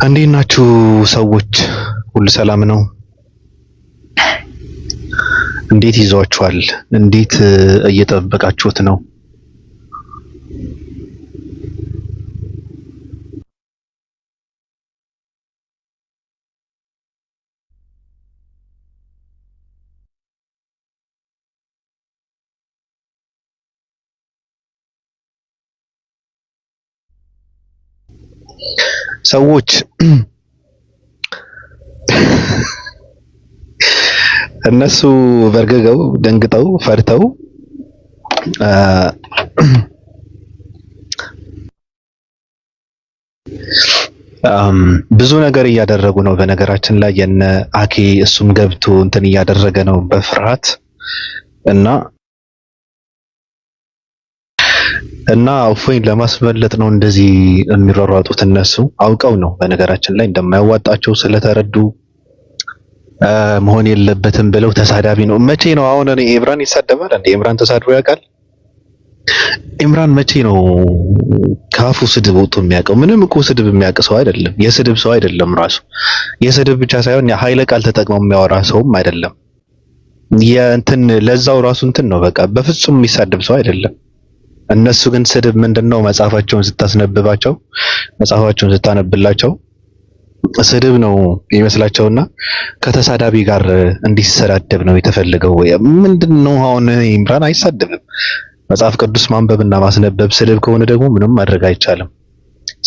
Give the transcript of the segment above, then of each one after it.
እንዴት ናችሁ ሰዎች? ሁሉ ሰላም ነው? እንዴት ይዟችኋል? እንዴት እየጠበቃችሁት ነው? ሰዎች እነሱ በርገገው ደንግጠው ፈርተው ብዙ ነገር እያደረጉ ነው። በነገራችን ላይ የነ አኬ እሱም ገብቶ እንትን እያደረገ ነው በፍርሃት እና እፎይን ለማስመለጥ ነው እንደዚህ የሚሯሯጡት። እነሱ አውቀው ነው በነገራችን ላይ እንደማያዋጣቸው ስለተረዱ መሆን የለበትም ብለው ተሳዳቢ ነው። መቼ ነው አሁን እኔ ኢምራን ይሳደባል እንዴ? ኢምራን ተሳድቦ ያውቃል? ኢምራን መቼ ነው ካፉ ስድብ ወጥቶ የሚያውቀው? ምንም እኮ ስድብ የሚያውቅ ሰው አይደለም። የስድብ ሰው አይደለም ራሱ። የስድብ ብቻ ሳይሆን ኃይለ ቃል ተጠቅመው የሚያወራ ሰውም አይደለም። የእንትን ለዛው ራሱ እንትን ነው በቃ በፍጹም የሚሳደብ ሰው አይደለም። እነሱ ግን ስድብ ምንድነው? መጽሐፋቸውን ስታስነብባቸው መጽሐፋቸውን ስታነብላቸው ስድብ ነው ይመስላቸውና ከተሳዳቢ ጋር እንዲሰዳደብ ነው የተፈለገው። ምንድነው? አሁን ኢምራን አይሳደብም። መጽሐፍ ቅዱስ ማንበብና ማስነበብ ስድብ ከሆነ ደግሞ ምንም ማድረግ አይቻልም።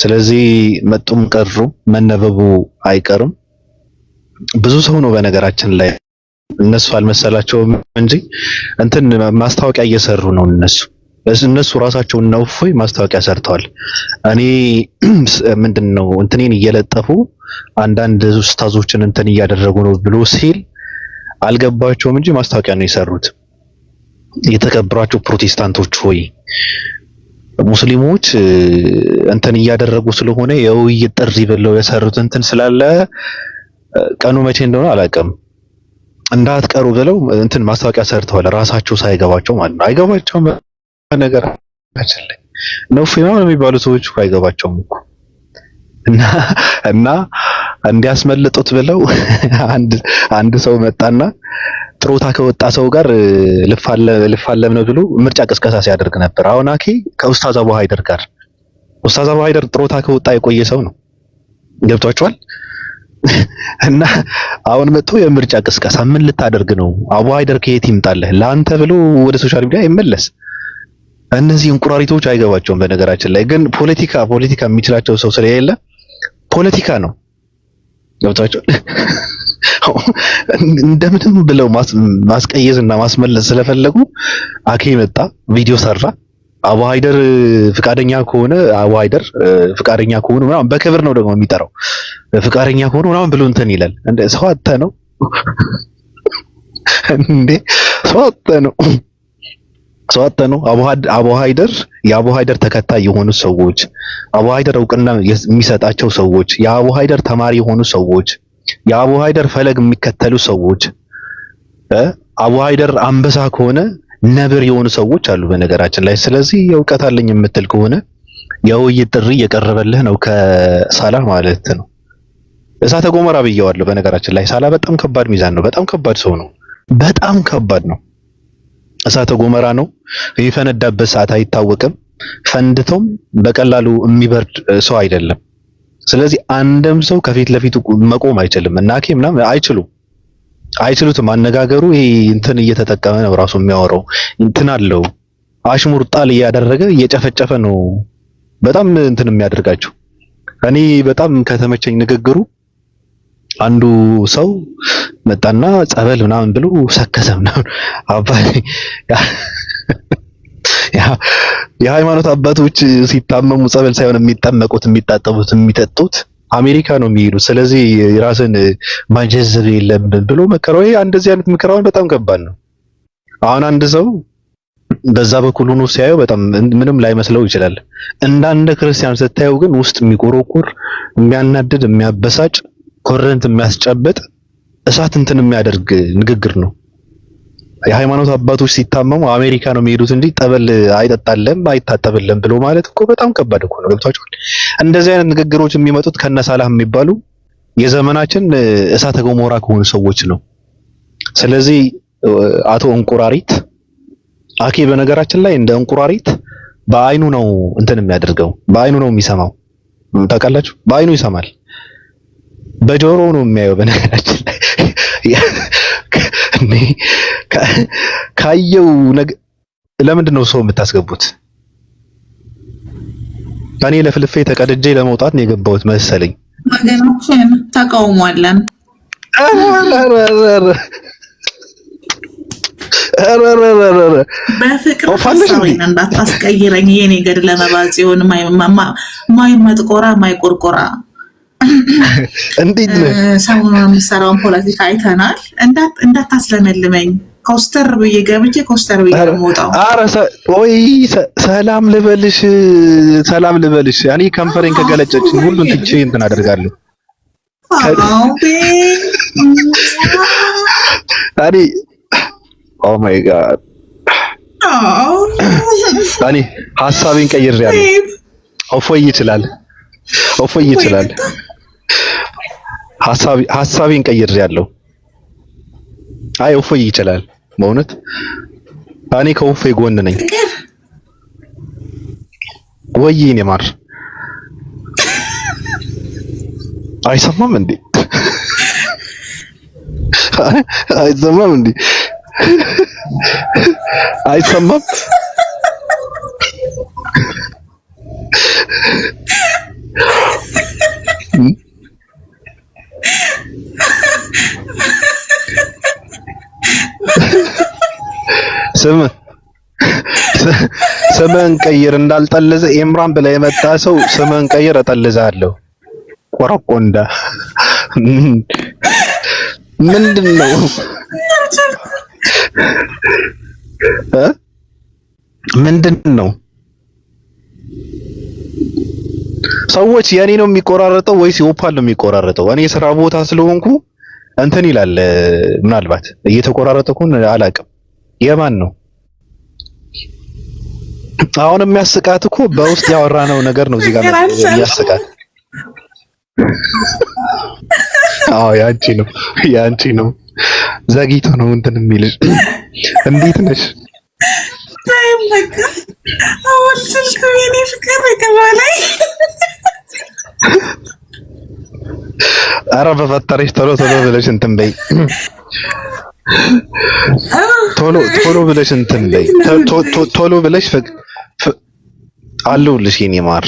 ስለዚህ መጡም ቀሩ መነበቡ አይቀርም። ብዙ ሰው ነው በነገራችን ላይ እነሱ አልመሰላቸውም እንጂ እንትን ማስታወቂያ እየሰሩ ነው እነሱ ራሳቸውን ነው እፎይ ማስታወቂያ ሰርተዋል። እኔ ምንድነው እንትኔን እየለጠፉ አንዳንድ ኡስታዞችን እንትን እያደረጉ ነው ብሎ ሲል አልገባቸውም እንጂ ማስታወቂያ ነው የሰሩት። የተከበራችሁ ፕሮቴስታንቶች ሆይ ሙስሊሞች እንትን እያደረጉ ስለሆነ የውይይት ጥሪ ብለው የሰሩት እንትን ስላለ ቀኑ መቼ እንደሆነ አላውቅም እንዳትቀሩ ብለው እንትን ማስታወቂያ ሰርተዋል። ራሳቸው ሳይገባቸው ማለት ነው። አይገባቸውም ነገር አይደለም ነው ፊልም የሚባሉ ሰዎች እኮ አይገባቸውም እኮ እና እንዲያስመልጡት ብለው አንድ ሰው መጣና ጥሮታ ከወጣ ሰው ጋር ልፋለም ነው ብሎ ምርጫ ቅስቀሳ ሲያደርግ ነበር። አሁን አኬ ከኡስታዝ አቡ ሃይደር ጋር ኡስታዝ አቡ ሃይደር ጥሮታ ከወጣ የቆየ ሰው ነው። ገብቷቸዋል። እና አሁን መጥቶ የምርጫ ቅስቀሳ ምን ልታደርግ ነው? አቡ ሃይደር ከየት ይምጣልህ? ለአንተ ብሎ ወደ ሶሻል ሚዲያ ይመለስ። እነዚህ እንቁራሪቶች አይገባቸውም። በነገራችን ላይ ግን ፖለቲካ የሚችላቸው ሰው ስለሌለ ፖለቲካ ነው ገብቷቸው እንደምንም ብለው ማስቀየዝና ማስመለስ ስለፈለጉ አኬ መጣ፣ ቪዲዮ ሰራ። አቡ ሃይደር ፍቃደኛ ከሆነ ምናምን በክብር ነው ደግሞ የሚጠራው። ፍቃደኛ ከሆነ ምናምን ብሎ እንትን ይላል። እንደ ሰው አጥተ ነው እንዴ? ሰው አጥተ ነው። አቡ ሃይደር የአቡ ሃይደር ተከታይ የሆኑ ሰዎች፣ አቡ ሃይደር እውቅና የሚሰጣቸው ሰዎች፣ የአቡ ሃይደር ተማሪ የሆኑ ሰዎች፣ የአቡ ሃይደር ፈለግ የሚከተሉ ሰዎች፣ አቡ ሃይደር አንበሳ ከሆነ ነብር የሆኑ ሰዎች አሉ በነገራችን ላይ። ስለዚህ እውቀት አለኝ የምትል ከሆነ የውይይት ጥሪ እየቀረበልህ ነው ከሳላህ ማለት ነው። እሳተ ገሞራ ብየዋለሁ በነገራችን ላይ። ሳላህ በጣም ከባድ ሚዛን ነው። በጣም ከባድ ሰው ነው። በጣም ከባድ ነው። እሳተ ገሞራ ነው። የሚፈነዳበት ሰዓት አይታወቅም። ፈንድቶም በቀላሉ የሚበርድ ሰው አይደለም። ስለዚህ አንድም ሰው ከፊት ለፊቱ መቆም አይችልም። እና አኬ ምናምን አይችሉትም። አነጋገሩ ይሄ እንትን እየተጠቀመ ነው ራሱ የሚያወራው እንትን አለው። አሽሙር ጣል እያደረገ እየጨፈጨፈ ነው በጣም እንትን የሚያደርጋቸው። እኔ በጣም ከተመቸኝ ንግግሩ አንዱ ሰው መጣና ጸበል ምናምን ብሎ ሰከሰ ምናምን አባቴ የሃይማኖት አባቶች ሲታመሙ ጸበል ሳይሆን የሚጠመቁት የሚታጠቡት የሚጠጡት አሜሪካ ነው የሚሄዱት። ስለዚህ ራስን ማጀዘብ የለም ብሎ መከራው። ይሄ እንደዚህ አይነት መከራውን በጣም ከባድ ነው። አሁን አንድ ሰው በዛ በኩል ሆኖ ሲያየው በጣም ምንም ላይመስለው ይችላል። እንዳንደ ክርስቲያን ስታየው ግን ውስጥ የሚቆረቁር የሚያናድድ የሚያበሳጭ ኮረንት የሚያስጨብጥ እሳት እንትን የሚያደርግ ንግግር ነው። የሃይማኖት አባቶች ሲታመሙ አሜሪካ ነው የሚሄዱት እንጂ ጠበል አይጠጣለም አይታጠብለም ብሎ ማለት እኮ በጣም ከባድ እኮ ነው። ገብቷቸዋል። እንደዚህ አይነት ንግግሮች የሚመጡት ከነሳላህ የሚባሉ የዘመናችን እሳተ ገሞራ ከሆኑ ሰዎች ነው። ስለዚህ አቶ እንቁራሪት አኬ በነገራችን ላይ እንደ እንቁራሪት በአይኑ ነው እንትን የሚያደርገው፣ በአይኑ ነው የሚሰማው። ታውቃላችሁ? በአይኑ ይሰማል፣ በጆሮ ነው የሚያየው። በነገራችን ላይ እኔ ካየው ለምንድን ነው ሰው የምታስገቡት? እኔ ለፍልፌ ተቀድጄ ለመውጣት ነው የገባሁት መሰለኝ። ወገኖችን ተቃውሟለን። በፍቅር ሐሳቤን እንዳታስቀይረኝ የኔ ገድለ መባጽዮን ማይመጥቆራ ማይቆርቆራ እንዴት ነው ሰሞኑን የምሰራውን ፖለቲካ አይተናል። እንዳታስለመልመኝ ኮስተር ብዬ ገብቼ ኮስተር ብዬ የምወጣው። ኧረ ወይ ሰላም ልበልሽ። እኔ ከንፈሬን ከገለጨች ሁሉን ትቼ እንትን አደርጋለሁ። እኔ ኦ ማይ ጋድ እኔ ሐሳቤን ቀይሬያለሁ። እፎይ ይችላል ሐሳቤን ቀይሬያለሁ። አይ እፎይ ይችላል በእውነት እኔ ከእፎይ ጎን ነኝ። ወይ እኔ ማር አይሰማም እንዴ? አይሰማም እንዴ? አይሰማም? ስምን ቀይር እንዳልጠልዝ ኤምራን ብላ የመጣ ሰው ስምን ቀይር እጠልዝሃለሁ። ቆረቆንዳ ምንድነው? ምንድነው? ሰዎች የኔ ነው የሚቆራረጠው ወይስ የኦፓል ነው የሚቆራረጠው? እኔ ስራ ቦታ ስለሆንኩ እንትን ይላል። ምናልባት እየተቆራረጠኩን አላውቅም። የማን ነው አሁን የሚያስቃት? እኮ በውስጥ ያወራነው ነገር ነው እዚህ ጋር የሚያስቃት። አዎ ያንቺ ነው። ዘግይቶ ነው እንትን የሚልሽ። እንዴት ነሽ? ኧረ በፈጠረሽ ቶሎ ብለሽ እንትን በይ። ቶሎ ብለሽ እንትን በይ። ቶሎ ብለሽ አለሁልሽ የኔ ማር።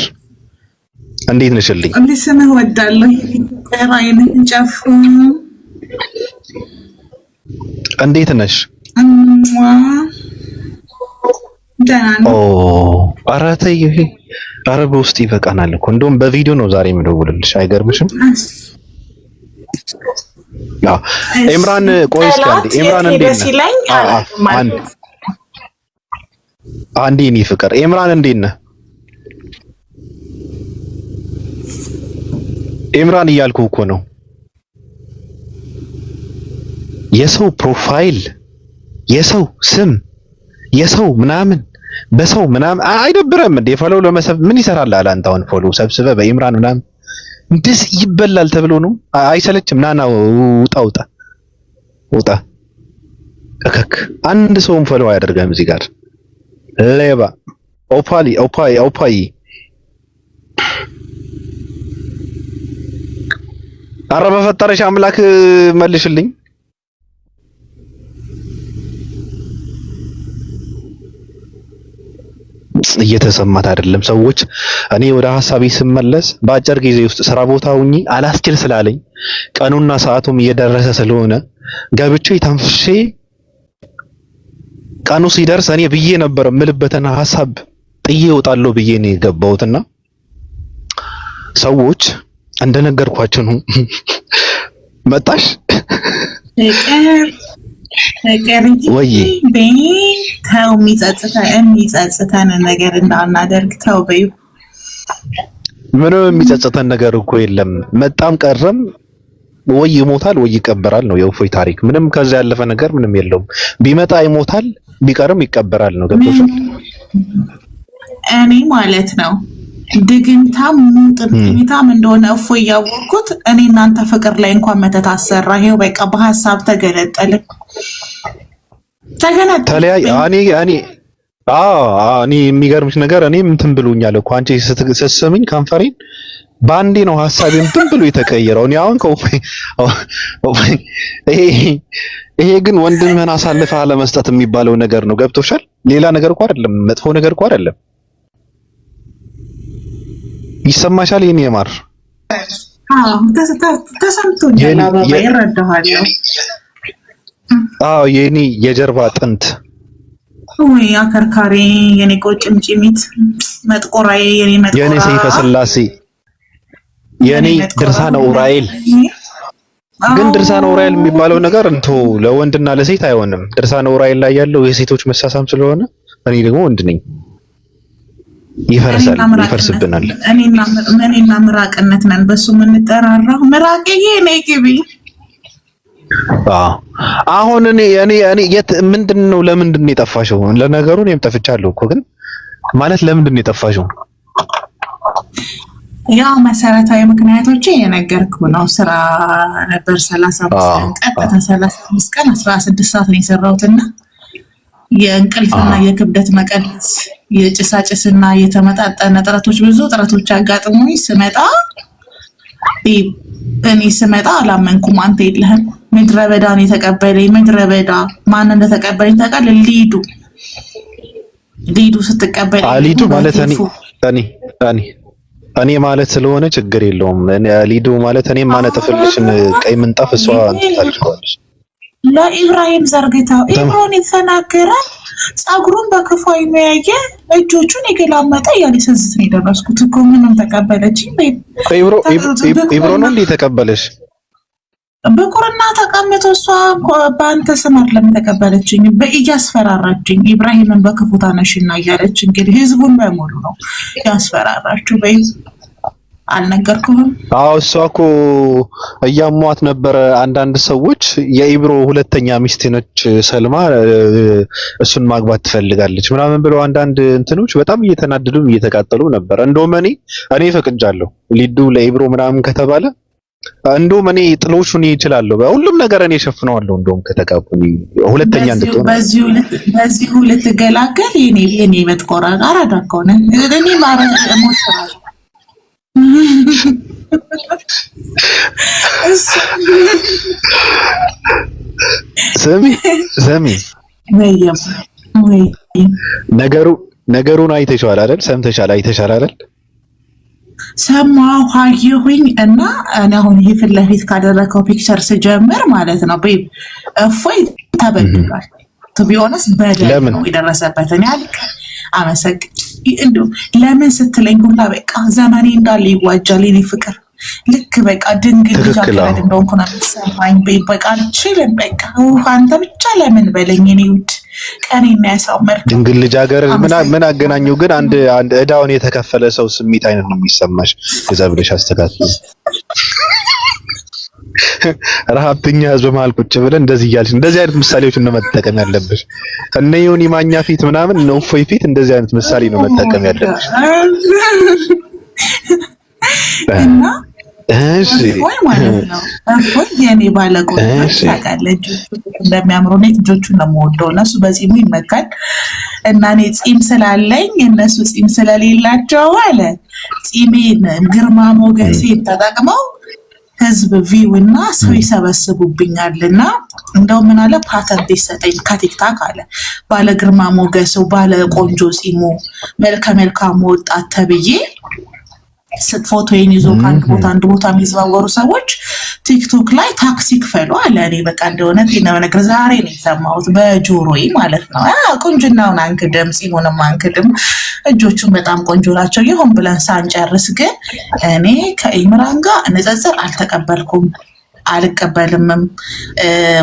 እንዴት ነሽልኝ? እንዴት ስምህ ወዳለሁ ቀራይነህ ጨፉ። እንዴት ነሽ? ኦ ኧረ ተይ፣ ኧረ በውስጥ ይበቃናል እኮ። እንደውም በቪዲዮ ነው ዛሬ የምደውልልሽ። አይገርምሽም? አዎ ኤምራን፣ ቆይ እስኪ ኤምራን እንዴት ነህ? አንዴ እኔ ፍቅር ኤምራን እንዴት ነህ? ኤምራን እያልኩ እኮ ነው። የሰው ፕሮፋይል፣ የሰው ስም፣ የሰው ምናምን በሰው ምናምን አይደብረም እንዴ? ፎሎው ለመሰብ ምን ይሰራል አለ። አንተ አሁን ፎሎው ሰብስበህ በኤምራን ምናምን እንደዚህ ይበላል ተብሎ ነው? አይሰለችም? ናና ውጣ። እከክ አንድ ሰውም ፎሎው አያደርግም እዚህ ጋር ሌባ። ኦፓይ ኧረ በፈጠረሽ አምላክ መልሽልኝ። እየተሰማት አይደለም ሰዎች። እኔ ወደ ሐሳቤ ስመለስ በአጭር ጊዜ ውስጥ ስራ ቦታ ሁኚ አላስችል ስላለኝ ቀኑና ሰዓቱም እየደረሰ ስለሆነ ገብቼ ተንፍሼ ቀኑ ሲደርስ እኔ ብዬ ነበር የምልበትና ሐሳብ ጥዬ እወጣለሁ ብዬ ነው የገባሁትና ሰዎች እንደነገርኳችሁ ነው። መጣሽ ወይ ተው፣ የሚጸጽተን ነገር እንዳናደርግ ተው በይው። ምንም የሚጸጽተን ነገር እኮ የለም። መጣም ቀረም ወይ ይሞታል ወይ ይቀበራል ነው የእፎይ ታሪክ። ምንም ከዛ ያለፈ ነገር ምንም የለውም። ቢመጣ ይሞታል፣ ቢቀርም ይቀበራል ነው። ገብቶሻል? እኔ ማለት ነው ድግምታም ጥምጥሚታም እንደሆነ እፎይ ያወቅኩት እኔ እናንተ ፍቅር ላይ እንኳን መተት አሰራ። ይሄው በቃ በሐሳብ ተገነጠልን ተለያይ እኔ የሚገርምሽ ነገር እኔም እንትን ብሎኛል እኮ አንቺ ስትሰሚኝ ከንፈሬን ባንዴ ነው ሐሳቤም እንትን ብሎ የተቀየረው። እኔ አሁን ይሄ ግን ወንድምህን አሳልፈህ አለመስጠት የሚባለው ነገር ነው። ገብቶሻል? ሌላ ነገር እኮ አይደለም፣ መጥፎ ነገር እኮ አይደለም። ይሰማሻል? የኔ ማር ተሰምቶኛል። አባባ ይረዳሃለሁ። የኔ የጀርባ አጥንት ወይ አከርካሪ፣ የኔ ቁርጭምጭሚት፣ መጥቆራዬ፣ የኔ ሰይፈ ስላሴ፣ የኔ ድርሳነ ኡራኤል። ግን ድርሳነ ኡራኤል የሚባለው ነገር ለወንድና ለሴት አይሆንም። ድርሳነ ኡራኤል ላይ ያለው የሴቶች መሳሳም ስለሆነ እኔ ደግሞ ወንድ ነኝ። ይፈርስብናል። እኔና ምራቅነት ነን በሱ የምንጠራራው። ምራቅዬ ነይ ግቢ። አሁን እኔ ምንድነው ለምንድን ነው የጠፋሽው? ለነገሩ እኔም ጠፍቻለሁ እኮ ግን ማለት ለምንድን ነው የጠፋሽው? ያው መሰረታዊ ምክንያቶች የነገርኩ ነው። ስራ ነበር 35 ቀን 35 ቀን 16 ሰዓት ነው የሰራሁትና የእንቅልፍና የክብደት መቀነስ የጭሳጭስና የተመጣጠነ ጥረቶች ብዙ ጥረቶች አጋጥሞኝ ስመጣ አላመንኩም። አንተ የለህም። ምድረ በዳን የተቀበለኝ ምድረ በዳ ማን እንደተቀበለኝ ታውቃለህ? ሊዱ ስትቀበለኝ ሊዱ ማለት እኔ ማለት ስለሆነ ችግር የለውም። ሊዱ ማለት እኔ ማነጥፍልሽን ቀይ ምንጣፍ እሷ ታድርገዋለች። ለኢብራሂም ዘርግታው ኢብሮን የተናገረ ጸጉሩን በክፉ አይኑ ያየ እጆቹን የገላመጠ ያለ ሰዝት ነው የደረስኩት እኮ። ምንም ተቀበለች ኢብሮ ነው እንዴ ተቀበለሽ? በቁርና ተቀምጦ እሷ በአንተ ስም አይደለም ተቀበለችኝ፣ በእያስፈራራችኝ ኢብራሂምን በክፉ ታነሽና እያለች እንግዲህ ህዝቡን በሙሉ ነው ያስፈራራችሁ። አልነገርኩህም? እሷ እኮ እያሟት ነበረ። አንዳንድ ሰዎች የኢብሮ ሁለተኛ ሚስት ነች ሰልማ፣ እሱን ማግባት ትፈልጋለች ምናምን ብለው አንዳንድ እንትኖች በጣም እየተናደዱ እየተቃጠሉ ነበር። እንደውም እኔ ፈቅጃለሁ ሊዱ ለኢብሮ ምናምን ከተባለ እንደውም እኔ ጥሎሹን ይችላልው ሁሉም ነገር እኔ ሸፍነዋለሁ። እንደውም ከተጋቡኝ ሁለተኛ እንድትሆን በዚሁ ልትገላገል የኔ መጥቆራ አራዳ ከሆነ እኔ ማረግ ሞሽራል ሰሚ ነገሩን አይተሻል አይደል? ሰምተሻል? አይተሻል አይደል? ሰማሁ አየሁኝ። እና እኔ አሁን ይሄ ፊት ለፊት ካደረከው ፒክቸር ስጀምር ማለት ነው እፎይ ተበድሏል። ቱ ቢ ኦነስት በደል ነው የደረሰበት። እኔ እንደው ለምን ስትለኝ ሁላ በቃ ዘመኔ እንዳለ ይዋጃል። የኔ ፍቅር ልክ በቃ ድንግል ልጃገረድ እንደሆንኩ ነው የሚሰማኝ። በቃ አልችልም። በቃ አንተ ብቻ ለምን በለኝ የኔ ውድ ቀኔና ያሳመርክ ድንግል ልጃገረድ ምን አገናኘው? ግን አንድ እዳውን የተከፈለ ሰው ስሜት አይነት ነው የሚሰማሽ። ከዛ ብለሽ አስተካክል። ረሃብተኛ ህዝብ መሀል ቁጭ ብለን እንደዚህ እያልሽ እንደዚህ አይነት ምሳሌዎችን ነው መጠቀም ያለብሽ። እነ ዮኒ ማኛ ፊት ምናምን ነው እፎይ ፊት እንደዚህ አይነት ምሳሌ ነው መጠቀም ያለብሽ። እና እፎይ ማለት ነው እፎይ የኔ ባለቆች ታውቃለህ፣ እንደሚያምሩ ነው ልጆቹን ነው የምወደው። እነሱ በጺሙ ይመካል እና እኔ ጺም ስላለኝ እነሱ ጺም ስለሌላቸው አለ ጺሜን ግርማ ሞገሴን ተጠቅመው ህዝብ ቪው እና ሰው ይሰበስቡብኛልና እንደው ምን አለ ፓተንት ይሰጠኝ ከቲክታክ አለ ባለ ግርማ ሞገሱ ባለ ቆንጆ ጺሙ መልከ መልካም ወጣት ተብዬ ፎቶዬን ይዞ ከአንድ ቦታ አንድ ቦታ የሚዘዋወሩ ሰዎች ቲክቶክ ላይ ታክሲ ክፈሉ አለ። እኔ በቃ እንደሆነ ነገር ዛሬ ነው የሰማሁት በጆሮዬ ማለት ነው። ቁንጅናውን አንክድም፣ ጺሙንም አንክድም፣ እጆቹን በጣም ቆንጆ ናቸው። ይሁን ብለን ሳንጨርስ ግን እኔ ከኢምራን ጋር ንጽጽር አልተቀበልኩም፣ አልቀበልምም።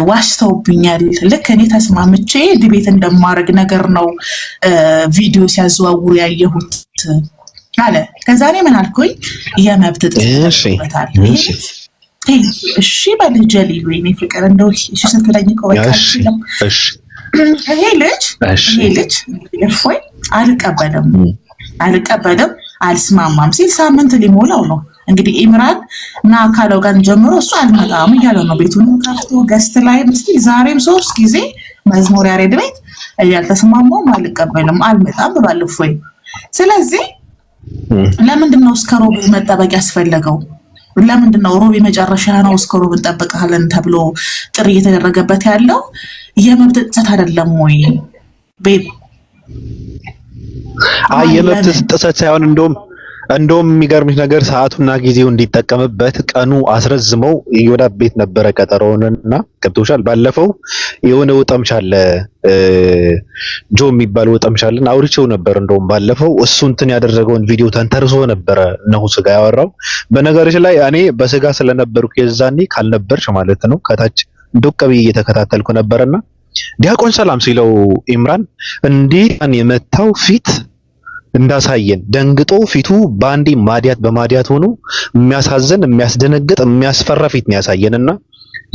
ዋሽተውብኛል። ልክ እኔ ተስማምቼ ዲቤት እንደማድረግ ነገር ነው ቪዲዮ ሲያዘዋውሩ ያየሁት አለ። ከዛ እኔ ምን አልኩኝ? የመብት ጥሰት እሺ በልጅ ጀሊሉ የኔ ፍቅር እንደው እሺ ስትለኝ እኮ በቃ እሺ ይሄ ልጅ እፎይ አልቀበልም አልስማማም ሲል ሳምንት ሊሞላው ነው እንግዲህ ኢምራን እና ካለው ጋር ጀምሮ እሱ አልመጣም እያለው ነው ቤቱን ከፍቶ ገስት ላይ ምስቲ ዛሬም 3 ጊዜ መዝሙር ያሬድ ቤት ያልተስማማው አልቀበልም አልመጣም ብሏል እፎይ ስለዚህ ለምንድን ነው እስከ ሮብ መጠበቅ ያስፈለገው ለምንድን ነው ሮብ የመጨረሻ ነው እስከ ሮብ እንጠብቃለን ተብሎ ጥሪ እየተደረገበት ያለው የመብት ጥሰት አይደለም ወይ ቤት የመብት ጥሰት ሳይሆን እንደውም የሚገርምሽ ነገር ሰዓቱና ጊዜው እንዲጠቀምበት ቀኑ አስረዝመው የወዳ ቤት ነበረ ቀጠሮውንና ገብቶሻል ባለፈው የሆነ ወጠምሻለ ጆ የሚባል ወጠምሻለን አውርቼው ነበር እንደውም ባለፈው እሱ እንትን ያደረገውን ቪዲዮ ተንተርሶ ነበረ ነው ስጋ ያወራው በነገርሽ ላይ እኔ በስጋ ስለነበርኩ የዛኔ ካልነበርሽ ማለት ነው ከታች ዶቀብ እየተከታተልኩ ነበርና ዲያቆን ሰላም ሲለው ኢምራን እንዲህ የመታው ፊት እንዳሳየን ደንግጦ ፊቱ ባንዲ ማዲያት በማዲያት ሆኖ የሚያሳዝን የሚያስደነግጥ የሚያስፈራ ፊት ነው ያሳየንና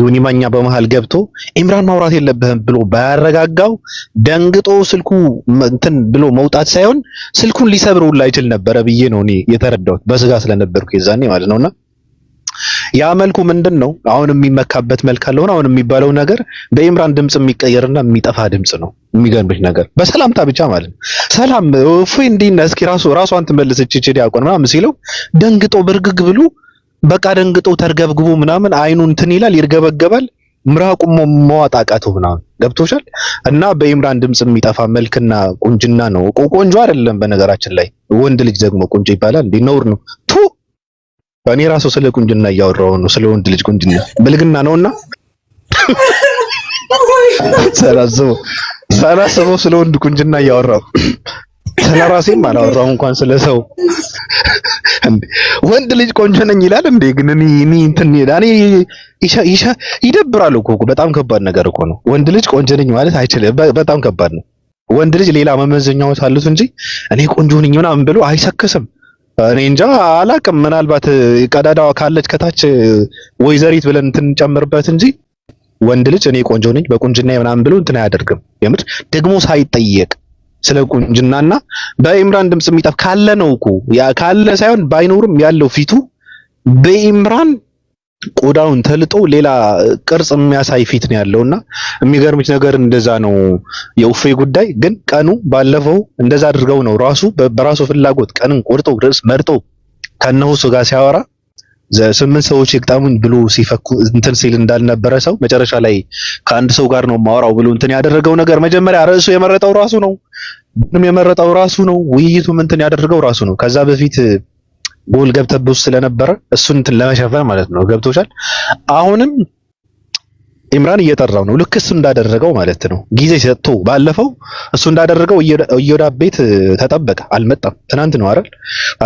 ዱኒ ማኛ በመሃል ገብቶ ኢምራን ማውራት የለብህም ብሎ ባያረጋጋው ደንግጦ ስልኩ እንትን ብሎ መውጣት ሳይሆን ስልኩን ሊሰብረው ላይ ይችል ነበር ብዬ ነው እኔ የተረዳሁት በስጋ ስለነበርኩ የዛኔ ማለት ነውና ያ መልኩ ምንድነው አሁን የሚመካበት መልክ አለውና አሁን የሚባለው ነገር በኢምራን ድምጽ የሚቀየርና የሚጠፋ ድምጽ ነው የሚገርምሽ ነገር በሰላምታ ብቻ ማለት ነው ሰላም እፎይ እንዲና እስኪ ራሷን ትመልስች እቺ ዲያቆን ምናምን ሲለው ደንግጦ ብርግግ ብሎ በቃ ደንግጦ ተርገብግቦ ምናምን አይኑ እንትን ይላል ይርገበገባል ምራቁ መዋጣቃቱ ምናምን ገብቶሻል እና በኢምራን ድምጽ የሚጠፋ መልክና ቁንጅና ነው ቆንጆ አይደለም በነገራችን ላይ ወንድ ልጅ ደግሞ ቆንጆ ይባላል እንዴ ነውር ነው እኔ ራሱ ስለ ቁንጅና እያወራሁ ነው ስለ ወንድ ልጅ ቁንጅና ብልግና ነውና ሰላሰበው ስለ ወንድ ቁንጅና እያወራሁ ስለ ራሴም አላወራሁ እንኳን ስለ ሰው ወንድ ልጅ ቆንጆ ነኝ ይላል እንዴ ግን እኔ እንትን እኔ ይደብራል እኮ በጣም ከባድ ነገር እኮ ነው ወንድ ልጅ ቆንጆ ነኝ ማለት አይችልም በጣም ከባድ ነው ወንድ ልጅ ሌላ መመዘኛዎች አሉት እንጂ እኔ ቆንጆ ነኝ ምናምን ብሎ አይሰከስም እኔ እንጃ አላቅም ምናልባት ቀዳዳዋ ካለች ከታች ወይዘሪት ብለን እንትን ጨምርበት እንጂ ወንድ ልጅ እኔ ቆንጆ ነኝ በቁንጅና ምናምን ብሎ እንትን አያደርግም የምር ደግሞ ሳይጠየቅ ስለ ቁንጅናና በኢምራን ድምጽ የሚጠፍ ካለ ነው እኮ ያ ካለ ሳይሆን ባይኖርም ያለው ፊቱ በኢምራን ቆዳውን ተልጦ ሌላ ቅርጽ የሚያሳይ ፊት ነው ያለውና የሚገርምሽ ነገር እንደዛ ነው የኡፌይ ጉዳይ ግን ቀኑ ባለፈው እንደዛ አድርገው ነው ራሱ በራሱ ፍላጎት ቀንን ቆርጦ ድረስ መርጦ ከነሁሱ ጋር ሲያወራ 8 ሰዎች ይቅጣሙኝ ብሎ ሲፈኩ እንትን ሲል እንዳልነበረ ሰው መጨረሻ ላይ ከአንድ ሰው ጋር ነው ማወራው ብሎ እንትን ያደረገው ነገር መጀመሪያ ራሱ የመረጠው ራሱ ነው ምንም የመረጠው ራሱ ነው ውይይቱም እንትን ያደረገው ራሱ ነው ከዛ በፊት ጎል ገብተብው ስለነበረ እሱን እንትን ለመሸፈን ማለት ነው ገብቶሻል አሁንም ኢምራን እየጠራው ነው ልክ እሱ እንዳደረገው ማለት ነው ጊዜ ሰጥቶ ባለፈው እሱ እንዳደረገው እየወዳ ቤት ተጠበቀ አልመጣም ትናንት ነው አይደል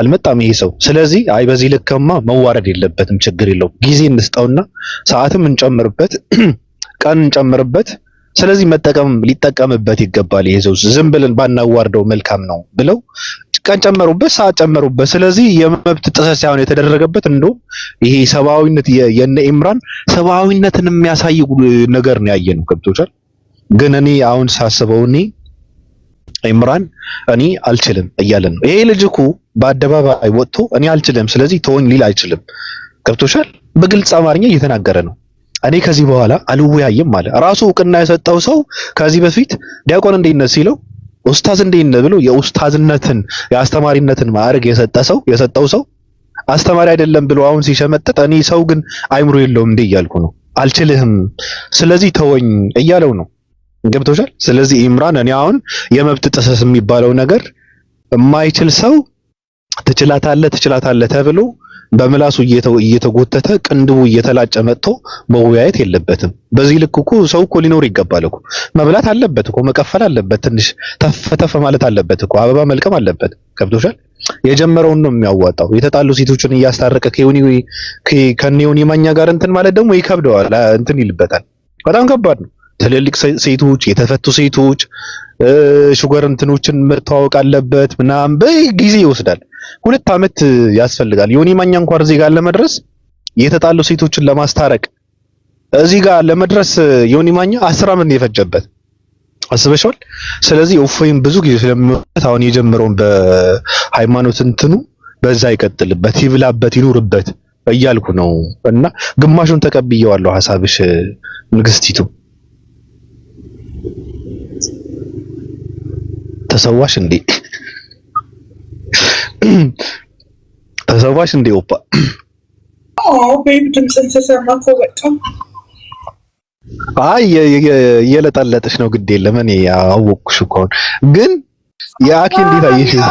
አልመጣም ይሄ ሰው ስለዚህ አይ በዚህ ልከማ መዋረድ የለበትም ችግር የለው ጊዜ እንስጠውና ሰዓትም እንጨምርበት ቀን እንጨምርበት ስለዚህ ሊጠቀምበት ይገባል ይሄ ሰው ዝም ብለን ባናዋርደው መልካም ነው ብለው ቀን ጨመሩበት ሰዓት ጨመሩበት ስለዚህ የመብት ጥሰት ሳይሆን የተደረገበት እንደው ይሄ ሰብአዊነት የነ ኢምራን ሰብአዊነትን የሚያሳይ ነገር ነው ያየነው ገብቶሻል ግን እኔ አሁን ሳስበው ኢምራን እኔ አልችልም እያለ ነው ይሄ ልጅ እኮ በአደባባይ ወጥቶ እኔ አልችልም ስለዚህ ተወኝ ሊል አይችልም ገብቶሻል በግልጽ አማርኛ እየተናገረ ነው እኔ ከዚህ በኋላ አልወያይም ማለት ራሱ እውቅና የሰጠው ሰው ከዚህ በፊት ዲያቆን እንዴት ሲለው ኡስታዝ እንዴት ብሎ የኡስታዝነትን የአስተማሪነትን ማዕረግ የሰጠው ሰው አስተማሪ አይደለም ብሎ አሁን ሲሸመጥጥ እኔ ሰው ግን አይምሮ የለውም እንዴ እያልኩ ነው አልችልህም ስለዚህ ተወኝ እያለው ነው ገብቶሻል ስለዚህ ኢምራን እኔ አሁን የመብት ጥሰት የሚባለው ነገር የማይችል ሰው ትችላታለህ ተብሎ በመላሱ እየተጎተተ ቅንድቡ እየተላጨ መጥቶ መወያየት የለበትም በዚህ ልክ እኮ ሰው እኮ ሊኖር ይገባል እኮ መብላት አለበት እኮ መቀፈል አለበት ትንሽ ተፈተፈ ማለት አለበት እኮ አበባ መልቀም አለበት ገብቶሻል የጀመረውን ነው የሚያዋጣው የተጣሉ ሴቶችን እያስታረቀ ከኔውን የማኛ ጋር እንትን ማለት ደግሞ ይከብደዋል እንትን ይልበታል በጣም ከባድ ነው ትልልቅ ሴቶች የተፈቱ ሴቶች ሹገር እንትኖችን መተዋወቅ አለበት ምናምን በጊዜ ይወስዳል 2 አመት ያስፈልጋል ዮኒ ማኛ እንኳን እዚህ ጋር ለመድረስ የተጣሉ ሴቶችን ለማስታረቅ እዚህ ጋር ለመድረስ ዮኒ ማኛ 10 ዓመት ነው የፈጀበት። አስበሽዋል? ስለዚህ እፎይም ብዙ ጊዜ ስለሚወጣ አሁን የጀመረውን በሃይማኖት እንትኑ በዛ ይቀጥልበት፣ ይብላበት፣ ይኑርበት እያልኩ ነው እና ግማሹን ተቀብየዋለሁ ሐሳብሽ ንግስቲቱ። ተሰዋሽ እንዴ? ተሰዋሽ እንዴ? ኦፓ ቤቢ ድምፅህን ስሰማ እኮ በጣም አይ የለጠለጥሽ ነው። ግድ የለም እኔ አወቅኩሽ እኮ። ግን የአኪ እንዴት አየሽው?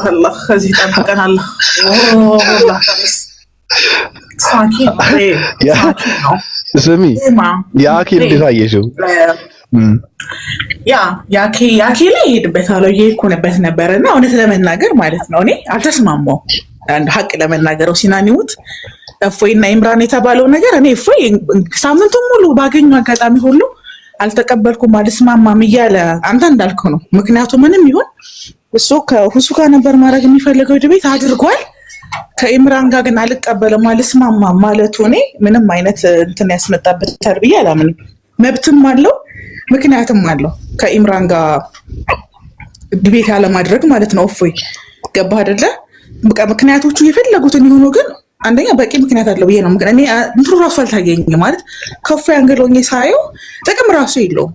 አላህ ከዚህ ጠብቀን አላህ ስሚ የአኪ እንዴት አየሽው? ያኬ ላይ ሄድበታለሁ እየሄድኩበት ነበረ እና እውነት ለመናገር ማለት ነው እኔ አልተስማማው አንድ ሀቅ ለመናገረው ሲናኒውት እፎይና ኢምራን የተባለው ነገር እኔ እፎይ ሳምንቱን ሙሉ ባገኙ አጋጣሚ ሁሉ አልተቀበልኩም አልስማማም እያለ አንተ እንዳልከው ነው። ምክንያቱም ምንም ይሁን እሱ ከሁሱ ጋር ነበር ማድረግ የሚፈልገው ድቤት አድርጓል። ከኢምራን ጋር ግን አልቀበልም አልስማማም ማለቱ እኔ ምንም አይነት እንትን ያስመጣበታል ብዬ አላምንም። መብትም አለው ምክንያትም አለው ከኢምራን ጋር ድቤት ያለማድረግ ማለት ነው። እፎይ ገባህ አይደለ? በቃ ምክንያቶቹ የፈለጉትን ይሁኑ ግን አንደኛ በቂ ምክንያት አለው ብዬ ነው። እኔ እንትኑ ራሱ አልታገኘኝም ማለት ከእፎይ አንገሎኝ ሳየው ጥቅም ራሱ የለውም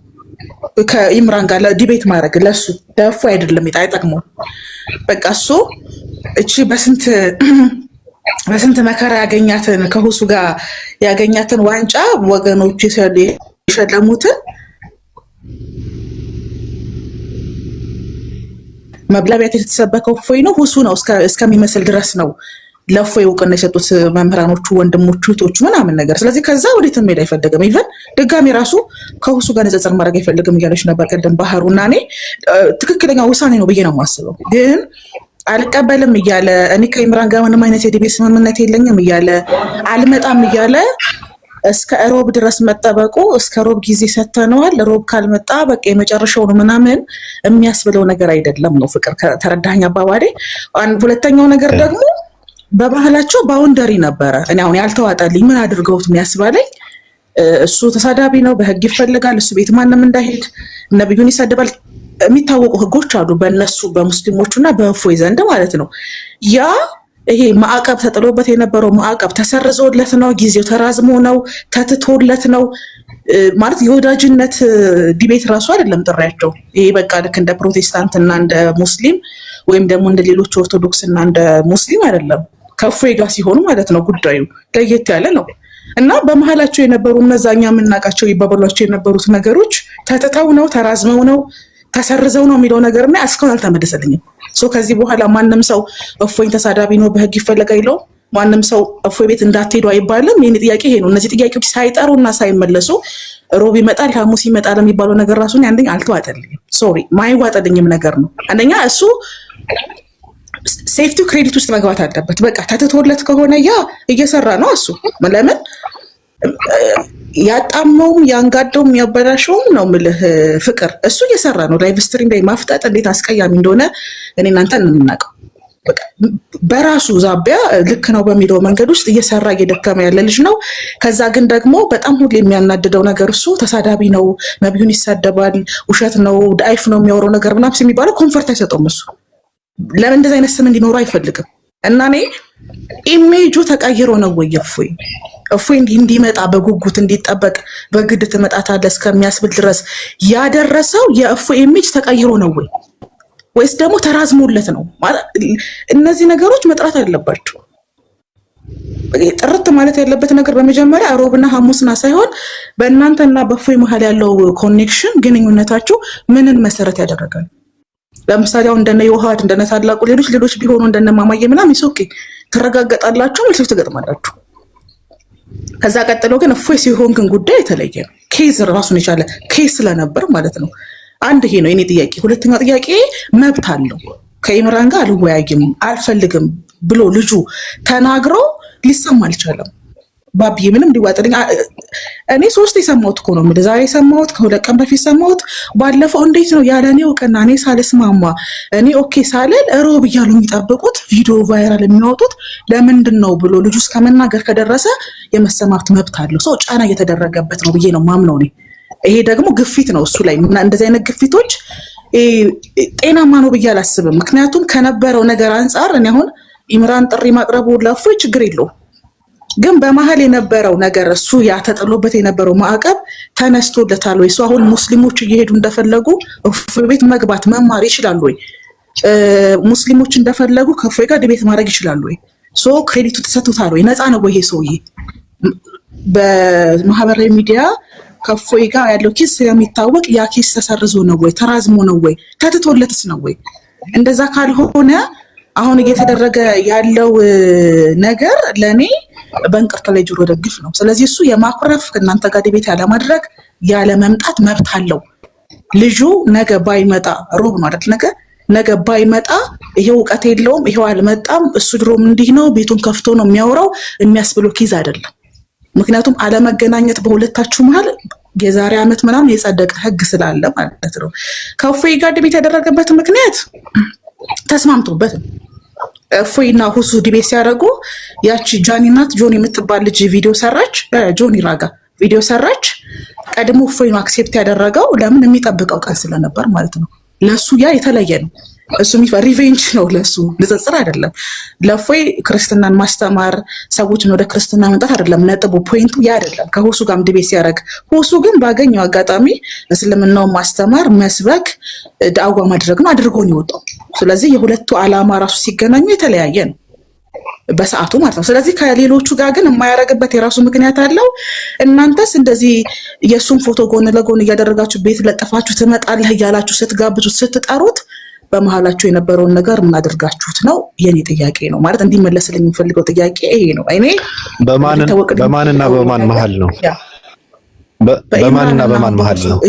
ከኢምራን ጋር ዲቤት ማድረግ ለሱ ለእፎይ አይደለም አይጠቅመው። በቃ እሱ እቺ በስንት መከራ ያገኛትን ከሁሱ ጋር ያገኛትን ዋንጫ ወገኖች የሸለሙትን መብላቢያት የተሰበከው እፎይ ነው ሁሱ ነው እስከሚመስል ድረስ ነው ለእፎይ እውቅና የሰጡት መምህራኖቹ፣ ወንድሞቹ፣ እህቶቹ ምናምን ነገር። ስለዚህ ከዛ ወዴትም መሄድ አይፈልግም። ኢቨን ድጋሚ ራሱ ከሁሱ ጋር ንጽጽር ማድረግ አይፈልግም እያለች ነበር ቅድም ባህሩ እና እኔ ትክክለኛ ውሳኔ ነው ብዬ ነው የማስበው። ግን አልቀበልም እያለ እኔ ከኢምራን ጋር ምንም አይነት የዲቤት ስምምነት የለኝም እያለ አልመጣም እያለ እስከ ሮብ ድረስ መጠበቁ እስከ ሮብ ጊዜ ሰተነዋል። ሮብ ካልመጣ በቃ የመጨረሻው ነው ምናምን የሚያስብለው ነገር አይደለም ነው። ፍቅር ተረዳኸኝ አባባሌ? ሁለተኛው ነገር ደግሞ በባህላቸው ባውንደሪ ነበረ። እኔ አሁን ያልተዋጣልኝ ምን አድርገውት የሚያስባለኝ እሱ ተሳዳቢ ነው፣ በህግ ይፈልጋል፣ እሱ ቤት ማንም እንዳይሄድ፣ ነብዩን ይሰድባል። የሚታወቁ ህጎች አሉ በእነሱ በሙስሊሞቹ እና በእፎይ ዘንድ ማለት ነው። ያ ይሄ ማዕቀብ ተጥሎበት የነበረው ማዕቀብ ተሰርዞለት ነው፣ ጊዜው ተራዝሞ ነው፣ ተትቶለት ነው ማለት የወዳጅነት ዲቤት ራሱ አይደለም ጥሪያቸው። ይሄ በቃ ልክ እንደ ፕሮቴስታንት እና እንደ ሙስሊም ወይም ደግሞ እንደ ሌሎች ኦርቶዶክስ እና እንደ ሙስሊም አይደለም። ከእፎይ ጋር ሲሆኑ ማለት ነው ጉዳዩ ለየት ያለ ነው እና በመሀላቸው የነበሩ እነዛኛ የምናውቃቸው ይባባሏቸው የነበሩት ነገሮች ተትተው ነው፣ ተራዝመው ነው፣ ተሰርዘው ነው የሚለው ነገር እና እስካሁን አልተመለሰልኝም። ከዚህ በኋላ ማንም ሰው እፎይን ተሳዳቢ ነው በህግ ይፈለጋ ይለው ማንም ሰው እፎይ ቤት እንዳትሄዱ አይባልም። የኔ ጥያቄ ይሄ ነው። እነዚህ ጥያቄዎች ሳይጠሩና ሳይመለሱ ሮብ ይመጣል ሐሙስ ይመጣል የሚባለው ነገር ራሱን አንደኛ አልተዋጠልኝም። ሶሪ ማይዋጠልኝም ነገር ነው። አንደኛ እሱ ሴፍቲ ክሬዲት ውስጥ መግባት አለበት። በቃ ተትቶለት ከሆነ ያ እየሰራ ነው እሱ ለምን ያጣመውም ያንጋደውም ያበላሸውም ነው ምልህ ፍቅር እሱ እየሰራ ነው። ላይቭ ስትሪም ላይ ማፍጣጥ እንዴት አስቀያሚ እንደሆነ እኔ እናንተ እንምናቀው በራሱ ዛቢያ ልክ ነው በሚለው መንገድ ውስጥ እየሰራ እየደከመ ያለ ልጅ ነው። ከዛ ግን ደግሞ በጣም ሁሉ የሚያናድደው ነገር እሱ ተሳዳቢ ነው፣ ነብዩን ይሳደባል፣ ውሸት ነው፣ ዳይፍ ነው የሚያወራው ነገር ምናምን የሚባለው ኮንፈርት አይሰጠውም። እሱ ለምን እንደዚህ አይነት ስም እንዲኖረው አይፈልግም። እና እኔ ኢሜጁ ተቀይሮ ነው ወይ እፎይ እንዲመጣ በጉጉት እንዲጠበቅ በግድ ትመጣታለህ እስከሚያስብል ድረስ ያደረሰው የእፎይ ኢሜጅ ተቀይሮ ነው ወይ ወይስ ደግሞ ተራዝሞለት ነው? እነዚህ ነገሮች መጥራት አለባቸው። ጥርት ማለት ያለበት ነገር በመጀመሪያ ሮብና ሐሙስና ሳይሆን በእናንተና በእፎይ መሀል ያለው ኮኔክሽን ግንኙነታችሁ ምንን መሰረት ያደረጋል? ለምሳሌ አሁን እንደነ ዮሐድ እንደነ ታላቁ ሌሎች ቢሆኑ እንደነ ማማዬ ምናምን ይሶኪ ትረጋገጣላችሁ፣ መልስ ትገጥማላችሁ። ከዛ ቀጥሎ ግን እፎይ ሲሆን ግን ጉዳይ የተለየ ነው። ኬዝ ራሱን የቻለ ኬዝ ስለነበር ማለት ነው። አንድ ይሄ ነው የኔ ጥያቄ። ሁለተኛው ጥያቄ መብት አለው ከኢምራን ጋር አልወያይም አልፈልግም ብሎ ልጁ ተናግሮ ሊሰማ አልቻለም። ባቢ ምንም ሊዋጥልኝ እኔ 3 የሰማሁት እኮ ነው የምልህ። ዛሬ ሰማሁት፣ ከ2 ቀን በፊት ሰማሁት። ባለፈው እንዴት ነው ያለ እኔ እውቅና እኔ ሳልስማማ እኔ ኦኬ ሳልል ሮብ እያሉ የሚጠብቁት ቪዲዮ ቫይራል የሚያወጡት ለምንድን ነው ብሎ ልጁ እስከ መናገር ከደረሰ የመሰማት መብት አለው። ሰው ጫና እየተደረገበት ነው ብዬ ነው ማምነው እኔ። ይሄ ደግሞ ግፊት ነው እሱ ላይ እና እንደዚህ አይነት ግፊቶች ጤናማ ነው ብዬ አላስብም። ምክንያቱም ከነበረው ነገር አንጻር እኔ አሁን ኢምራን ጥሪ ማቅረቡ ለእፎይ ችግር የለውም፣ ግን በመሀል የነበረው ነገር እሱ ያተጠሎበት የነበረው ማዕቀብ ተነስቶለታል ወይ? እሱ አሁን ሙስሊሞች እየሄዱ እንደፈለጉ እፎይ ቤት መግባት መማር ይችላሉ ወይ? ሙስሊሞች እንደፈለጉ ከእፎይ ጋር ድቤት ማድረግ ይችላሉ ወይ? ሶ ክሬዲቱ ተሰጥቶታል ወይ? ነፃ ነው ወይ ይሄ ሰውዬ? በማህበራዊ ሚዲያ ከእፎይ ጋር ያለው ኬስ ስለሚታወቅ ያ ኬስ ተሰርዞ ነው ወይ? ተራዝሞ ነው ወይ? ተትቶለትስ ነው ወይ? እንደዛ ካልሆነ አሁን እየተደረገ ያለው ነገር ለኔ በእንቅርት ላይ ጆሮ ደግፍ ነው። ስለዚህ እሱ የማኩረፍ ከእናንተ ጋር ዲቤት ያለማድረግ ያለ መምጣት መብት አለው። ልጁ ነገ ባይመጣ ሮብ ነው አይደል? ነገ ባይመጣ ይሄው እውቀት የለውም ይሄው አልመጣም እሱ ድሮም እንዲህ ነው ቤቱን ከፍቶ ነው የሚያወራው የሚያስብለው ኬዝ አይደለም። ምክንያቱም አለመገናኘት በሁለታችሁ መሀል የዛሬ ዓመት ምናምን የጸደቀ ህግ ስላለ ማለት ነው። ከእፎይ ጋር ዲቤት ያደረገበት ምክንያት ተስማምቶበት እፎይና ሁሱ ዲቤት ሲያደርጉ ያቺ ጃኒ ናት ጆኒ የምትባል ልጅ ቪዲዮ ሰራች፣ ጆኒ ራጋ ቪዲዮ ሰራች። ቀድሞ እፎይ ነው አክሴፕት ያደረገው ለምን የሚጠብቀው ቀን ስለነበር ማለት ነው። ለሱ ያ የተለየ ነው። እሱ ሪቬንጅ ነው ለሱ ንጽጽር አይደለም። ለእፎይ ክርስትናን ማስተማር ሰዎችን ወደ ክርስትና መምጣት አይደለም ነጥቡ፣ ፖይንቱ ያ አይደለም። ከሁሱ ጋርም ዲቤት ሲያደርግ ሁሱ ግን ባገኘው አጋጣሚ እስልምናውን ማስተማር መስበክ ዳዕዋ ማድረግ ነው አድርጎ ነው የወጣው። ስለዚህ የሁለቱ ዓላማ ራሱ ሲገናኙ የተለያየ ነው በሰዓቱ ማለት ነው። ስለዚህ ከሌሎቹ ጋር ግን የማያደርግበት የራሱ ምክንያት አለው። እናንተስ እንደዚህ የእሱን ፎቶ ጎን ለጎን እያደረጋችሁ ቤት ለጠፋችሁ ትመጣለህ እያላችሁ ስትጋብዙት ስትጠሩት በመሀላችሁ የነበረውን ነገር ምን አድርጋችሁት ነው? የኔ ጥያቄ ነው ማለት እንዲመለስልኝ የሚፈልገው ጥያቄ ይሄ ነው። እኔ በማንና በማን መሀል ነው? በማንና በማን መሀል ነው?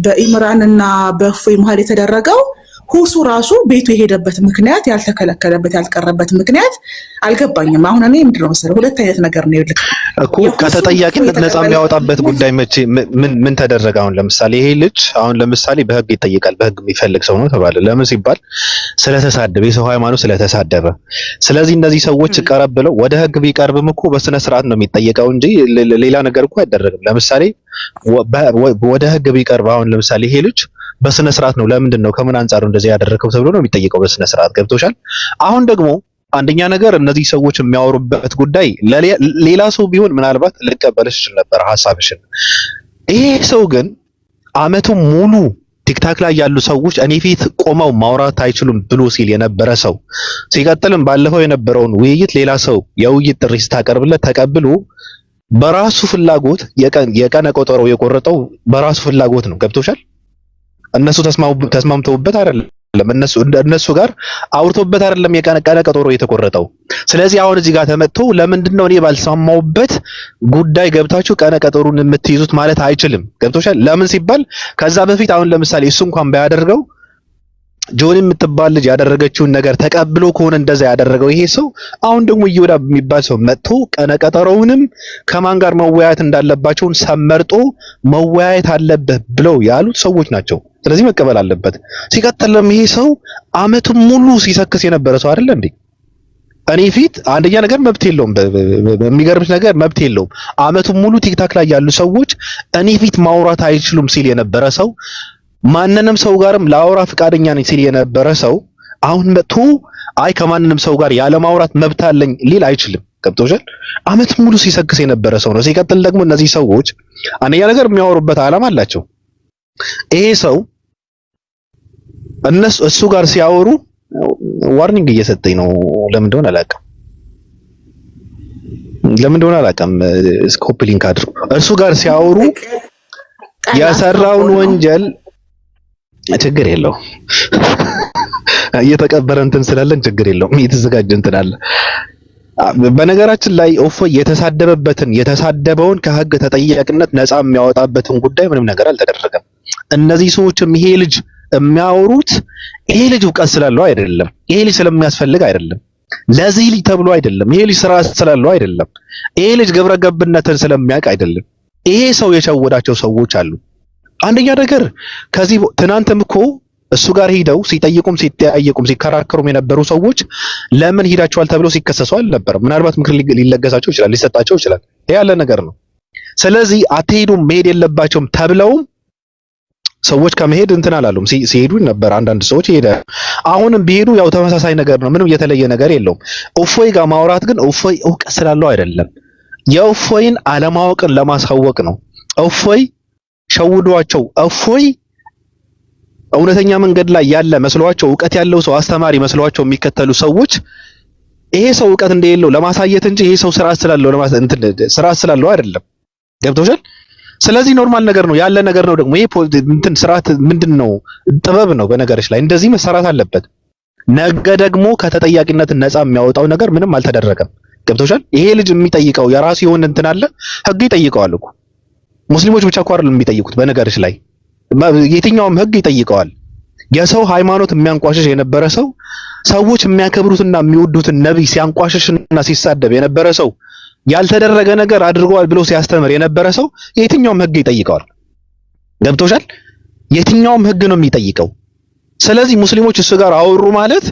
በኢምራንና በእፎይ መሀል የተደረገው ሁሱ ራሱ ቤቱ የሄደበት ምክንያት ያልተከለከለበት ያልቀረበት ምክንያት አልገባኝም። አሁን እኔ ምንድነው መሰለህ ሁለት አይነት ነገር ነው ይልክ እኮ ከተጠያቂነት ነፃ የሚያወጣበት ጉዳይ መቼ ምን ተደረገ? አሁን ለምሳሌ ይሄ ልጅ አሁን ለምሳሌ በህግ ይጠይቃል። በህግ የሚፈልግ ሰው ነው ተባለ። ለምን ሲባል ስለተሳደበ፣ የሰው ሃይማኖት ስለተሳደበ። ስለዚህ እነዚህ ሰዎች ቀረብ ብለው ወደ ህግ ቢቀርብም እኮ በስነ ስርዓት ነው የሚጠየቀው እንጂ ሌላ ነገር እኮ አይደረግም። ለምሳሌ ወደ ህግ ቢቀርብ አሁን ለምሳሌ ይሄ ልጅ በስነ ስርዓት ነው ለምንድን ነው ከምን አንፃር እንደዚህ ያደረከው ተብሎ ነው የሚጠየቀው በስነ ስርዓት። ገብቶሻል? አሁን ደግሞ አንደኛ ነገር እነዚህ ሰዎች የሚያወሩበት ጉዳይ ሌላ ሰው ቢሆን ምናልባት ልቀበልሽ ይችል ነበር ሐሳብሽን። ይሄ ሰው ግን አመቱን ሙሉ ቲክታክ ላይ ያሉ ሰዎች እኔ ፊት ቆመው ማውራት አይችሉም ብሎ ሲል የነበረ ሰው፣ ሲቀጥልም ባለፈው የነበረውን ውይይት ሌላ ሰው የውይይት ጥሪ ስታቀርብለት ተቀብሎ በራሱ ፍላጎት የቀነ ቆጠሮ የቆረጠው በራሱ ፍላጎት ነው። ገብቶሻል? እነሱ ተስማምተውበት አይደለም፣ እነሱ ጋር አውርቶበት አይደለም የቀነ ቀጠሮ የተቆረጠው። ስለዚህ አሁን እዚህ ጋር ተመጥቶ ለምንድነው እኔ ባልሰማውበት ጉዳይ ገብታችሁ ቀነ ቀጠሩን የምትይዙት ማለት አይችልም። ገብቶሻል? ለምን ሲባል ከዛ በፊት አሁን ለምሳሌ እሱ እንኳን ባያደርገው ጆኒ የምትባል ልጅ ያደረገችውን ነገር ተቀብሎ ከሆነ እንደዛ ያደረገው ይሄ ሰው አሁን ደግሞ ይወዳ የሚባል ሰው መጥቶ ቀነ ቀጠሮውንም ከማን ጋር መወያየት እንዳለባቸውን ሰመርጦ መወያየት አለበት ብለው ያሉት ሰዎች ናቸው። ስለዚህ መቀበል አለበት። ሲቀጥልም ይሄ ሰው አመቱን ሙሉ ሲሰክስ የነበረ ሰው አይደለ እንዴ? እኔ ፊት አንደኛ ነገር መብት የለውም። የሚገርምሽ ነገር መብት የለውም። አመቱን ሙሉ ቲክታክ ላይ ያሉ ሰዎች እኔ ፊት ማውራት አይችሉም ሲል የነበረ ሰው፣ ማንንም ሰው ጋርም ላወራ ፍቃደኛ ነኝ ሲል የነበረ ሰው አሁን መጥቶ አይ ከማንንም ሰው ጋር ያለ ማውራት መብት አለኝ ሊል አይችልም። ገብቶሻል? አመት ሙሉ ሲሰክስ የነበረ ሰው ነው። ሲቀጥል ደግሞ እነዚህ ሰዎች አንደኛ ነገር የሚያወሩበት ዓላማ አላቸው። ይሄ ሰው እሱ ጋር ሲያወሩ ዋርኒንግ እየሰጠኝ ነው። ለምን እንደሆነ አላውቅም። ስኮፕ ሊንክ አድርጉ። እሱ ጋር ሲያወሩ የሰራውን ወንጀል ችግር የለው እየተቀበረ እንትን ስላለን ችግር የለውም። እየተዘጋጀ እንትን አለ። በነገራችን ላይ እፎይ የተሳደበውን ከህግ ተጠያቂነት ነፃ የሚያወጣበትን ጉዳይ ምንም ነገር አልተደረገም። እነዚህ ሰዎችም ይሄ ልጅ የሚያወሩት ይሄ ልጅ እውቀት ስላለው አይደለም፣ ይሄ ልጅ ስለሚያስፈልግ አይደለም፣ ለዚህ ልጅ ተብሎ አይደለም፣ ይሄ ልጅ ስራ ስላለው አይደለም። ይሄ ልጅ ግብረ ገብነትን ስለሚያውቅ አይደለም። ይሄ ሰው የሸወዳቸው ሰዎች አሉ። አንደኛ ነገር ከዚህ ትናንትም እኮ እሱ ጋር ሄደው ሲጠይቁም ሲጠያየቁም ሲከራከሩም የነበሩ ሰዎች ለምን ሄዳቸዋል ተብለው ሲከሰሱ አልነበረም። ምናልባት ምክር ሊለገሳቸው ይችላል፣ ሊሰጣቸው ይችላል። ይሄ ያለ ነገር ነው። ስለዚህ አትሄዱም መሄድ የለባቸውም ተብለውም ሰዎች ከመሄድ እንትን አላሉም። ሲሄዱ ነበር አንዳንድ ሰዎች ይሄዳሉ። አሁንም ቢሄዱ ያው ተመሳሳይ ነገር ነው። ምንም የተለየ ነገር የለውም። እፎይ ጋር ማውራት ግን እፎይ እውቀት ስላለው አይደለም። የእፎይን አለማወቅን ለማሳወቅ ነው። እፎይ ሸውዷቸው፣ እፎይ እውነተኛ መንገድ ላይ ያለ መስሏቸው፣ እውቀት ያለው ሰው አስተማሪ መስሏቸው የሚከተሉ ሰዎች ይሄ ሰው እውቀት እንደሌለው ለማሳየት እንጂ ይሄ ሰው ስርዓት ስላለው አይደለም። ገብቶሻል? ስለዚህ ኖርማል ነገር ነው፣ ያለ ነገር ነው። ደግሞ ይሄ እንትን ስርዓት ምንድነው? ጥበብ ነው። በነገርሽ ላይ እንደዚህ መሰራት አለበት። ነገ ደግሞ ከተጠያቂነት ነፃ የሚያወጣው ነገር ምንም አልተደረገም። ገብቶሻል? ይሄ ልጅ የሚጠይቀው የራሱ የሆነ እንትን አለ። ህግ ይጠይቀዋል እኮ ሙስሊሞች ብቻ እኮ አይደለም የሚጠይቁት። በነገርሽ ላይ የትኛውም ህግ ይጠይቀዋል። የሰው ሃይማኖት የሚያንቋሽሽ የነበረ ሰው፣ ሰዎች የሚያከብሩትና የሚወዱትን ነብይ ሲያንቋሽሽና ሲሳደብ የነበረ ሰው፣ ያልተደረገ ነገር አድርገዋል ብሎ ሲያስተምር የነበረ ሰው የትኛውም ህግ ይጠይቀዋል። ገብቶሻል? የትኛውም ህግ ነው የሚጠይቀው። ስለዚህ ሙስሊሞች እሱ ጋር አወሩ ማለት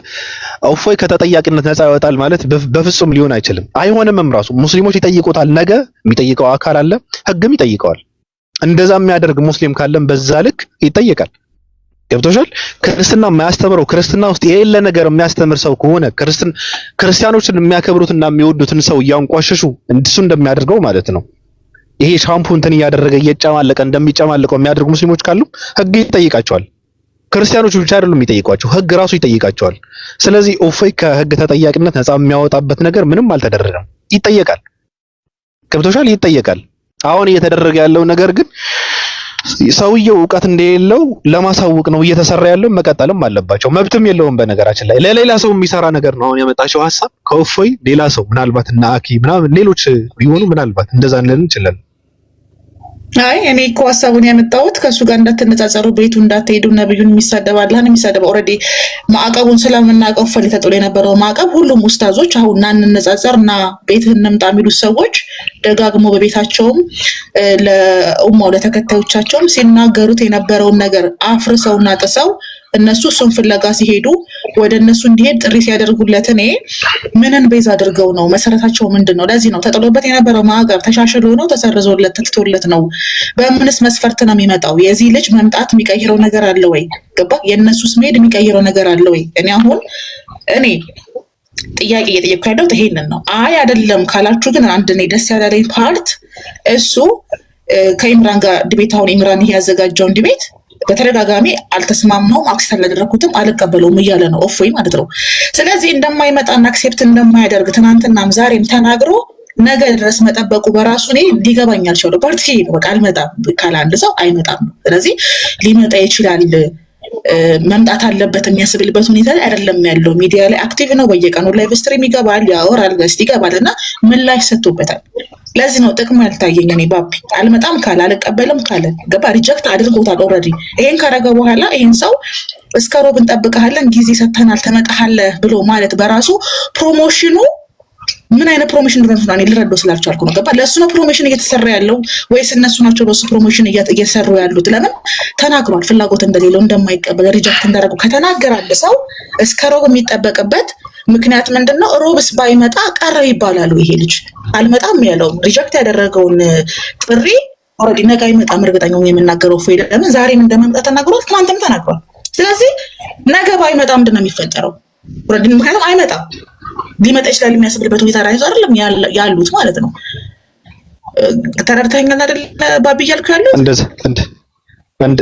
እፎይ ከተጠያቂነት ነፃ ይወጣል ማለት በፍጹም ሊሆን አይችልም። አይሆንምም። ራሱ ሙስሊሞች ይጠይቁታል። ነገ የሚጠይቀው አካል አለ፣ ህግም ይጠይቀዋል። እንደዛ የሚያደርግ ሙስሊም ካለም በዛ ልክ ይጠየቃል። ገብቶሻል? ክርስትና የማያስተምረው ክርስትና ውስጥ የሌለ ነገር የሚያስተምር ሰው ከሆነ ክርስቲያኖችን የሚያከብሩትና የሚወዱትን ሰው እያንቋሸሹ እሱ እንደሚያደርገው ማለት ነው። ይሄ ሻምፑ እንትን እያደረገ እየጨማለቀ እንደሚጨማለቀው የሚያደርጉ ሙስሊሞች ካሉ ህግ ይጠይቃቸዋል። ክርስቲያኖች ብቻ አይደሉም የሚጠይቋቸው፣ ህግ ራሱ ይጠይቃቸዋል። ስለዚህ እፎይ ከህግ ተጠያቂነት ነፃ የሚያወጣበት ነገር ምንም አልተደረገም። ይጠየቃል። ገብቶሻል? ይጠየቃል። አሁን እየተደረገ ያለው ነገር ግን ሰውየው እውቀት እንደሌለው ለማሳወቅ ነው እየተሰራ ያለው። መቀጠልም አለባቸው። መብትም የለውም። በነገራችን ላይ ለሌላ ሰው የሚሰራ ነገር ነው አሁን ያመጣቸው ሐሳብ። ከእፎይ ሌላ ሰው ምናልባት እና አኪ ምናምን ሌሎች ቢሆኑ ምናልባት እንደዛ እንልን እንችላለን። አይ እኔ እኮ ሀሳቡን ያመጣሁት ከእሱ ጋር እንዳትነጻጸሩ፣ ቤቱ እንዳትሄዱ፣ ነብዩን የሚሳደብ አላህን የሚሳደብ ኦልሬዲ ማዕቀቡን ስለምናውቀው እፎይ ተጥሎ የነበረው ማዕቀብ ሁሉም ኡስታዞች አሁን እና እንነጻጸር እና ቤትህን እንምጣ የሚሉት ሰዎች ደጋግሞ በቤታቸውም ለኡማው ለተከታዮቻቸውም ሲናገሩት የነበረውን ነገር አፍርሰውና ጥሰው እነሱ እሱን ፍለጋ ሲሄዱ ወደ እነሱ እንዲሄድ ጥሪ ሲያደርጉለት እኔ ምንን ቤዝ አድርገው ነው? መሰረታቸው ምንድን ነው? ለዚህ ነው ተጥሎበት የነበረው ማዕቀብ ተሻሽሎ ነው ተሰርዞለት ተትቶለት ነው? በምንስ መስፈርት ነው የሚመጣው? የዚህ ልጅ መምጣት የሚቀይረው ነገር አለ ወይ? ገባ? የእነሱስ መሄድ የሚቀይረው ነገር አለ ወይ? እኔ ጥያቄ እየጠየቅኩ ያለሁት ይሄንን ነው። አይ አይደለም ካላችሁ ግን አንድ እኔ ደስ ያላለኝ ፓርት እሱ ከኢምራን ጋር ዲቤት አሁን ኢምራን ያዘጋጀውን ዲቤት በተደጋጋሚ አልተስማማውም፣ አክሴፕት አላደረኩትም፣ አልቀበለውም እያለ ነው እፎይ ማለት ነው። ስለዚህ እንደማይመጣና አክሴፕት እንደማያደርግ ትናንትናም ዛሬም ተናግሮ ነገ ድረስ መጠበቁ በራሱ እኔ ሊገባኝ አልቻለው። ፓርቲ ነው በቃ አልመጣም ካለ አንድ ሰው አይመጣም። ስለዚህ ሊመጣ ይችላል መምጣት አለበት የሚያስብልበት ሁኔታ ላይ አይደለም ያለው። ሚዲያ ላይ አክቲቭ ነው፣ በየቀኑ ላይቭ ስትሪም ይገባል፣ ያወራል፣ ገስት ይገባል እና ምላሽ ሰጥቶበታል። ለዚህ ነው ጥቅሙ ያልታየኝ። እኔ ባቢ አልመጣም ካለ አልቀበልም ካለ ገባ ሪጀክት አድርጎታል ኦልሬዲ። ይሄን ካረገ በኋላ ይሄን ሰው እስከ ሮብ እንጠብቅሃለን ጊዜ ሰጥተናል ትመጣለህ ብሎ ማለት በራሱ ፕሮሞሽኑ ምን አይነት ፕሮሞሽን እንደሆነ እኔ ልረዳው ስላልቻልኩ ነው። ገባ ለእሱ ነው ፕሮሞሽን እየተሰራ ያለው ወይስ እነሱ ናቸው ለእሱ ፕሮሞሽን እየሰሩ ያሉት? ለምን ተናግሯል፣ ፍላጎት እንደሌለው እንደማይቀበል ሪጀክት እንዳደረጉ ከተናገረ አንድ ሰው እስከ ሮብ የሚጠበቅበት ምክንያት ምንድነው? ሮብስ ባይመጣ ቀረ ይባላሉ። ይሄ ልጅ አልመጣም ያለው ሪጀክት ያደረገውን ጥሪ ኦልሬዲ ነገ አይመጣም እርግጠኛ ነኝ የምናገረው እፎይ ለምን ዛሬም እንደመምጣት ተናግሯል፣ ትናንትም ተናግሯል። ስለዚህ ነገ ባይመጣ ምንድን ነው የሚፈጠረው? ኦልሬዲ ምክንያቱም አይመጣም ሊመጣ ይችላል የሚያስብልበት ሁኔታ ላይ አይደለም ያሉት ማለት ነው። ተረድተኛል አይደል ባቢ እያልኩ ያለው እንደ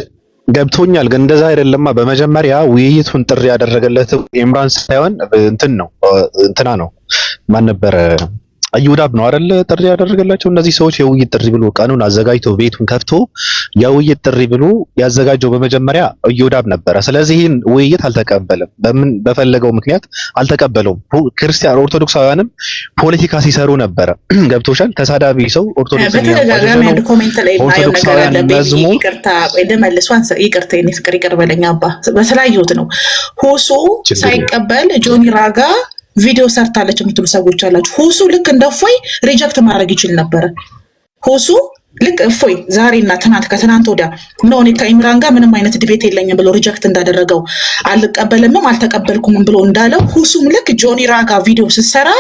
ገብቶኛል። ግን እንደዛ አይደለማ። በመጀመሪያ ውይይቱን ጥሪ ያደረገለት ኢምራን ሳይሆን እንትና ነው ማን ነበረ? አዩዳብ ነው አይደል ጥሪ ያደረገላቸው። እነዚህ ሰዎች የውይይት ጥሪ ብሎ ቀኑን አዘጋጅቶ ቤቱን ከፍቶ የውይይት ጥሪ ብሎ ያዘጋጀው በመጀመሪያ አዩዳብ ነበረ። ስለዚህ ይህን ውይይት አልተቀበለም። በፈለገው ምክንያት አልተቀበለውም። ክርስቲያን ኦርቶዶክሳውያንም ፖለቲካ ሲሰሩ ነበረ። ገብቶሻል? ተሳዳቢ ሰው ኦርቶዶክሳውያን መዝሙ ይቅርታ የኔ ፍቅር ይቅር በለኝ አባ በተለያዩት ነው ሁሱ ሳይቀበል ጆኒ ራጋ ቪዲዮ ሰርታለች የምትሉ ሰዎች አላችሁ። ሁሱ ልክ እንደ እፎይ ሪጀክት ማድረግ ይችል ነበረ። ሁሱ ልክ እፎይ ዛሬና ትናንት ከትናንት ወዲያ ነው እኔ ከኢምራን ጋር ምንም አይነት ድቤት የለኝም ብሎ ሪጀክት እንዳደረገው አልቀበልምም አልተቀበልኩም ብሎ እንዳለው ሁሱም ልክ ጆኒ ራጋ ቪዲዮ ስትሰራ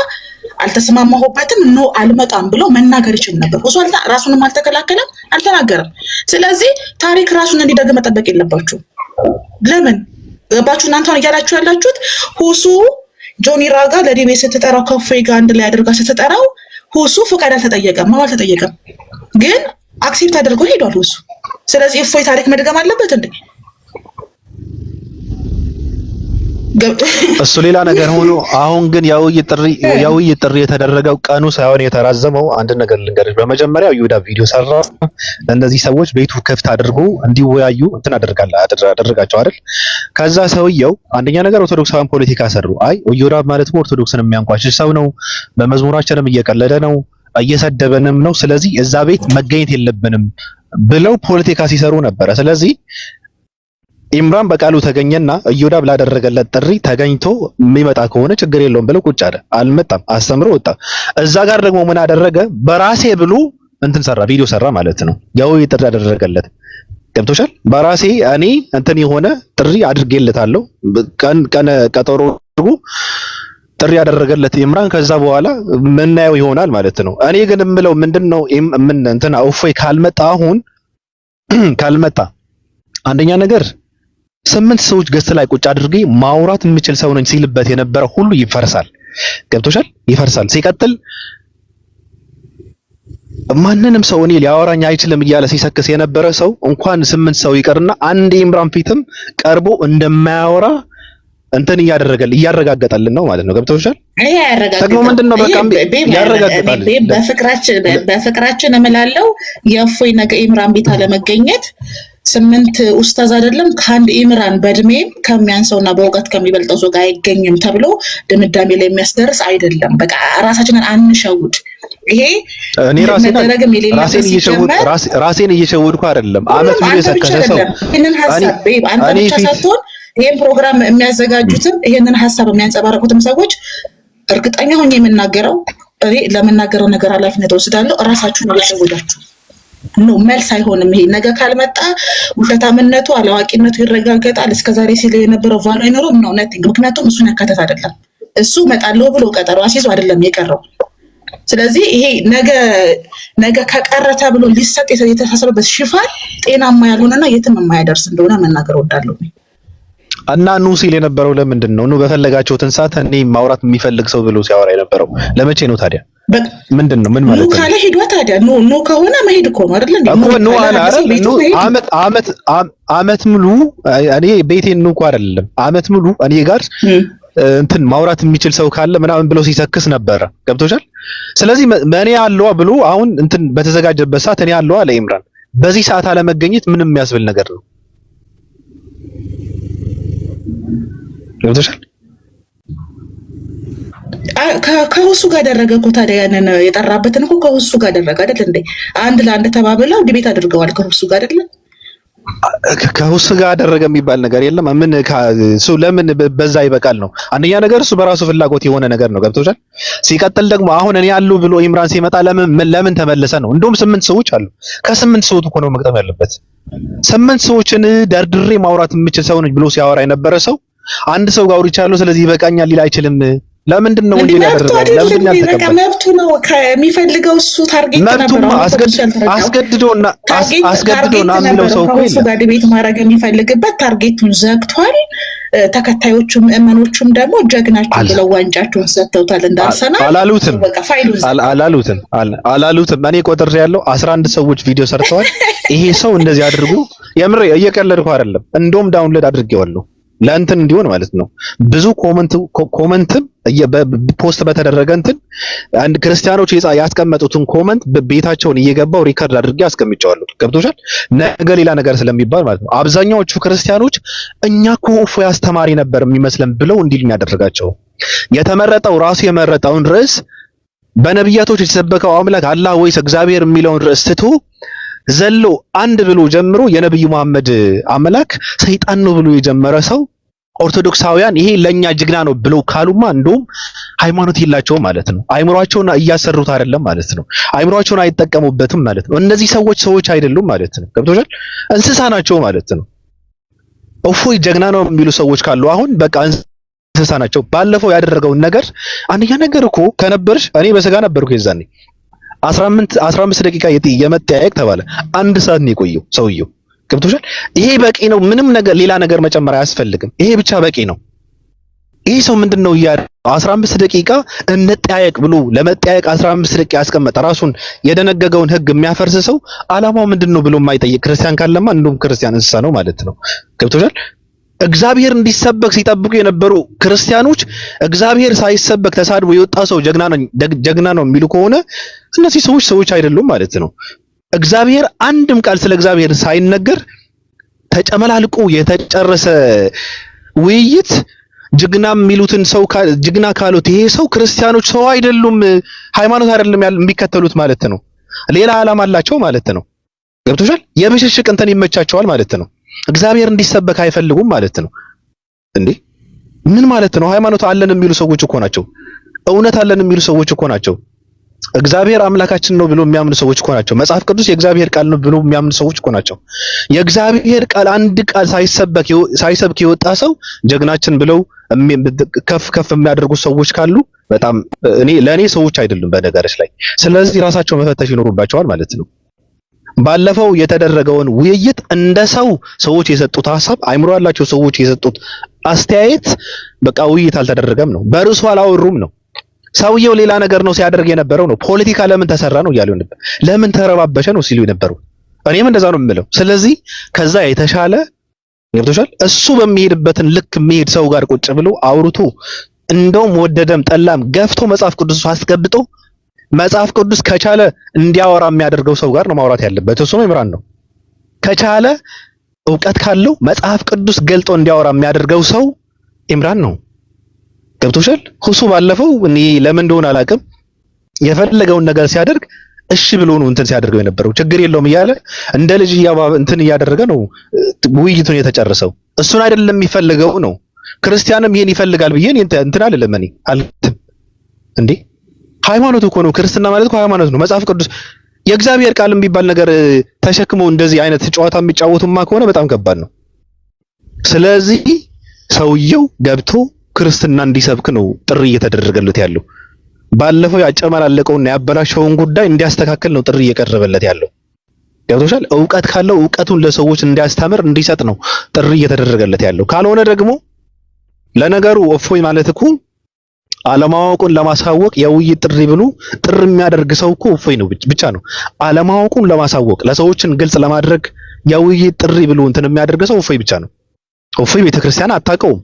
አልተስማማሁበትም ኖ አልመጣም ብሎ መናገር ይችል ነበር። ሁሱ ራሱንም አልተከላከለም አልተናገረም። ስለዚህ ታሪክ ራሱን እንዲደግም መጠበቅ የለባችሁ። ለምን ገባችሁ? እናንተ እያላችሁ ያላችሁት ሁሱ ጆኒ ራጋ ለዲቤ ስትጠራው ከእፎይ ጋር አንድ ላይ አድርጋ ስትጠራው ሁሱ ፍቃድ አልተጠየቀም ነው አልተጠየቀም፣ ግን አክሴፕት አድርጎ ሄዷል ሁሱ። ስለዚህ እፎይ ታሪክ መድገም አለበት እንዴ? እሱ ሌላ ነገር ሆኖ አሁን ግን የውይይት ጥሪ የተደረገው ቀኑ ሳይሆን የተራዘመው አንድ ነገር ልንገርሽ። በመጀመሪያ ይሁዳ ቪዲዮ ሰራ፣ እነዚህ ሰዎች ቤቱ ክፍት አድርጎ እንዲወያዩ እንትን አደረጋቸው አይደል? ከዛ ሰውየው አንደኛ ነገር ኦርቶዶክሳውያን ፖለቲካ ሰሩ። አይ ይሁዳ ማለት ኦርቶዶክስን የሚያንቋሽሽ ሰው ነው፣ በመዝሙራችንም እየቀለደ ነው፣ እየሰደበንም ነው፣ ስለዚህ እዛ ቤት መገኘት የለብንም ብለው ፖለቲካ ሲሰሩ ነበረ። ስለዚህ ኢምራን በቃሉ ተገኘና ኢዮዳብ ላደረገለት ጥሪ ተገኝቶ የሚመጣ ከሆነ ችግር የለውም ብለው ቁጭ አለ። አልመጣም፣ አስተምሮ ወጣ። እዛ ጋር ደግሞ ምን አደረገ? በራሴ ብሎ እንትን ሰራ፣ ቪዲዮ ሰራ ማለት ነው። ያው ጥሪ ያደረገለት ገብቶሻል። በራሴ እኔ እንትን የሆነ ጥሪ አድርጌለታለሁ፣ ቀን ቀጠሮ አድርጎ ጥሪ ያደረገለት ኢምራን። ከዛ በኋላ ምናየው ይሆናል ማለት ነው። እኔ ግን የምለው ምንድነው ምን እንትን እፎይ ካልመጣ አሁን ካልመጣ አንደኛ ነገር 8 ሰዎች ገስት ላይ ቁጭ አድርጌ ማውራት የምችል ሰው ነኝ ሲልበት የነበረ ሁሉ ይፈርሳል። ገብቶሻል? ይፈርሳል። ሲቀጥል ማንንም ሰው እኔ ሊያወራኝ አይችልም እያለ ሲሰክስ የነበረ ሰው እንኳን 8 ሰው ይቀርና አንድ ኢምራን ፊትም ቀርቦ እንደማያወራ እንትን እያረጋገጠልን ነው ማለት ነው። ገብቶሻል? ይሄ ያረጋግጣል። ደግሞ ምንድነው በቃ ያረጋግጣል። በፍቅራችን እምላለው የእፎይ ነገ ኢምራን ቤት አለመገኘት 8 ኡስታዝ አይደለም ከአንድ ኢምራን በእድሜ ከሚያንሰውና በእውቀት ከሚበልጠው ሰው ጋር አይገኝም ተብሎ ድምዳሜ ላይ የሚያስደርስ አይደለም። በቃ ራሳችንን አንሸውድ። ይሄ እኔ ራሴን እየሸወድኩ አይደለም። አመት ሙሉ የሰከሰ ሰው ይሄንን ሐሳብ አንተ ብቻ ሳትሆን ይሄን ፕሮግራም የሚያዘጋጁትም ይሄንን ሐሳብ የሚያንጸባርቁትም ሰዎች እርግጠኛ ሆኜ የምናገረው እኔ ለምናገረው ነገር ኃላፊነት ወስዳለሁ። ራሳችሁን እየሸወዳችሁ ነው። መልስ አይሆንም። ይሄ ነገ ካልመጣ ውሸታምነቱ አላዋቂነቱ ይረጋገጣል። እስከዛሬ ሲል የነበረው ቫሉ አይኖርም ነው ነቲንግ። ምክንያቱም እሱን ያካተት አይደለም። እሱ መጣለው ብሎ ቀጠሮ አሲዞ አይደለም የቀረው። ስለዚህ ይሄ ነገ ከቀረ ተብሎ ሊሰጥ የተሳሰበበት ሽፋን ጤናማ ያልሆነና የትም የማያደርስ እንደሆነ መናገር ወዳለሁ። እና ኑ ሲል የነበረው ለምንድን ነው? ኑ በፈለጋችሁትን ሰዓት እኔ ማውራት የሚፈልግ ሰው ብሎ ሲያወራ የነበረው ለመቼ ነው ታዲያ? ምንድን ነው? ምን ማለት ነው? ካለ ሄዷ ታዲያ ኑ ከሆነ መሄድ እኮ ነው አይደል እንዴ? ኑ አለ አመት ሙሉ እኔ ቤቴን ኑ እኮ አይደለም አመት ሙሉ እኔ ጋር እንትን ማውራት የሚችል ሰው ካለ ምናምን ብሎ ሲሰክስ ነበረ። ገብቶሻል? ስለዚህ እኔ አለዋ ብሎ አሁን እንትን በተዘጋጀበት ሰዓት እኔ አለዋ አለ ኢምራን። በዚህ ሰዓት አለመገኘት ምንም የሚያስብል ነገር ነው። ገብቶሻል? ከሁሱ ጋር አደረገ እኮ ታዲያ ያንን የጠራበትን እኮ ከሁሱ ጋር አደረገ አይደል እንዴ? አንድ ለአንድ ተባብለው ዲቤት አድርገዋል ከሁሱ ጋር አይደል? ከሁሱ ጋር አደረገ የሚባል ነገር የለም። ምን እሱ ለምን በዛ ይበቃል ነው። አንደኛ ነገር እሱ በራሱ ፍላጎት የሆነ ነገር ነው። ገብቶሻል? ሲቀጥል ደግሞ አሁን እኔ ያሉ ብሎ ኢምራን ሲመጣ ለምን ተመለሰ ነው። እንደውም 8 ሰዎች አሉ። ከ8 ሰዎች እኮ ነው መቅጠም ያለበት። 8 ሰዎችን ደርድሬ ማውራት የምችል ሰው ነኝ ብሎ ሲያወራ የነበረ ሰው አንድ ሰው ጋር አውርቻለሁ ስለዚህ ይበቃኛል ሊል አይችልም። ለምንድን ነው እንዴ ያደረገው? ለምንድን ነው ያልተቀበለው? መብቱ ነው። ከሚፈልገው እሱ ታርጌት ነበር። አስገድዶና የሚለው ሰው እኮ እሱ ጋር ዲቤት ማድረግ የሚፈልግበት ታርጌቱን ዘግቷል። ተከታዮቹም እመኖቹም ደግሞ ጀግናቸው ብለው ዋንጫቸውን ሰጥተውታል። እንዳልሰና አላሉትም። እኔ ቆጥሬ ያለው 11 ሰዎች ቪዲዮ ሰርተዋል። ይሄ ሰው እንደዚህ አድርጎ የምር እየቀለድኩ አይደለም። እንደውም ዳውንሎድ አድርጌዋለሁ ለእንትን እንዲሆን ማለት ነው። ብዙ ኮመንትም ፖስት በተደረገ እንትን አንድ ክርስቲያኖች ያስቀመጡትን ኮመንት ቤታቸውን እየገባው ሪከርድ አድርጌ አስቀምጫለሁ። ገብቶሻል? ነገ ሌላ ነገር ስለሚባል ማለት ነው። አብዛኛዎቹ ክርስቲያኖች እኛ እኮ እፎይ አስተማሪ ነበር የሚመስለን ብለው እንዲሉኝ ያደረጋቸው የተመረጠው ራሱ የመረጠውን ርዕስ በነቢያቶች የተሰበከው አምላክ አላህ ወይስ እግዚአብሔር የሚለውን ርዕስ ትቶ ዘሎ አንድ ብሎ ጀምሮ የነብዩ መሐመድ አምላክ ሰይጣን ነው ብሎ የጀመረ ሰው ኦርቶዶክሳውያን ይሄ ለኛ ጀግና ነው ብለው ካሉማ እንደውም ሃይማኖት የላቸውም ማለት ነው። አይምሯቸውን እያሰሩት አይደለም ማለት ነው። አይምሯቸውን አይጠቀሙበትም ማለት ነው። እነዚህ ሰዎች አይደሉም ማለት ነው። ገብቶሻል? እንስሳ ናቸው ማለት ነው። እፎይ ጀግና ነው የሚሉ ሰዎች ካሉ አሁን በቃ እንስሳ ናቸው። ባለፈው ያደረገውን ነገር አንደኛ ነገር እኮ ከነበርሽ እኔ በስጋ ነበርኩ የዛኔ 15 ደቂቃ የመጠያየቅ ተባለ። 1 ሰዓት ነው የቆየው ሰውየው። ገብቶሻል? ይሄ በቂ ነው። ምንም ነገር ሌላ ነገር መጨመር አያስፈልግም። ይሄ ብቻ በቂ ነው። ይሄ ሰው ምንድነው 15 ደቂቃ እንጠያየቅ ብሎ ለመጠያየቅ 15 ደቂቃ ያስቀመጠ ራሱን የደነገገውን ህግ የሚያፈርስ ሰው አላማው ምንድነው ብሎ የማይጠይቅ ክርስቲያን ካለማ እንደውም ክርስቲያን እንስሳ ነው ማለት ነው። ገብቶሻል? እግዚአብሔር እንዲሰበክ ሲጠብቁ የነበሩ ክርስቲያኖች እግዚአብሔር ሳይሰበክ ተሳድቦ የወጣ ሰው ጀግና ነው የሚሉ ከሆነ እነዚህ ሰዎች አይደሉም ማለት ነው። እግዚአብሔር አንድም ቃል ስለ እግዚአብሔር ሳይነገር ተጨመላልቆ የተጨረሰ ውይይት ጀግና የሚሉትን ሰው ጀግና ካሉት ይሄ ሰው ክርስቲያኖች ሰው አይደሉም፣ ሃይማኖት አይደለም የሚከተሉት ማለት ነው። ሌላ ዓላማ አላቸው ማለት ነው። ገብቶሻል? የብሽሽቅ እንትን ይመቻቸዋል ማለት ነው። እግዚአብሔር እንዲሰበክ አይፈልጉም ማለት ነው። እንዴ ምን ማለት ነው? ሃይማኖት አለን የሚሉ ሰዎች እኮ ናቸው። እውነት አለን የሚሉ ሰዎች እኮ ናቸው። እግዚአብሔር አምላካችን ነው ብሎ የሚያምኑ ሰዎች እኮ ናቸው። መጽሐፍ ቅዱስ የእግዚአብሔር ቃል ነው ብሎ የሚያምኑ ሰዎች እኮ ናቸው። የእግዚአብሔር ቃል አንድ ቃል ሳይሰብክ የወጣ ሰው ጀግናችን ብለው ከፍ የሚያደርጉ ሰዎች ካሉ በጣም ለኔ ሰዎች አይደሉም በነገርሽ ላይ። ስለዚህ ራሳቸው መፈተሽ ይኖርባቸዋል ማለት ነው። ባለፈው የተደረገውን ውይይት እንደ ሰዎች የሰጡት ሐሳብ አይምሮ ያላቸው ሰዎች የሰጡት አስተያየት በቃ ውይይት አልተደረገም ነው። በርዕሱ አላወሩም ነው። ሰውየው ሌላ ነገር ነው ሲያደርግ የነበረው ነው። ፖለቲካ ለምን ተሰራ ነው እያሉ ነበር። ለምን ተረባበሸ ነው ሲሉ የነበሩ። እኔም እንደዛ ነው የምለው። ስለዚህ ከዛ የተሻለ ገብቶሻል። እሱ በሚሄድበትን ልክ የሚሄድ ሰው ጋር ቁጭ ብሎ አውርቶ እንደውም ወደደም ጠላም ገፍቶ መጽሐፍ ቅዱስ አስገብቶ መጽሐፍ ቅዱስ ከቻለ እንዲያወራ የሚያደርገው ሰው ጋር ነው ማውራት ያለበት። እሱ ኢምራን ነው። ከቻለ ዕውቀት ካለው መጽሐፍ ቅዱስ ገልጦ እንዲያወራ የሚያደርገው ሰው ኢምራን ነው። ገብቶሻል? ሁሱ ባለፈው እኔ ለምን እንደሆነ አላውቅም የፈለገውን ነገር ሲያደርግ እሺ ብሎ ነው እንትን ሲያደርገው የነበረው። ችግር የለውም እያለ እንደ ልጅ እንትን እያደረገ ነው ውይይቱን የተጨረሰው። እሱን አይደለም የሚፈልገው ነው። ክርስቲያንም ይሄን ይፈልጋል ብዬ እንትን አልልም እኔ አልተም እንዴ ሃይማኖት እኮ ነው። ክርስትና ማለት እኮ ሃይማኖት ነው። መጽሐፍ ቅዱስ የእግዚአብሔር ቃል የሚባል ነገር ተሸክመው እንደዚህ አይነት ጨዋታ የሚጫወቱማ ከሆነ በጣም ከባድ ነው። ስለዚህ ሰውየው ገብቶ ክርስትና እንዲሰብክ ነው ጥሪ እየተደረገለት ያለው። ባለፈው ያጨመላለቀውና ያበላሸውን ጉዳይ እንዲያስተካክል ነው ጥሪ እየቀረበለት ያለው። ገብቶሻል? ዕውቀት ካለው ዕውቀቱን ለሰዎች እንዲያስተምር እንዲሰጥ ነው ጥሪ እየተደረገለት ያለው። ካልሆነ ደግሞ ለነገሩ እፎይ ማለት እኮ አለማወቁን ለማሳወቅ የውይይት ጥሪ ብሎ ጥሪ የሚያደርግ ሰው እኮ እፎይ ነው ብቻ ነው። አለማወቁን ለማሳወቅ ለሰዎችን ግልጽ ለማድረግ የውይይት ጥሪ ብሎ እንትን የሚያደርግ ሰው እፎይ ብቻ ነው። እፎይ ቤተክርስቲያን አታውቀውም።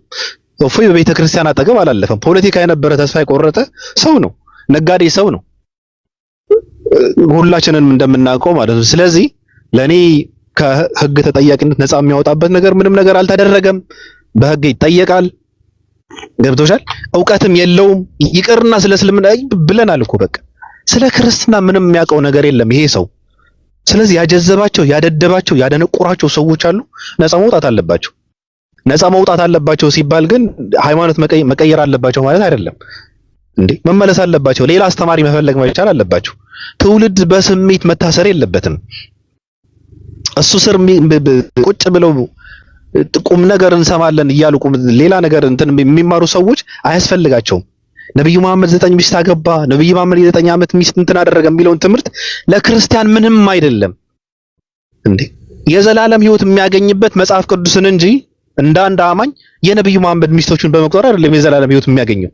እፎይ በቤተክርስቲያን አጠገብ አላለፈም። ፖለቲካ የነበረ ተስፋ የቆረጠ ሰው ነው። ነጋዴ ሰው ነው። ሁላችንም እንደምናውቀው ማለት ነው። ስለዚህ ለኔ ከህግ ተጠያቂነት ነፃ የሚያወጣበት ነገር ምንም ነገር አልተደረገም። በህግ ይጠየቃል። ገብቶሻል? ዕውቀትም የለውም። ይቅርና ስለ እስልምና ብለናል እኮ በቃ ስለ ክርስትና ምንም የሚያውቀው ነገር የለም ይሄ ሰው። ስለዚህ ያጀዘባቸው፣ ያደደባቸው፣ ያደነቆራቸው ሰዎች አሉ። ነፃ መውጣት አለባቸው። ነፃ መውጣት አለባቸው ሲባል ግን ሃይማኖት መቀየር አለባቸው ማለት አይደለም እንዴ። መመለስ አለባቸው። ሌላ አስተማሪ መፈለግ መቻል አለባቸው። ትውልድ በስሜት መታሰር የለበትም። እሱ ስር ቁጭ ብለው ቁም ነገር እንሰማለን እያሉ ሌላ ነገር እንትን የሚማሩ ሰዎች አያስፈልጋቸውም። ነብዩ መሐመድ 9 ሚስት አገባ፣ ነብዩ መሐመድ የ9 ዓመት ሚስት እንትን አደረገ የሚለውን ትምህርት ለክርስቲያን ምንም አይደለም እንዴ። የዘላለም ህይወት የሚያገኝበት መጽሐፍ ቅዱስን እንጂ እንደ አንድ አማኝ የነብዩ መሐመድ ሚስቶችን በመቁጠር አይደለም የዘላለም ህይወት የሚያገኘው።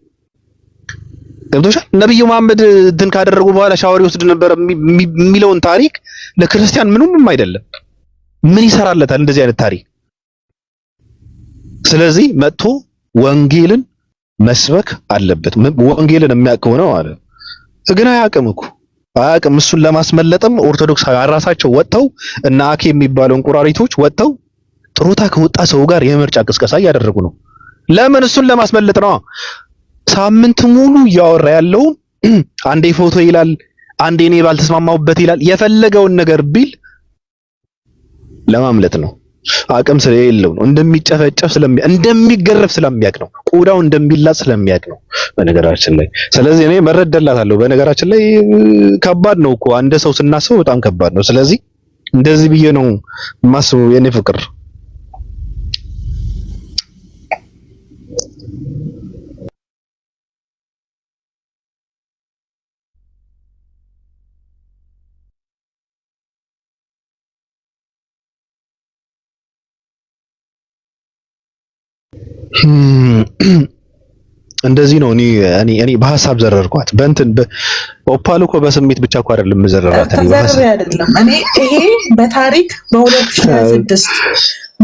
ገብቶሻል? ነብዩ መሐመድ እንትን ካደረጉ በኋላ ሻወር ይወስድ ነበር የሚለውን ታሪክ ለክርስቲያን ምንም አይደለም። ምን ይሰራለታል እንደዚህ አይነት ታሪክ? ስለዚህ መጥቶ ወንጌልን መስበክ አለበት። ወንጌልን የሚያውቅ ነው ማለት ግን አያውቅም እኮ አያውቅም። እሱን ለማስመለጥም ኦርቶዶክስ ራሳቸው ወጥተው እና አኬ የሚባለው እንቁራሪቶች ወጥተው ጥሩታ ከወጣ ሰው ጋር የምርጫ ቅስቀሳ እያደረጉ ነው። ለምን? እሱን ለማስመለጥ ነው። ሳምንት ሙሉ እያወራ ያለው አንዴ ፎቶ ይላል፣ አንዴ እኔ ባልተስማማውበት ይላል። የፈለገውን ነገር ቢል ለማምለጥ ነው። አቅም ስለሌለው ነው። እንደሚጨፈጨፍ እንደሚገረፍ ስለሚያውቅ ነው። ቆዳው እንደሚላጥ ስለሚያውቅ ነው በነገራችን ላይ። ስለዚህ እኔ መረዳላታለሁ። በነገራችን ላይ ከባድ ነው እኮ አንድ ሰው ስናስበው በጣም ከባድ ነው። ስለዚህ እንደዚህ ብዬ ነው ማስበው የኔ ፍቅር። እንደዚህ ነው። እኔ በሐሳብ ዘረርኳት። በእንትን ኦፓል እኮ በስሜት ብቻ እኮ አይደለም ዘረራት። እኔ ይሄ በታሪክ በ2026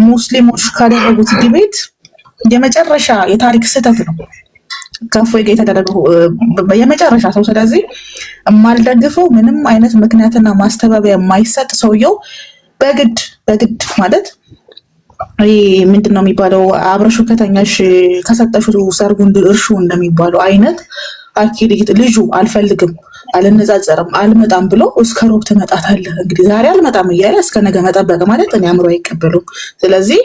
ሙስሊሞች ካደረጉት ዲቤት የመጨረሻ የታሪክ ስህተት ነው ከእፎይ ጋር የተደረገው የመጨረሻ ሰው። ስለዚህ የማልደግፈው ምንም አይነት ምክንያትና ማስተባበያ የማይሰጥ ሰውየው በግድ ማለት ምንድን ነው የሚባለው? አብረሹ ከተኛሽ ከሰጠሹ ሰርጉን እርሹ እንደሚባለው አይነት አኪድ ልጁ አልፈልግም፣ አልነጻጸርም፣ አልመጣም ብሎ እስከ ሮብ ትመጣታለህ። እንግዲህ ዛሬ አልመጣም እያለ እስከ ነገ መጠበቅ ማለት እኔ አእምሮ አይቀበሉም። ስለዚህ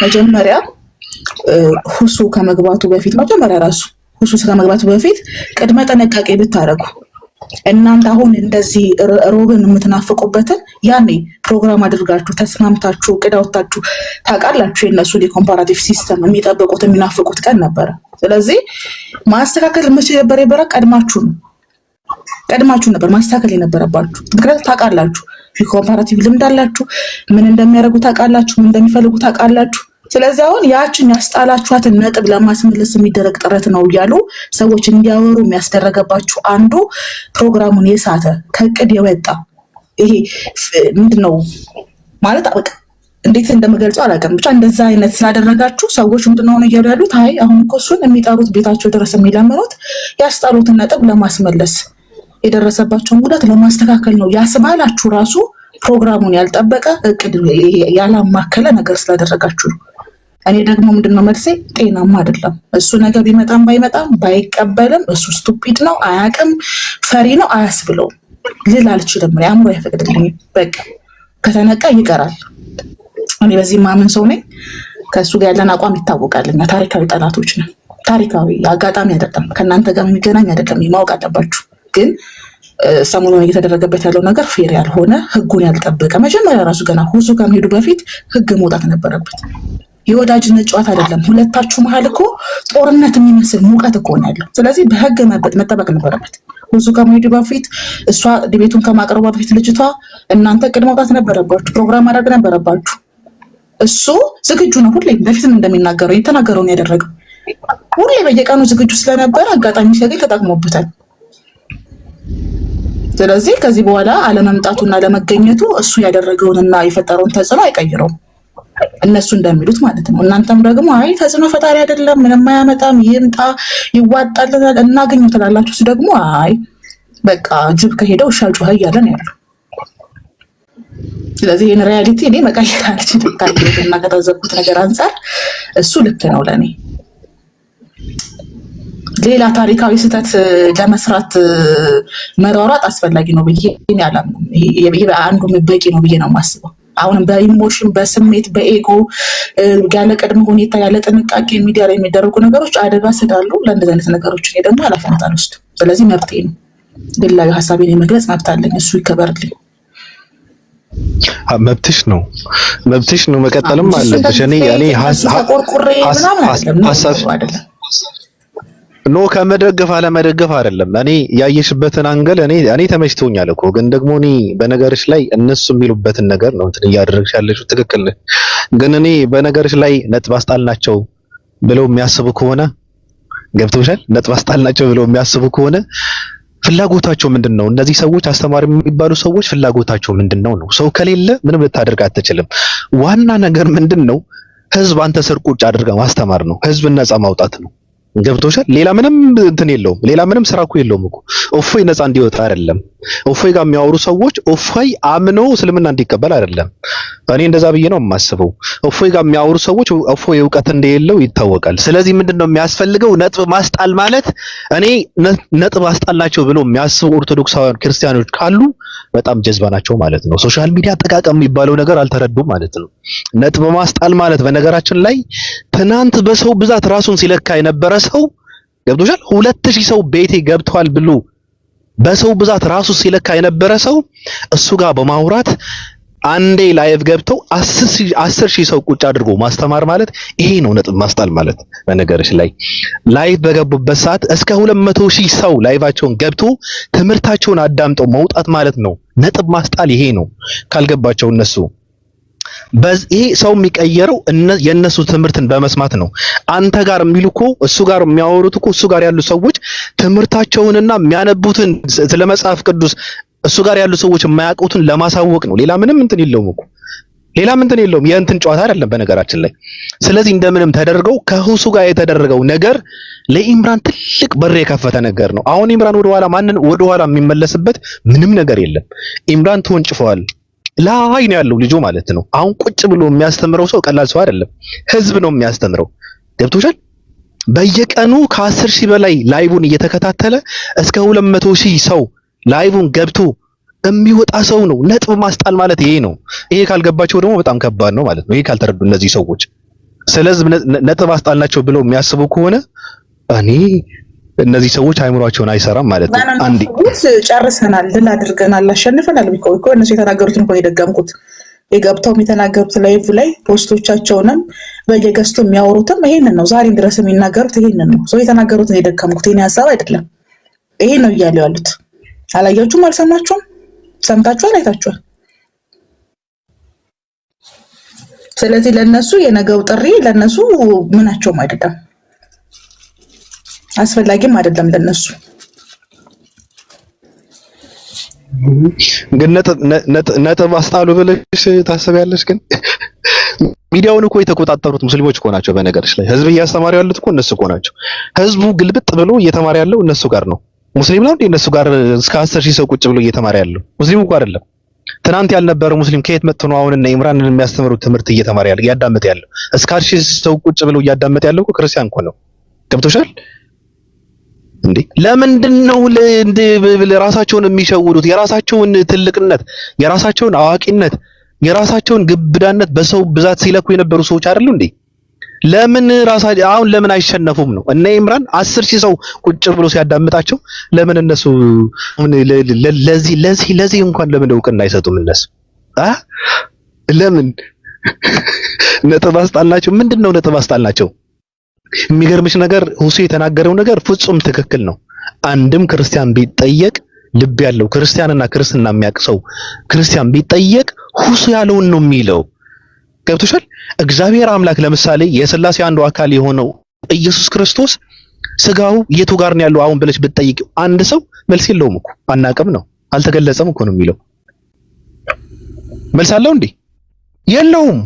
መጀመሪያ ሁሱ ከመግባቱ በፊት ሁሱ ከመግባቱ በፊት ቅድመ ጥንቃቄ ብታደርጉ እናንተ አሁን እንደዚህ ሮብን የምትናፍቁበትን ያኔ ፕሮግራም አድርጋችሁ ተስማምታችሁ እቅድ አውጥታችሁ ታውቃላችሁ። የእነሱ የኮምፓራቲቭ ሲስተም የሚጠብቁት የሚናፍቁት ቀን ነበረ። ስለዚህ ማስተካከል የምትችል ቀድማችሁ ነበር ማስተካከል የነበረባችሁ። ምክንያቱም ታውቃላችሁ፣ የኮምፓራቲቭ ልምድ አላችሁ፣ ምን እንደሚያደርጉ ታውቃላችሁ፣ ምን እንደሚፈልጉ ታውቃላችሁ። ስለዚህ አሁን ያችን ያስጣላችኋትን ነጥብ ለማስመለስ የሚደረግ ጥረት ነው እያሉ ሰዎች እንዲያወሩ የሚያስደረገባችሁ አንዱ ፕሮግራሙን የሳተ ከእቅድ የወጣ ይሄ ምንድነው ማለት በቃ እንዴት እንደምገልጸው አላውቅም። ብቻ እንደዛ አይነት ስላደረጋችሁ ሰዎች ምንድነው እያሉ ያሉት? አይ አሁን እኮ እሱን የሚጠሩት ቤታቸው ድረስ የሚለምኑት ያስጣሉትን ነጥብ ለማስመለስ የደረሰባቸውን ጉዳት ለማስተካከል ነው ያስባላችሁ ራሱ ፕሮግራሙን ያልጠበቀ እቅድ ያላማከለ ነገር ስላደረጋችሁ ነው። እኔ ደግሞ ምንድነው መልሴ? ጤናማ አይደለም። እሱ ነገር ቢመጣም ባይመጣም ባይቀበልም እሱ ስቱፒድ ነው፣ አያውቅም፣ ፈሪ ነው፣ አያስብለውም ልል አልችልም። አእምሮ አይፈቅድልኝም። በቃ ከተነቃ ይቀራል። እኔ በዚህ ማምን ሰው ነኝ። ከእሱ ጋር ያለን አቋም ይታወቃል። እኛ ታሪካዊ ጠላቶች ነን። ታሪካዊ አጋጣሚ አይደለም፣ ከእናንተ ጋር የሚገናኝ አይደለም። ማወቅ አለባችሁ። ግን ሰሞኑን እየተደረገበት ያለው ነገር ፌር ያልሆነ ህጉን ያልጠበቀ መጀመሪያ ራሱ ገና ሁሱ ከመሄዱ በፊት ህግ መውጣት ነበረበት። የወዳጅነት ጨዋታ አይደለም። ሁለታችሁ መሀል እኮ ጦርነት የሚመስል ሙቀት እኮ ነው ያለው። ስለዚህ በህግ መጠበቅ ነበረበት። ሁሱ ከመሄዱ በፊት እሷ ዲቤቱን ከማቅረቧ በፊት ልጅቷ እናንተ እቅድ መውጣት ነበረባችሁ፣ ፕሮግራም ማድረግ ነበረባችሁ። እሱ ዝግጁ ነው። ሁሌ በፊትም እንደሚናገረው የተናገረውን ያደረገው ሁሌ በየቀኑ ዝግጁ ስለነበረ አጋጣሚ ሲያገኝ ተጠቅሞበታል። ስለዚህ ከዚህ በኋላ አለመምጣቱና አለመገኘቱ እሱ ያደረገውንና የፈጠረውን ተጽዕኖ አይቀይረውም፣ እነሱ እንደሚሉት ማለት ነው። እናንተም ደግሞ አይ ተጽዕኖ ፈጣሪ አይደለም፣ ምንም አያመጣም፣ ይምጣ፣ ይዋጣልናል፣ እናገኘው ትላላችሁ። እሱ ደግሞ አይ በቃ ጅብ ከሄደ ውሻ ጮኸ እያለ ነው ያለው። ስለዚህ ይህን ሪያሊቲ እኔ መቀየር አልችልም። ካየሁትና ከታዘብኩት ነገር አንጻር እሱ ልክ ነው ለእኔ። ሌላ ታሪካዊ ስህተት ለመስራት መሯሯጥ አስፈላጊ ነው ብዬ አላምንም። ይሄ አንዱ በቂ ነው ብዬ ነው የማስበው። አሁንም በኢሞሽን በስሜት በኤጎ ያለ ቅድመ ሁኔታ ያለ ጥንቃቄ ሚዲያ ላይ የሚደረጉ ነገሮች አደጋ ስላሉ ለእንደዚህ አይነት ነገሮች እኔ ደግሞ ኃላፊነት አልወስድም። ስለዚህ መብቴ ነው፣ ግላዊ ሀሳቤን የመግለጽ መብት አለኝ። እሱ ይከበርልኝ። መብትሽ ነው፣ መቀጠልም አለብሽ። እኔ ሀሳብ ኖ ከመደገፍ አለመደገፍ አይደለም። እኔ ያየሽበትን አንገል እኔ ተመችቶኛል እኮ። ግን ደግሞ እኔ በነገርሽ ላይ እነሱ የሚሉበትን ነገር ነው እንትን እያደረግሽ ያለሽው ትክክል። ግን እኔ በነገርሽ ላይ ነጥብ አስጣልናቸው ብለው የሚያስቡ ከሆነ ገብቶሻል። ነጥብ አስጣልናቸው ብለው የሚያስቡ ከሆነ ፍላጎታቸው ምንድነው? እነዚህ ሰዎች አስተማሪ የሚባሉ ሰዎች ፍላጎታቸው ምንድነው ነው? ሰው ከሌለ ምንም ልታደርግ አትችልም። ዋና ነገር ምንድነው? ህዝብ አንተ ስር ቁጭ አድርጋ ማስተማር ነው። ህዝብ ነፃ ማውጣት ነው። ገብቶሻል? ሌላ ምንም እንትን የለውም። ሌላ ምንም ስራ እኮ የለውም እኮ እፎይ ነፃ እንዲወጣ አይደለም። እፎይ ጋር የሚያወሩ ሰዎች እፎይ አምኖ እስልምና እንዲቀበል አይደለም። እኔ እንደዛ ብዬ ነው የማስበው። እፎይ ጋር የሚያወሩ ሰዎች እፎይ እውቀት እንደሌለው ይታወቃል። ስለዚህ ምንድነው የሚያስፈልገው? ነጥብ ማስጣል ማለት እኔ ነጥብ አስጣላቸው ብሎ የሚያስቡ ኦርቶዶክሳውያን ክርስቲያኖች ካሉ በጣም ጀዝባ ናቸው ማለት ነው። ሶሻል ሚዲያ አጠቃቀም የሚባለው ነገር አልተረዱም ማለት ነው። ነጥብ ማስጣል ማለት በነገራችን ላይ ትናንት በሰው ብዛት ራሱን ሲለካ የነበረ ሰው ገብቶሻል? 2000 ሰው ቤቴ ገብቷል ብሎ በሰው ብዛት ራሱ ሲለካ የነበረ ሰው እሱ ጋር በማውራት አንዴ ላይቭ ገብተው 10,000 ሰው ቁጭ አድርጎ ማስተማር ማለት ይሄ ነው ነጥብ ማስጣል ማለት። በነገርሽ ላይ ላይቭ በገቡበት ሰዓት እስከ 200,000 ሰው ላይቫቸውን ገብቶ ትምህርታቸውን አዳምጠው መውጣት ማለት ነው። ነጥብ ማስጣል ይሄ ነው ካልገባቸው እነሱ ይሄ ሰው የሚቀየረው የነሱ ትምህርትን በመስማት ነው። አንተ ጋር የሚሉኮ እሱ ጋር የሚያወሩት እኮ እሱ ጋር ያሉ ሰዎች ትምህርታቸውንና የሚያነቡትን ስለ መጽሐፍ ቅዱስ እሱ ጋር ያሉ ሰዎች የማያውቁትን ለማሳወቅ ነው። ሌላ ምንም እንትን የለውም እኮ ሌላ ምንም እንትን የለውም። የእንትን ጨዋታ አይደለም በነገራችን ላይ። ስለዚህ እንደምንም ተደርገው ከሁሱ ጋር የተደረገው ነገር ለኢምራን ትልቅ በር የከፈተ ነገር ነው። አሁን ኢምራን ወደኋላ የሚመለስበት ምንም ነገር የለም። ኢምራን ተወንጭፈዋል። ላይ ነው ያለው ልጁ ማለት ነው። አሁን ቁጭ ብሎ የሚያስተምረው ሰው ቀላል ሰው አይደለም። ህዝብ ነው የሚያስተምረው። ገብቶሻል? በየቀኑ ከ10,000 በላይ ላይቡን እየተከታተለ እስከ 200,000 ሰው ላይቡን ገብቶ የሚወጣ ሰው ነው። ነጥብ ማስጣል ማለት ይሄ ነው። ይሄ ካልገባቸው ደግሞ በጣም ከባድ ነው ማለት ነው። ይሄ ካልተረዱ እነዚህ ሰዎች ስለዚህ ነጥብ አስጣልናቸው ብለው የሚያስቡ ከሆነ እኔ እነዚህ ሰዎች አይምሯቸውን አይሰራም ማለት ነው። አንዴ ጨርሰናል፣ ድል አድርገናል፣ አሸንፈናል። እኮ እነሱ የተናገሩትን እኮ የደገምኩት የገብተው የተናገሩት ላይቭ ላይ ፖስቶቻቸውንም በየገስቱ የሚያወሩትም ይሄንን ነው። ዛሬም ድረስ የሚናገሩት ይሄንን ነው። ሰው የተናገሩትን የደገምኩት የኔ ሀሳብ አይደለም። ይሄ ነው እያሉ ያሉት። አላያችሁም? አልሰማችሁም? ሰምታችኋል? አይታችኋል? ስለዚህ ለነሱ የነገው ጥሪ ለነሱ ምናቸውም አይደለም፣ አስፈላጊም አይደለም ለነሱ። ግን ነጥብ አስጣሉ ብለሽ ታስቢያለሽ? ግን ሚዲያውን እኮ የተቆጣጠሩት ሙስሊሞች እኮ ናቸው። በነገርሽ ላይ ህዝብ እያስተማሩ ያሉት እኮ እነሱ እኮ ናቸው። ህዝቡ ግልብጥ ብሎ እየተማረ ያለው እነሱ ጋር ነው። ሙስሊም ነው እንዴ እነሱ ጋር እስከ 10,000 ሰው ቁጭ ብሎ እየተማረ ያለው? ሙስሊም እኮ አይደለም። ትናንት ያልነበረ ሙስሊም ከየት መጥቶ ነው አሁን እና ኢምራንን የሚያስተምሩት ትምህርት እየተማረ ያለው እያዳመጠ ያለው? እስከ 10,000 ሰው ቁጭ ብሎ እያዳመጠ ያለው እኮ ክርስቲያን እኮ ነው። ገብቶሻል እንዴ? ለምንድን ነው ራሳቸውን የሚሸውዱት? የራሳቸውን ትልቅነት፣ የራሳቸውን አዋቂነት፣ የራሳቸውን ግብዳነት በሰው ብዛት ሲለኩ የነበሩ ሰዎች አይደሉ እንዴ? ለምን አሁን ለምን አይሸነፉም ነው? እነ ኢምራን 10,000 ሰው ቁጭ ብሎ ሲያዳምጣቸው ለምን እነሱ ለዚህ እንኳን ለምን እውቅና አይሰጡም? እነሱ ለምን ነጥብ አስጣልናቸው? ምንድነው ነጥብ አስጣልናቸው? የሚገርምሽ ነገር ሁሱ የተናገረው ነገር ፍጹም ትክክል ነው። አንድም ክርስቲያን ቢጠየቅ ልብ ያለው ክርስቲያንና ክርስትና የሚያውቅ ሰው ክርስቲያን ቢጠየቅ ሁሱ ያለውን ነው የሚለው። ገብቶሻል? እግዚአብሔር አምላክ ለምሳሌ የሥላሴ አንዱ አካል የሆነው ኢየሱስ ክርስቶስ ስጋው የቱ ጋር ነው ያለው አሁን ብለሽ ብትጠይቂው አንድ ሰው መልስ የለውም እኮ አናውቅም ነው፣ አልተገለጸም እኮ ነው የሚለው። መልስ አለው እንዴ? የለውም።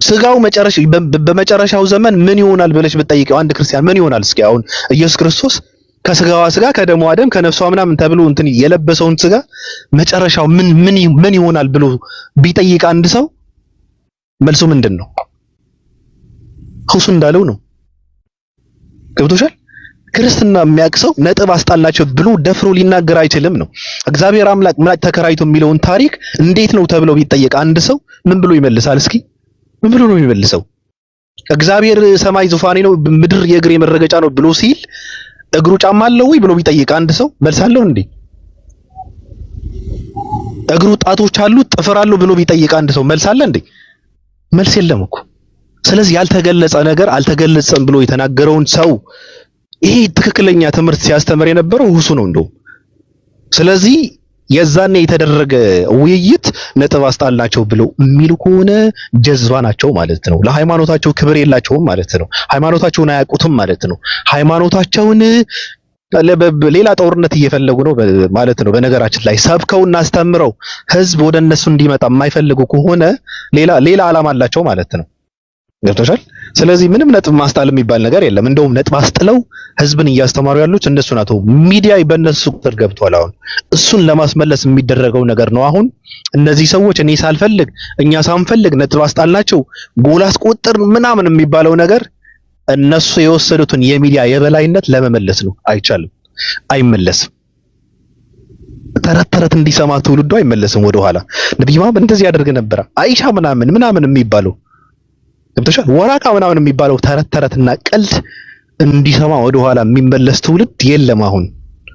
ስጋው በመጨረሻው ዘመን ምን ይሆናል ብለሽ ብትጠይቂው አንድ ክርስቲያን ምን ይሆናል? እስኪ አሁን ኢየሱስ ክርስቶስ ከስጋዋ ስጋ ከደሟ ደም ከነፍሷ ምናምን ተብሎ እንትን የለበሰውን ስጋ መጨረሻው ምን ይሆናል ብሎ ቢጠይቅ አንድ ሰው መልሱ ምንድን ነው? ሁሱ እንዳለው ነው። ገብቶሻል? ክርስትና የሚያውቅ ሰው ነጥብ አስጣልናቸው ብሎ ደፍሮ ሊናገር አይችልም ነው። እግዚአብሔር አምላክ ምላጭ ተከራይቶ የሚለውን ታሪክ እንዴት ነው ተብሎ ቢጠየቅ አንድ ሰው ምን ብሎ ይመልሳል? እስኪ ምን ብሎ ነው የሚመልሰው? እግዚአብሔር ሰማይ ዙፋኔ ነው ምድር የእግሬ መረገጫ ነው ብሎ ሲል እግሩ ጫማ አለው ወይ ብሎ ቢጠይቅ አንድ ሰው መልስ አለው እንዴ? እግሩ ጣቶች አሉት ጥፍር አለው ብሎ ቢጠይቅ አንድ ሰው መልስ አለ እንዴ? መልስ የለም እኮ። ስለዚህ ያልተገለጸ ነገር አልተገለጸም ብሎ የተናገረውን ሰው ይሄ ትክክለኛ ትምህርት ሲያስተምር የነበረው ሁሱ ነው እንደው። ስለዚህ የዛኔ የተደረገ ውይይት ነጥብ አስጣልናቸው ብለው የሚሉ ከሆነ ጀዝባ ናቸው ማለት ነው። ለሃይማኖታቸው ክብር የላቸውም ማለት ነው። ሃይማኖታቸውን አያውቁትም ማለት ነው። ሃይማኖታቸውን ሌላ ጦርነት እየፈለጉ ነው ማለት ነው። በነገራችን ላይ ሰብከውና አስተምረው ህዝብ ወደ እነሱ እንዲመጣ የማይፈልጉ ከሆነ ሌላ ዓላማ አላቸው ማለት ነው። ገብቶሻል? ስለዚህ ምንም ነጥብ ማስጣል የሚባል ነገር የለም። እንደውም ነጥብ አስጥለው ህዝብን እያስተማሩ ያሉት እነሱ ናቸው። ሚዲያ በእነሱ ቁጥር ገብቷል። አሁን እሱን ለማስመለስ የሚደረገው ነገር ነው። አሁን እነዚህ ሰዎች እኔ ሳልፈልግ እኛ ሳንፈልግ ነጥብ አስጣልናቸው ጎል አስቆጥር ምናምን የሚባለው ነገር እነሱ የወሰዱትን የሚዲያ የበላይነት ለመመለስ ነው። አይቻልም፣ አይመለስም። ተረት ተረት እንዲሰማ ትውልዱ አይመለስም ወደኋላ። ነብዩ መሐመድ እንደዚህ ያደርግ ነበር፣ አይሻ ምናምን የሚባለው ገብቶሻል? ወራቃ ምናምን የሚባለው ተረት ተረትና ቀልድ እንዲሰማ ወደኋላ የሚመለስ ትውልድ የለም አሁን።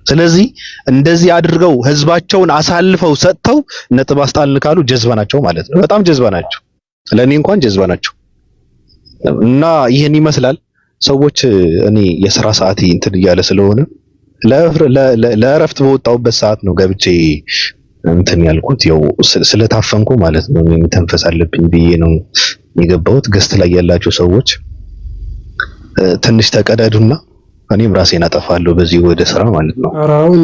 ስለዚህ እንደዚህ አድርገው ህዝባቸውን አሳልፈው ሰጥተው ነጥብ አስጣልን ካሉ ጀዝባ ናቸው ማለት ነው። በጣም ጀዝባ ናቸው። ለኔ እንኳን ጀዝባ ናቸው። እና ይሄን ይመስላል ሰዎች። እኔ የሥራ ሰዓት እንትን እያለ ስለሆነ ለእረፍት በወጣሁበት ሰዓት ነው ገብቼ እንትን ያልኩት። ያው ስለታፈንኩ ማለት ነው። ተንፈስ አለብኝ ብዬ ነው የገባሁት። ገስት ላይ ያላችሁ ሰዎች ትንሽ ተቀደዱና እኔም ራሴን አጠፋለሁ በዚህ ወደ ስራ ማለት ነው። ኧረ አሁን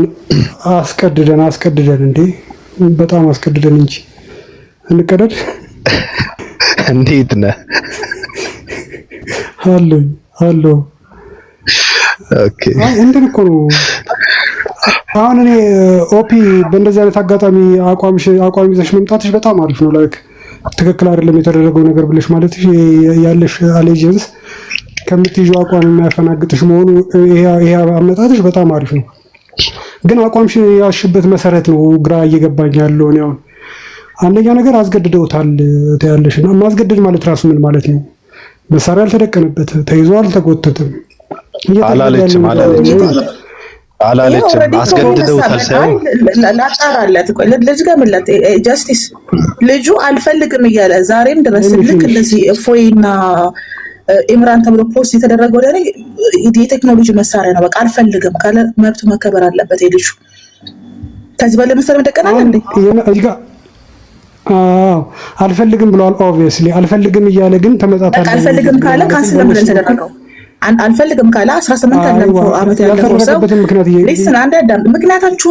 አስቀድደን እንዴ! በጣም አስቀድደን እንጂ እንቀደድ። እንዴት ነህ? አሎ ኦኬ። እንትን እኮ ነው አሁን እኔ ኦፒ በእንደዚህ አይነት አጋጣሚ አቋም ይዘሽ መምጣትሽ በጣም አሪፍ ነው። ላይክ ትክክል አይደለም የተደረገው ነገር ብለሽ ማለትሽ ያለሽ አሌጀንስ ከምትይዥው አቋም የሚያፈናግጥሽ መሆኑ ይሄ አመጣጥሽ በጣም አሪፍ ነው። ግን አቋምሽ ያልሽበት መሰረት ነው ግራ እየገባኝ ያለው ነው። አንደኛ ነገር አስገድደውታል ታያለሽና ማስገደድ ማለት ራሱ ምን ማለት ነው? መሳሪያ አልተደቀነበት፣ ተይዞ አልተጎተተም። አላለችም አስገድደውታል ሳይሆን ላጣራለት ለዚህ ጋር ምላት ጃስቲስ ልጁ አልፈልግም እያለ ዛሬም ድረስ ልክ እንደዚህ ፎይና ኢምራን ተብሎ ፖስት የተደረገው ላይ የቴክኖሎጂ መሳሪያ ነው። በቃ አልፈልግም ካለ መብቱ መከበር አለበት። ልጁ ከዚህ በላይ መሳሪያ መደቀናል እንዴ? አልፈልግም ብሏል። ኦብቪየስሊ አልፈልግም እያለ ግን ተመጣጣኝ አልፈልግም ካለ ካንስል ለምን ተደረገው? አልፈልግም ካለ 18 ዓመት ያለው ሰው ሊስን አንድ አዳም ምክንያታችሁ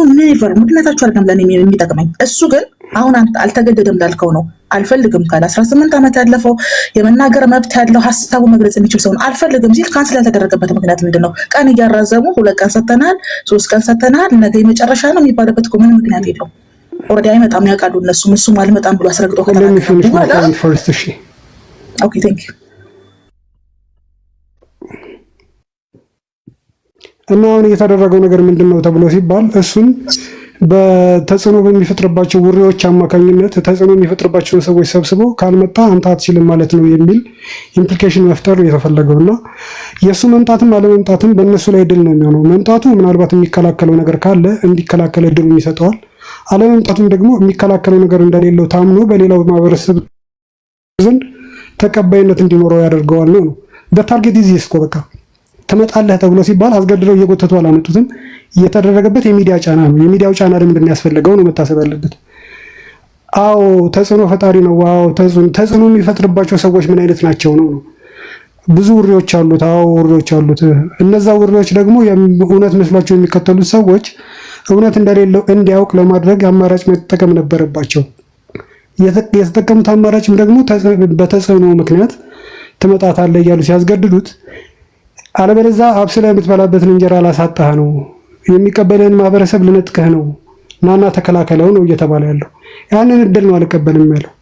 አይደለም ለኔ የሚጠቅመኝ። እሱ ግን አሁን አልተገደደም እንዳልከው ነው። አልፈልግም ካለ 18 ዓመት ያለፈው የመናገር መብት ያለው ሀሳቡ መግለጽ የሚችል ሰው አልፈልግም ሲል ካንስል ያልተደረገበት ምክንያት ምንድነው? ቀን እያራዘሙ 2 ቀን ሰተናል፣ 3 ቀን ሰተናል፣ ነገ የመጨረሻ ነው የሚባልበት እኮ ምንም ምክንያት የለውም። ኦልሬዲ አይመጣም ያውቃሉ እነሱም አልመጣም ብሎ አስረግጦ ከተናገረ ኦኬ ቴንክ ዩ። እና አሁን እየተደረገው ነገር ምንድነው ተብሎ ሲባል እሱን በተጽዕኖ በሚፈጥርባቸው ውሬዎች አማካኝነት ተጽዕኖ የሚፈጥርባቸውን ሰዎች ሰብስቦ ካልመጣ አንተ አትችልም ማለት ነው የሚል ኢምፕሊኬሽን መፍጠር ነው የተፈለገውና የእሱ መምጣትም አለመምጣትም በእነሱ ላይ ድል ነው የሚሆነው። መምጣቱ ምናልባት የሚከላከለው ነገር ካለ እንዲከላከል እድሉን ይሰጠዋል። አለመምጣቱም ደግሞ የሚከላከለው ነገር እንደሌለው ታምኖ በሌላው ማህበረሰብ ዘንድ ተቀባይነት እንዲኖረው ያደርገዋል ነው። በታርጌት ይዚ እስኮ በቃ ተመጣለህ ተብሎ ሲባል አስገድደው እየጎተቱ አላመጡትም። እየተደረገበት የሚዲያ ጫና ነው። የሚዲያው ጫና ለምንድን ያስፈልገው ነው መታሰብ ያለበት። አዎ ተጽዕኖ ፈጣሪ ነው። አዎ ተጽዕኖ የሚፈጥርባቸው ሰዎች ምን አይነት ናቸው ነው። ብዙ ውሬዎች አሉት። አዎ ውሬዎች አሉት። እነዛ ውሬዎች ደግሞ እውነት መስሏቸው የሚከተሉት ሰዎች እውነት እንደሌለው እንዲያውቅ ለማድረግ አማራጭ መጠቀም ነበረባቸው። የተጠቀሙት አማራጭም ደግሞ በተጽዕኖ ምክንያት ትመጣታለህ እያሉ ሲያስገድዱት አለበለዚያ አብስለህ የምትበላበትን እንጀራ ላሳጣህ ነው፣ የሚቀበልህን ማህበረሰብ ልነጥቀህ ነው፣ ናና ተከላከለው ነው እየተባለ ያለው። ያንን እድል ነው አልቀበልም ያለው።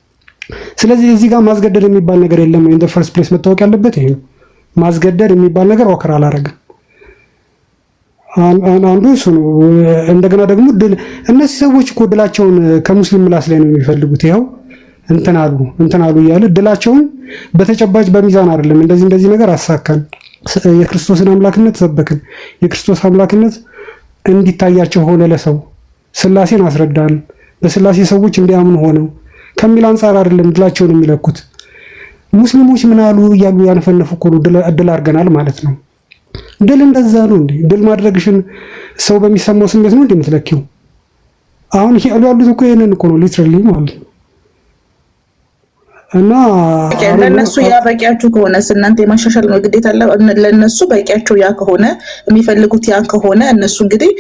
ስለዚህ እዚህ ጋር ማስገደድ የሚባል ነገር የለም። ኢን ዘ ፈርስት ፕሌስ መታወቅ ያለበት ይሄ ነው። ማስገደድ የሚባል ነገር ኦከር አላረግም። አንዱ እሱ ነው። እንደገና ደግሞ ድል እነዚህ ሰዎች እኮ ድላቸውን ከሙስሊም ምላስ ላይ ነው የሚፈልጉት። ይኸው እንትን አሉ እያለ ድላቸውን በተጨባጭ በሚዛን አይደለም እንደዚህ ነገር አሳካን፣ የክርስቶስን አምላክነት ሰበክን፣ የክርስቶስ አምላክነት እንዲታያቸው ሆነ፣ ለሰው ስላሴን አስረዳን፣ በስላሴ ሰዎች እንዲያምኑ ሆነው ከሚል አንጻር አይደለም ድላቸውን የሚለኩት። ሙስሊሞች ምን አሉ እያሉ ያንፈነፉ እኮ ነው ድል አድርገናል ማለት ነው። ድል እንደዛ ነው እንዴ? ድል ማድረግሽን ሰው በሚሰማው ስሜት ነው እንዴ የምትለኪው? አሁን ያሉት እኮ ይሄንን እኮ ነው ሊትራሊ ማለት ነው። እና ለነሱ ያ በቂያችሁ ከሆነ እናንተ የማሻሻል ነው ግዴታ ለነሱ በቂያቸው ያ ከሆነ የሚፈልጉት ያ ከሆነ እነሱ እንግዲህ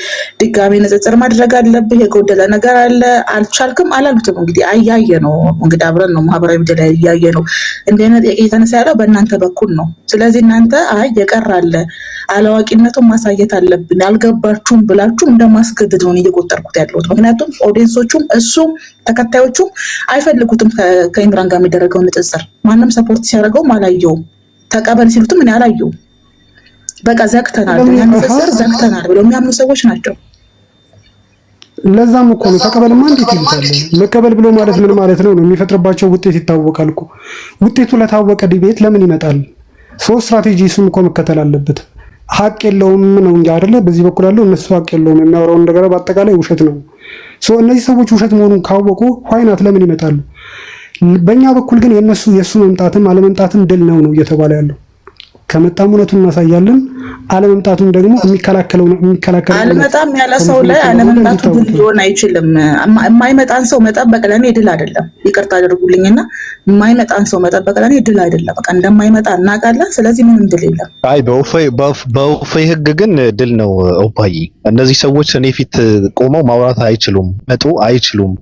ድጋሚ ንጽጽር ማድረግ አለብህ። የጎደለ ነገር አለ አልቻልክም አላሉትም። እንግዲህ አያየ ነው እንግዲህ አብረን ነው ማህበራዊ ሚዲያ ላይ ያየ ነው እንደ አይነት የተነሳ ያለው በእናንተ በኩል ነው። ስለዚህ እናንተ የቀራለ አላዋቂነቱን ማሳየት አለብን ያልገባችሁም ብላችሁ እንደማስገደድ ነው እየቆጠርኩት ያለሁት። ምክንያቱም ኦዲየንሶቹም እሱም ተከታዮቹም አይፈልጉትም ከኢምራን ጋር የሚደረገው ንጽጽር። ማንም ሰፖርት ሲያደርገውም አላየውም። ተቀበል ሲሉትም እኔ አላየውም። በቃ ዘግተናል፣ ንጽጽር ዘግተናል ብለው የሚያምኑ ሰዎች ናቸው። ለዛም እኮ ነው ተቀበልማ እንዴት ይሉታል? መቀበል ብሎ ማለት ምን ማለት ነው? የሚፈጥርባቸው ውጤት ይታወቃል እኮ። ውጤቱ ለታወቀ ዲቤት ለምን ይመጣል? ሶስት ስትራቴጂ እሱም እኮ መከተል አለበት። ሀቅ የለውም ነው እንጂ አይደለ? በዚህ በኩል ያለው እነሱ ሀቅ የለውም የሚያወራውን ነገር በአጠቃላይ ውሸት ነው። እነዚህ ሰዎች ውሸት መሆኑን ካወቁ ዋይናት ለምን ይመጣሉ? በእኛ በኩል ግን የእሱ መምጣትም አለመምጣትም ድል ነው እየተባለ ያለው። ከመጣም እውነቱን እናሳያለን፣ አለመምጣቱም ደግሞ የሚከላከለው አለመጣም ያለ ሰው ላይ አለመምጣቱ ድል ሊሆን አይችልም። የማይመጣን ሰው መጠበቅ ለእኔ ድል አይደለም። ይቅርታ አድርጉልኝና የማይመጣን ሰው መጠበቅ ለእኔ ድል አይደለም። በቃ እንደማይመጣ እናውቃለን። ስለዚህ ምንም ድል የለም። አይ በውፌ ህግ ግን ድል ነው። ኦፓይ እነዚህ ሰዎች እኔ ፊት ቆመው ማውራት አይችሉም፣ መጡ አይችሉም።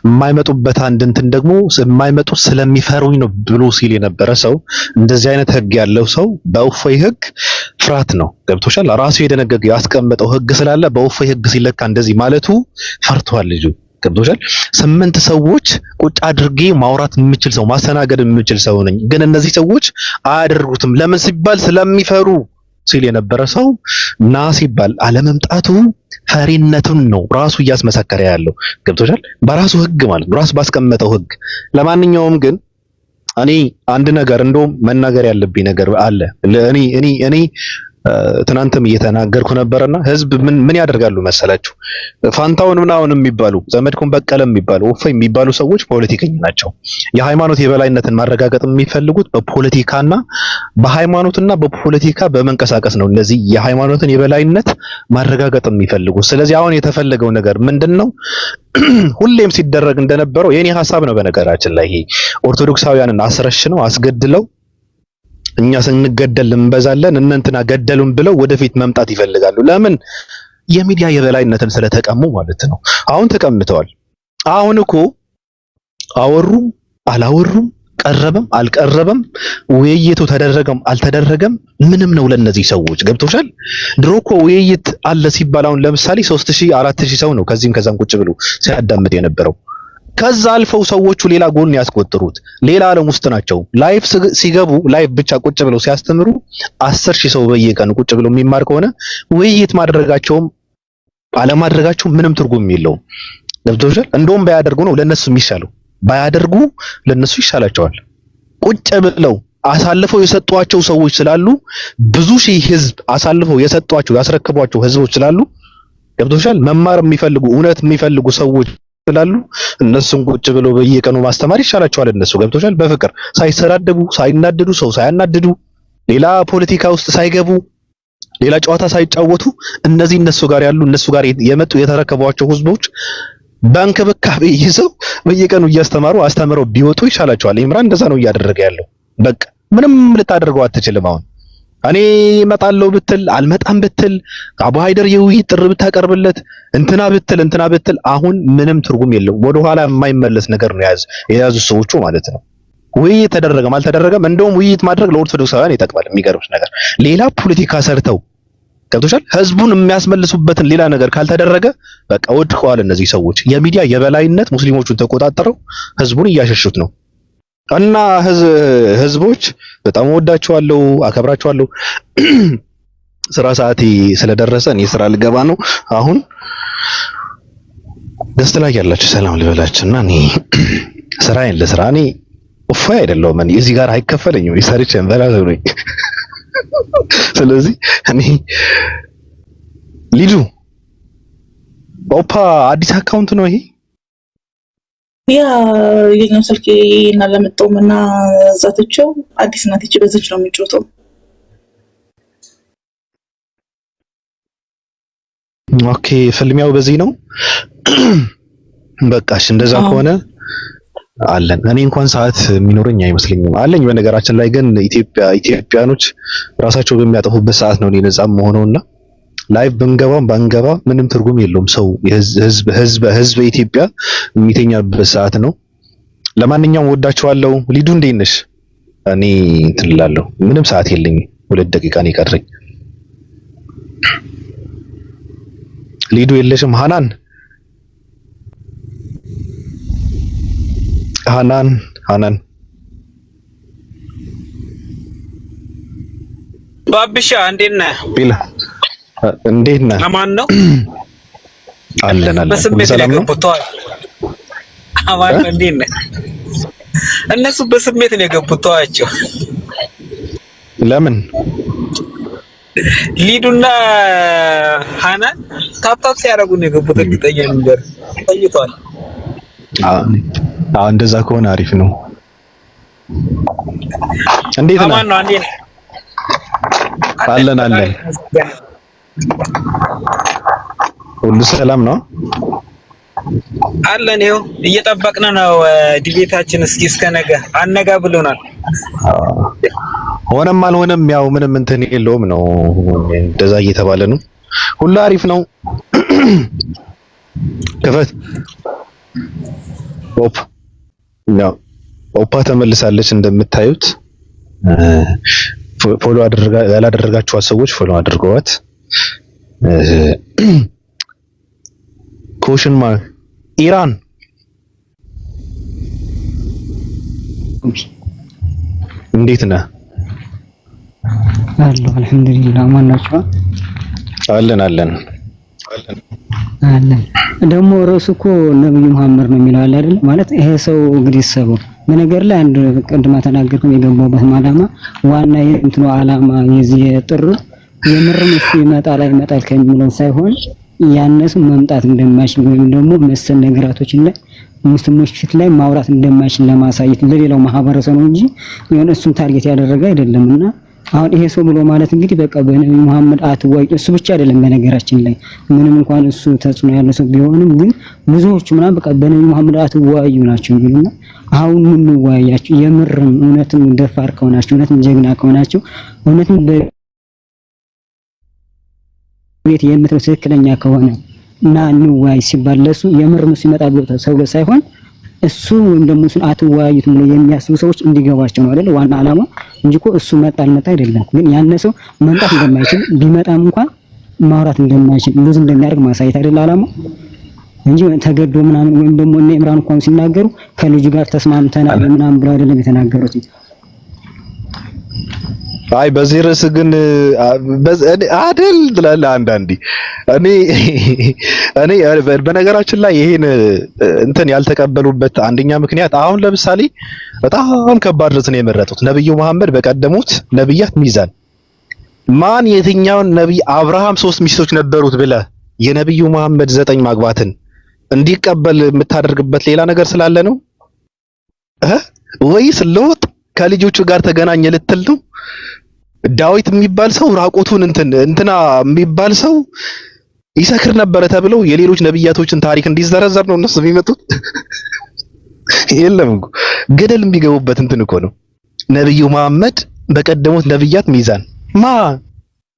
የማይመጡበት አንድ እንትን ደግሞ የማይመጡ ስለሚፈሩኝ ነው ብሎ ሲል የነበረ ሰው እንደዚህ አይነት ህግ ያለው ሰው በውፌ ህግ ፍርሃት ነው። ገብቶሻል? ራሱ የደነገገ ያስቀመጠው ህግ ስላለ በውፌ ህግ ሲለካ እንደዚህ ማለቱ ፈርቷል ልጁ። ገብቶሻል? 8 ሰዎች ቁጭ አድርጌ ማውራት የምችል ሰው ማስተናገድ የምችል ሰው ነኝ። ግን እነዚህ ሰዎች አያደርጉትም። ለምን ሲባል ስለሚፈሩ ሲል የነበረ ሰው ና ሲባል አለመምጣቱ ፈሪነቱን ነው ራሱ እያስመሰከረ ያለው። ገብቶሻል? በራሱ ህግ ማለት ነው፣ ራሱ ባስቀመጠው ህግ። ለማንኛውም ግን እኔ አንድ ነገር እንደውም መናገር ያለብኝ ነገር አለ። እኔ ትናንትም እየተናገርኩ ነበርና ህዝብ ምን ያደርጋሉ መሰላችሁ? ፋንታውን ምናምን የሚባሉ ዘመድኩን በቀለ የሚባሉ ወፈ የሚባሉ ሰዎች ፖለቲከኛ ናቸው። የሃይማኖት የበላይነትን ማረጋገጥ የሚፈልጉት በፖለቲካና በሃይማኖትና በፖለቲካ በመንቀሳቀስ ነው። እነዚህ የሃይማኖትን የበላይነት ማረጋገጥ የሚፈልጉት። ስለዚህ አሁን የተፈለገው ነገር ምንድነው? ሁሌም ሲደረግ እንደነበረው የኔ ሐሳብ ነው። በነገራችን ላይ ይሄ ኦርቶዶክሳውያንን አስረሽነው አስገድለው እኛ ስንገደል እንበዛለን እነንትና ገደሉን ብለው ወደፊት መምጣት ይፈልጋሉ። ለምን? የሚዲያ የበላይነትን ስለተቀሙ ማለት ነው። አሁን ተቀምጠዋል። አሁን እኮ አወሩም አላወሩም ቀረበም አልቀረበም ውይይቱ ተደረገም አልተደረገም ምንም ነው ለነዚህ ሰዎች። ገብቶሻል? ድሮ እኮ ውይይት አለ ሲባል አሁን ለምሳሌ 3000 4000 ሰው ነው ከዚህም ከዛም ቁጭ ብሎ ሲያዳምጥ የነበረው። ከዛ አልፈው ሰዎቹ ሌላ ጎን ያስቆጥሩት ሌላ ዓለም ውስጥ ናቸው። ላይፍ ሲገቡ ላይፍ ብቻ ቁጭ ብለው ሲያስተምሩ 10000 ሰው በየቀኑ ቁጭ ብለው የሚማር ከሆነ ውይይት ማድረጋቸውም አለማድረጋቸው ምንም ትርጉም የለውም። ገብቶሻል? እንደውም ባያደርጉ ነው ለነሱ የሚሻለው። ባያደርጉ ለነሱ ይሻላቸዋል። ቁጭ ብለው አሳልፈው የሰጧቸው ሰዎች ስላሉ ብዙ ሺህ ህዝብ አሳልፈው የሰጧቸው ያስረከቧቸው ህዝቦች ስላሉ ገብቶሻል? መማር የሚፈልጉ እውነት የሚፈልጉ ሰዎች ስላሉ እነሱን ቁጭ ብለው በየቀኑ ማስተማር ይሻላቸዋል። እነሱ ገብቶሻል? በፍቅር ሳይሰዳደቡ ሳይናደዱ ሰው ሳያናድዱ ሌላ ፖለቲካ ውስጥ ሳይገቡ ሌላ ጨዋታ ሳይጫወቱ እነሱ ጋር ያሉ እነሱ ጋር የመጡ የተረከቧቸው ህዝቦች በእንክብካቤ ይዘው በየቀኑ እያስተማሩ አስተምረው ቢወጡ ይሻላቸዋል። ኢምራን እንደዛ ነው እያደረገ ያለው። በቃ ምንም ልታደርገው አትችልም። አሁን እኔ እመጣለሁ ብትል አልመጣም ብትል አቡ ሃይደር የውይይት ጥሪ ብታቀርብለት እንትና ብትል አሁን ምንም ትርጉም የለው። ወደኋላ የማይመለስ ነገር ነው የያዙ ሰዎቹ ማለት ነው። ውይይት ተደረገም አልተደረገም እንደውም ውይይት ማድረግ ለኦርቶዶክሳውያን ይጠቅማል። የሚገርምሽ ነገር ሌላ ፖለቲካ ሰርተው ገብቶሻል? ህዝቡን የሚያስመልሱበትን ሌላ ነገር ካልተደረገ በቃ ወድቀዋል እነዚህ ሰዎች። የሚዲያ የበላይነት ሙስሊሞቹን ተቆጣጠረው ህዝቡን እያሸሹት ነው። እና ህዝቦች በጣም ወዳቸዋለሁ፣ አከብራቸዋለሁ። ስራ ሰዓቴ ስለደረሰ እኔ ስራ ልገባ ነው። አሁን ደስታ ላይ ያላችሁ ሰላም ልበላችሁና እኔ ስራዬን ለስራ እኔ እፎይ አይደለሁም። እኔ እዚህ ጋር አይከፈለኝም። ሪሰርች እንበላው ነው። ስለዚህ እኔ ሊዱ ኦፓ አዲስ አካውንት ነው ይሄ። ያ የኛው ስልክ እና ለመጣውም እና ዛተቸው አዲስ ናት። እቺ በዚች ነው የሚጮተው። ኦኬ ፍልሚያው በዚህ ነው። በቃሽ እንደዛ ከሆነ አለን። እኔ እንኳን ሰዓት የሚኖረኝ አይመስለኝም አለኝ። በነገራችን ላይ ግን ኢትዮጵያኖች ራሳቸው በሚያጠፉበት ሰዓት ነው እኔ ነፃም ሆነውና ላይቭ ብንገባም ባንገባ ምንም ትርጉም የለውም። ሰው ህዝብ ኢትዮጵያ የሚተኛበት ሰዓት ነው። ለማንኛውም ወዳችኋለሁ። ሊዱ እንዴት ነሽ? እኔ እንትን እላለሁ። ምንም ሰዓት የለኝም። 2 ደቂቃ ነው የቀረኝ። ሊዱ የለሽም? ሃናን ባብሻ እንዴት ነህ? ቢላ እንዴት ነህ? አማን ነው አለን። በስሜት ነው የገቡት። አማን ነው። እንዴት ነህ? እነሱ በስሜት ነው የገቡት። ተዋቸው። ለምን? ሊዱና ሃናን ታፕታፕ ሲያደርጉ ነው የገቡት። እርግጠኛ ነኝ ቆይቷል። እንደዛ ከሆነ አሪፍ ነው። እንዴት ነህ? አማን ነው። እንዴት ነህ? አለን። ሁሉ ሰላም ነው አለን። ይኸው እየጠበቅን ነው ዲቤታችን። እስከ ነገ አነጋ ብሎናል። ሆነም አልሆነም ያው ምንም እንትን የለውም ነው። እንደዛ እየተባለ ነው። ሁሉ አሪፍ ነው። ከፈት ኦፓ ተመልሳለች እንደምታዩት። ፎሎ ያላደረጋችኋት ሰዎች ፎሎ አድርገዋት። ኮሽን ኢራን እንዴት ነህ? አለሁ አልሐምዱሊላህ። ማን ናችሁ? አለን። ደግሞ ርዕሱ እኮ ነብዩ መሐመድ ነው የሚለው አለ አይደል? ማለት ይሄ ሰው እንግዲህ ሰው በነገር ላይ አንድ ቅድማ ተናገርኩም የገባበት ዓላማ ዋና የእንትኑ ዓላማ የዚህ ጥሩ የምርም እሱ ይመጣል ከሚለው ሳይሆን ያነሱ መምጣት እንደማይችል ወይም ደግሞ መሰል ነገራቶችን ላይ ሙስሊሞች ፊት ላይ ማውራት እንደማይችል ለማሳየት ለሌላው ማህበረሰብ ነው እንጂ የሆነ እሱን ታርጌት ያደረገ አይደለምና አሁን ይሄ ሰው ብሎ ማለት እንግዲህ በቃ በነብዩ መሐመድ አትዋይ እሱ ብቻ አይደለም። በነገራችን ላይ ምንም እንኳን እሱ ተጽዕኖ ያለው ሰው ቢሆንም ግን ብዙዎቹ ምናምን በቃ በነብዩ መሐመድ አትዋዩ ናቸው የሚሉና አሁን ምን ወያያችሁ የምርም እውነትም ደፋር ከሆናችሁ እውነትም ጀግና ከሆናችሁ እውነትም ቤት የምትለው ትክክለኛ ከሆነ እና እንዋይ ሲባል ለሱ የምርም ሲመጣ ሰው ሳይሆን እሱ ወይም ደግሞ እሱን አትወያዩት ብሎ የሚያስቡ ሰዎች እንዲገባቸው ነው አይደል? ዋና ዓላማ እንጂ እኮ እሱ መጣ አይደለም። ግን ያነሰው መምጣት እንደማይችል ቢመጣም እንኳን ማውራት እንደማይችል ብዙ እንደሚያደርግ ማሳየት አይደል ዓላማ እንጂ ተገዶ ምናምን ወይም ደግሞ እነ ኢምራን እንኳን ሲናገሩ ከልጁ ጋር ተስማምተናል ምናምን ብለው አይደለም የተናገሩት። አይ በዚህ ርዕስ ግን አይደል ትላለህ አንዳንዴ። እኔ በነገራችን ላይ ይሄን እንትን ያልተቀበሉበት አንደኛ ምክንያት አሁን ለምሳሌ በጣም ከባድ ርዕስ ነው የመረጡት። ነብዩ መሐመድ በቀደሙት ነብያት ሚዛን ማን የትኛውን ነብይ አብርሃም 3 ሚስቶች ነበሩት ብለህ የነብዩ መሐመድ 9 ማግባትን እንዲቀበል የምታደርግበት ሌላ ነገር ስላለ ነው ወይስ ሎጥ ከልጆቹ ጋር ተገናኘ ልትል ነው? ዳዊት የሚባል ሰው ራቆቱን እንትና የሚባል ሰው ይሰክር ነበረ ተብለው የሌሎች ነብያቶችን ታሪክ እንዲዘረዘር ነው እነሱ የሚመጡት? የለም እኮ ገደል የሚገቡበት እንትን እኮ ነው። ነብዩ መሐመድ በቀደሙት ነብያት ሚዛን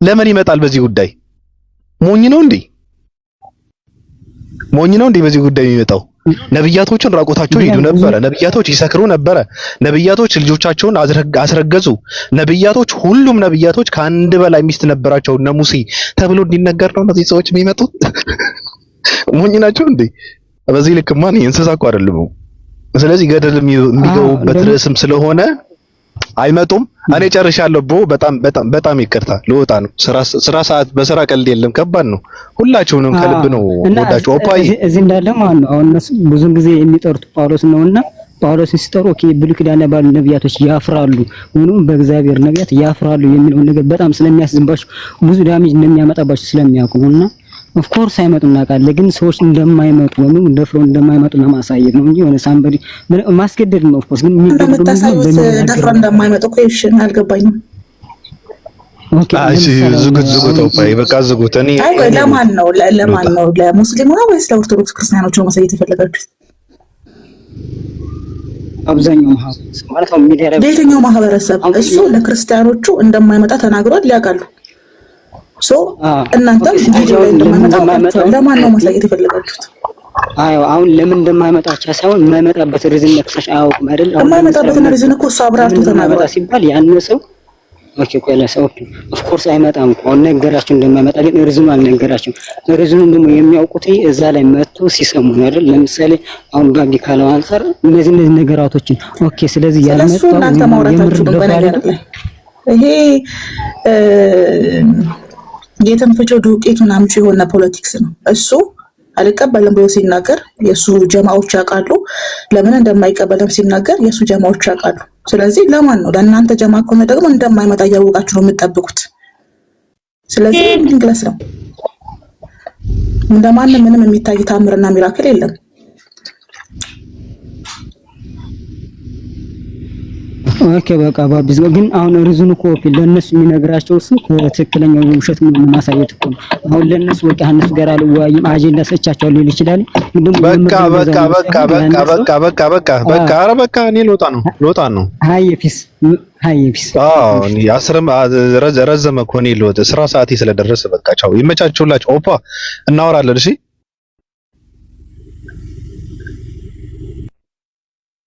ለምን ይመጣል? በዚህ ጉዳይ ሞኝ ነው እንዴ? በዚህ ጉዳይ የሚመጣው? ነብያቶችን ራቆታቸው ይሄዱ ነበረ። ነብያቶች ይሰክሩ ነበረ። ነብያቶች ልጆቻቸውን አስረገዙ። ነብያቶች ሁሉም ነብያቶች ከአንድ በላይ ሚስት ነበራቸው እነ ሙሴ ተብሎ እንዲነገር ነው እነዚህ ሰዎች የሚመጡት? ሞኝ ናቸው እንዴ? በዚህ ልክማ ነው እንስሳ እኮ አይደለም። ስለዚህ ገደል የሚገቡበት ርዕስም ስለሆነ አይመጡም። እኔ ጨርሻለሁ። በጣም ይቅርታ ልወጣ ነው። ስራ ሰዓት በስራ ቀልድ የለም። ከባድ ነው። ሁላችሁንም ከልብ ነው ወዳችሁ። ኦፓይ እዚህ እንዳለ ማለት ነው። አሁን እነሱ ብዙ ጊዜ የሚጠሩት ጳውሎስ ነውና ጳውሎስ ሲጠሩ ኦኬ ብሉይ ኪዳን ባሉ ነብያቶች ያፍራሉ ወይንም በእግዚአብሔር ነብያት ያፍራሉ የሚለው ነገር በጣም ስለሚያስዝባቸው ብዙ ዳሜጅ እንደሚያመጣባቸው ስለሚያውቁ ነውና ኦፍ ኮርስ አይመጡ እናውቃለን። ግን ሰዎች እንደማይመጡ ወይንም ደፍሮ እንደማይመጡ ለማሳየት ነው እንጂ የሆነ ሳምበዲ ማስገደድ ነው። ኦፍ ኮርስ ግን ደፍሮ እንደማይመጡ ኩዌሽን አልገባኝም። ኦኬ እሺ ዝጉት ኦፓይ በቃ ዝጉት። እኔ ለማን ነው ለሙስሊሙ ነው ወይስ ለኦርቶዶክስ ክርስቲያኖች ነው ማሳየት የፈለጋችሁት? አብዛኛው ማህበረሰብ ማለት ነው ሚዲያ ላይ የትኛው ማህበረሰብ እሱ ለክርስቲያኖቹ እንደማይመጣ ተናግሯል ያውቃሉ። እናንተም ቪዲዮ ላይ እንደማይመጣ ለማን ነው ማሳየት የፈለጋችሁት? አሁን ለምን እንደማይመጣቻ ሳይሆን የማይመጣበት ሪዝን ነክሳሽ አያውቅም አይደል? አሁን የማይመጣበት ሪዝን እኮ እሱ አብራርቶ ተናግሯል ሲባል ያን ሰው ኦኬ ኮላስ ኦኬ ኦፍ ኮርስ አይመጣም እኮ ነገራችሁ እንደማይመጣ ግን ሪዝኑ አልነገራችሁም። ሪዝኑን ደግሞ የሚያውቁት እዛ ላይ መጥቶ ሲሰሙ ነው አይደል? ለምሳሌ አሁን ጋቢ ካለው አንፃር እነዚህ ነገራቶችን ኦኬ ስለዚህ ያልመጣው እናንተ ማውራታችሁ በነገር ላይ ይሄ የተንፈጨው ዱቄቱን አምጪ የሆነ ፖለቲክስ ነው እሱ አልቀበልም ብሎ ሲናገር የሱ ጀማዎች ያውቃሉ። ለምን እንደማይቀበልም ሲናገር የሱ ጀማዎች ያውቃሉ። ስለዚህ ለማን ነው ለእናንተ ጀማ ከሆነ ደግሞ እንደማይመጣ እያወቃችሁ ነው የምትጠብቁት። ስለዚህ እንግለስ ነው እንደማንም ምንም የሚታይ ታምርና ሚራክል የለም። ኦኬ በቃ ባቢዝ ግን አሁን ሪዝኑ እኮ ለነሱ የሚነግራቸው እሱ ትክክለኛው ውሸት ምን ማሳየት እኮ አሁን ለነሱ በቃ እነሱ ጋር አልወያይም አጀንዳ ሰጫቸው ሊል ይችላል። በቃ ኧረ በቃ እኔ ልወጣ ነው። ሃይ ፒስ አስርም ረዘመ እኮ እኔ ልወጣ ስራ ሰዓቴ ስለደረሰ በቃ ቻው ይመቻችሁላችሁ። ኦፓ እናወራለን። እሺ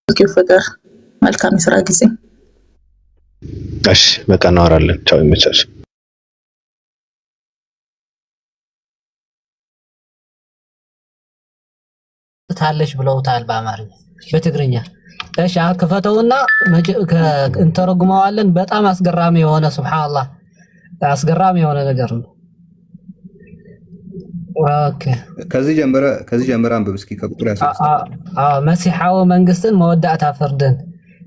ኦኬ ፍቅር መልካም የሥራ ጊዜ። እሺ በቃ እናወራለን። ቻው ይመቻች። ታለሽ ብለውታል በአማርኛ በትግርኛ። እሺ አከፈተውና እንተረጉመዋለን። በጣም አስገራሚ የሆነ ሱብሃንአላህ አስገራሚ የሆነ ነገር ነው። ኦኬ ከዚህ ጀምረ አንብብ እስኪ ከቁጥር ያሰስ መሲሐው መንግስትን መወዳእታ ፍርድን